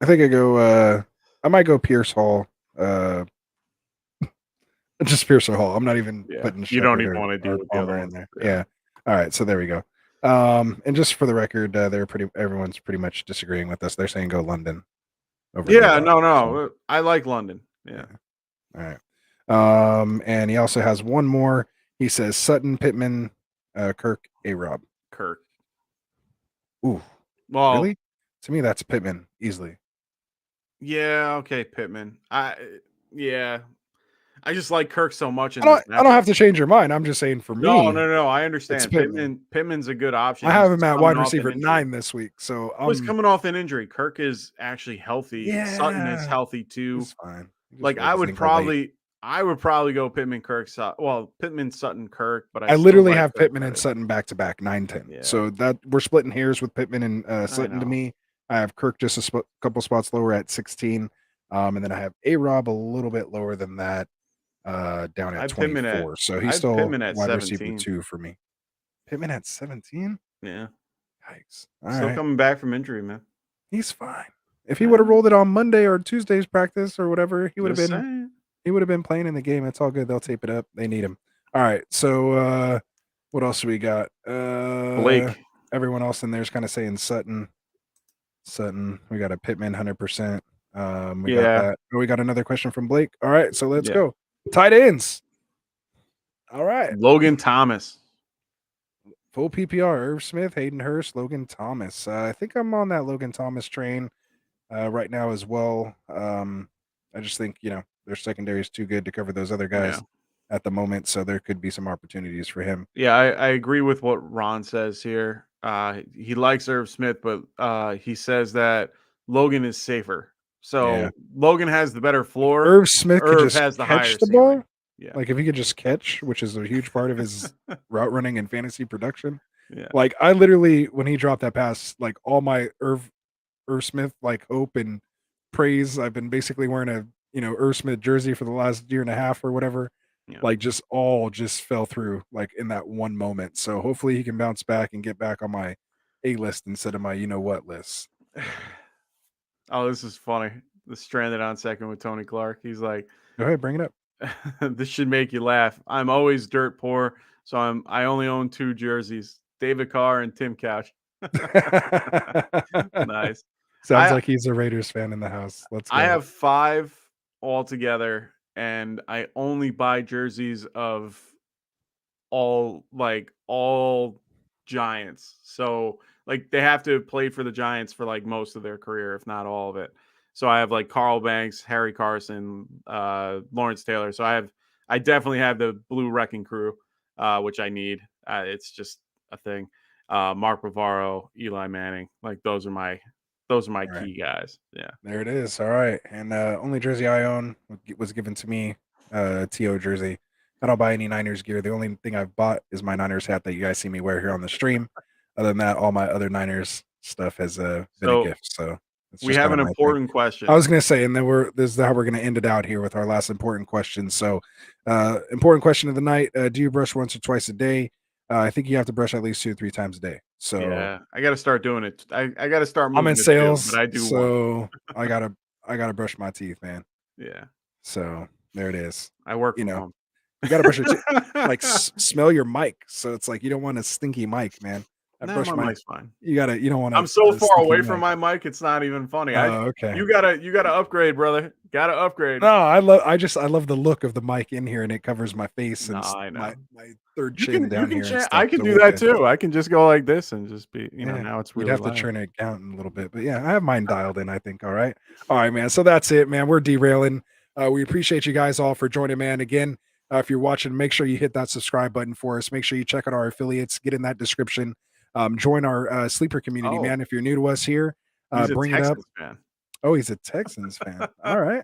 I think I might go Pierce Hall. Just Pierce or Hall. I'm not even putting You don't Shepard even want to deal or with the other Palmer in ones. there. Yeah. All right, so there we go. And just for the record, everyone's pretty much disagreeing with us. They're saying go London over A-Rob, No. so. I like London. Yeah. All right. And he also has one more. He says Sutton, Pittman, Kirk, A-Rob. Kirk. Ooh. Well, really? To me, that's Pittman easily. Yeah, okay, Pittman. I just like Kirk so much. I don't have to change your mind. I'm just saying for me. No. I understand. Pittman's a good option. I have him at wide receiver 9 this week, so he's coming off an injury. Kirk is actually healthy. Yeah, Sutton is healthy too. He's fine. Like I would probably go Pittman, Kirk, Pittman, Sutton, Kirk. But I literally have Pittman and Sutton back to back 9-10. Yeah. So that we're splitting hairs with Pittman and Sutton. To me, I have Kirk just a couple spots lower at 16, and then I have A-Rob a little bit lower than that. Down at 24, so he's still wide receiver 2 for me. Pittman at 17? Yeah. Yikes. Still coming back from injury, man. He's fine. If he would have rolled it on Monday or Tuesday's practice or whatever, he would have been playing in the game. It's all good. They'll tape it up. They need him. All right. So what else do we got? Blake. Everyone else in there is kind of saying Sutton. We got a Pittman 100%. We got that. Oh, we got another question from Blake. All right, so let's go. Tight ends. All right. Logan Thomas. Full PPR. Irv Smith, Hayden Hurst, Logan Thomas. I think I'm on that Logan Thomas train right now as well. I just think, their secondary is too good to cover those other guys at the moment, so there could be some opportunities for him. Yeah, I agree with what Ron says here. He likes Irv Smith, but he says that Logan is safer. So Logan has the better floor. Irv Smith could just has the catch the ball. Yeah. Like if he could just catch, which is a huge part of his route running and fantasy production. Yeah. Like I literally, when he dropped that pass, like all my Irv Smith like hope and praise. I've been basically wearing a Irv Smith jersey for the last year and a half or whatever. Yeah. Like just fell through like in that one moment. So hopefully he can bounce back and get back on my A list instead of my what list. Oh, this is funny. The stranded on second with Tony Clark. He's like, go ahead, bring it up. This should make you laugh. I'm always dirt poor, so I only own 2 jerseys: David Carr and Tim Couch. Nice. Sounds like he's a Raiders fan in the house. Let's go. I have 5 altogether, and I only buy jerseys of all Giants. So like they have to have played for the Giants for like most of their career, if not all of it. So I have like Carl Banks, Harry Carson, Lawrence Taylor. So I definitely have the Blue Wrecking Crew, which I need. It's just a thing. Mark Bavaro, Eli Manning, like those are my key guys. Yeah, there it is. All right, and only jersey I own was given to me, TO jersey. I don't buy any Niners gear. The only thing I've bought is my Niners hat that you guys see me wear here on the stream. Other than that, all my other Niners stuff has been a gift. So we have an important question. I was going to say, and then this is how we're going to end it out here with our last important question. So, important question of the night: do you brush once or twice a day? I think you have to brush at least 2 or 3 times a day. So yeah, I got to start doing it. I got to start. I'm in sales, but I do. So I gotta brush my teeth, man. Yeah. So there it is. I work from home. You gotta brush your teeth. Like smell your mic. So it's like you don't want a stinky mic, man. My mic's fine. You don't want to. I'm so far away from my mic, it's not even funny. Okay. You gotta upgrade, brother. Gotta upgrade. No, I love the look of the mic in here, and it covers my face and my third chin down here. I can do that too. I can just go like this and just be, now it's really. You'd have to turn it down a little bit, but yeah, I have mine dialed in. I think. All right, man. So that's it, man. We're derailing. We appreciate you guys all for joining, man. Again, If you're watching, make sure you hit that subscribe button for us. Make sure you check out our affiliates, get in that description. Join our sleeper community, Oh, man. If you're new to us here, he's a bring it up. Texans fan. Oh, he's a Texans fan. All right.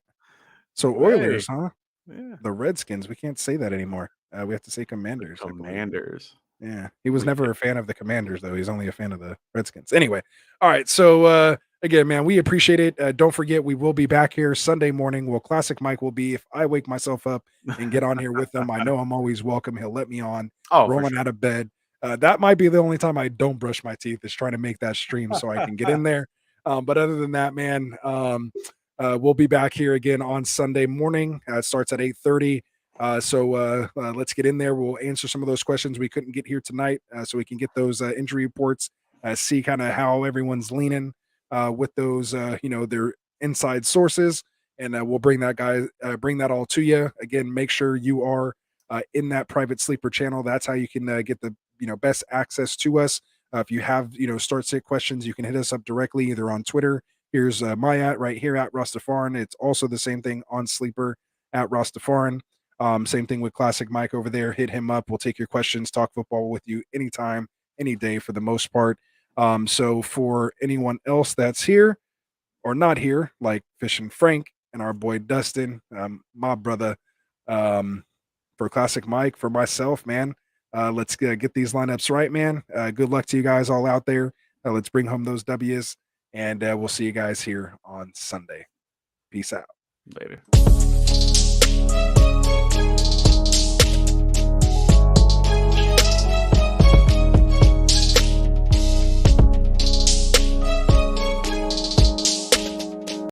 So Hey, Oilers, huh? yeah. The Redskins. We can't say that anymore. We have to say Commanders. I believe. Commanders. Yeah. He was We never can- a fan of the Commanders, though. He's only a fan of the Redskins. Anyway. All right. So again, man, we appreciate it. Don't forget, we will be back here Sunday morning. Well, Classic Mike will be, if I wake myself up and get on here with him, I know I'm always welcome. He'll let me on, Oh, for rolling sure. out of bed. That might be the only time I don't brush my teeth, is trying to make that stream so I can get in there. But other than that, man, we'll be back here again on Sunday morning. It starts at 8:30. So let's get in there. We'll answer some of those questions we couldn't get here tonight, so we can get those injury reports, see kind of how everyone's leaning with those, their inside sources, and we'll bring that all to you. Again, make sure you are in that private sleeper channel. That's how you can get the best access to us. If you have start sit questions, you can hit us up directly either on Twitter. Here's my right here at Rastafaran. It's also the same thing on Sleeper at Rastafaran. Same thing with Classic Mike over there. Hit him up. We'll take your questions, talk football with you anytime, any day for the most part. So for anyone else that's here or not here, like Fish and Frank and our boy Dustin, my brother, for Classic Mike, for myself, man, let's get these lineups right, man. Good luck to you guys all out there. Let's bring home those W's, and we'll see you guys here on Sunday. Peace out. Later.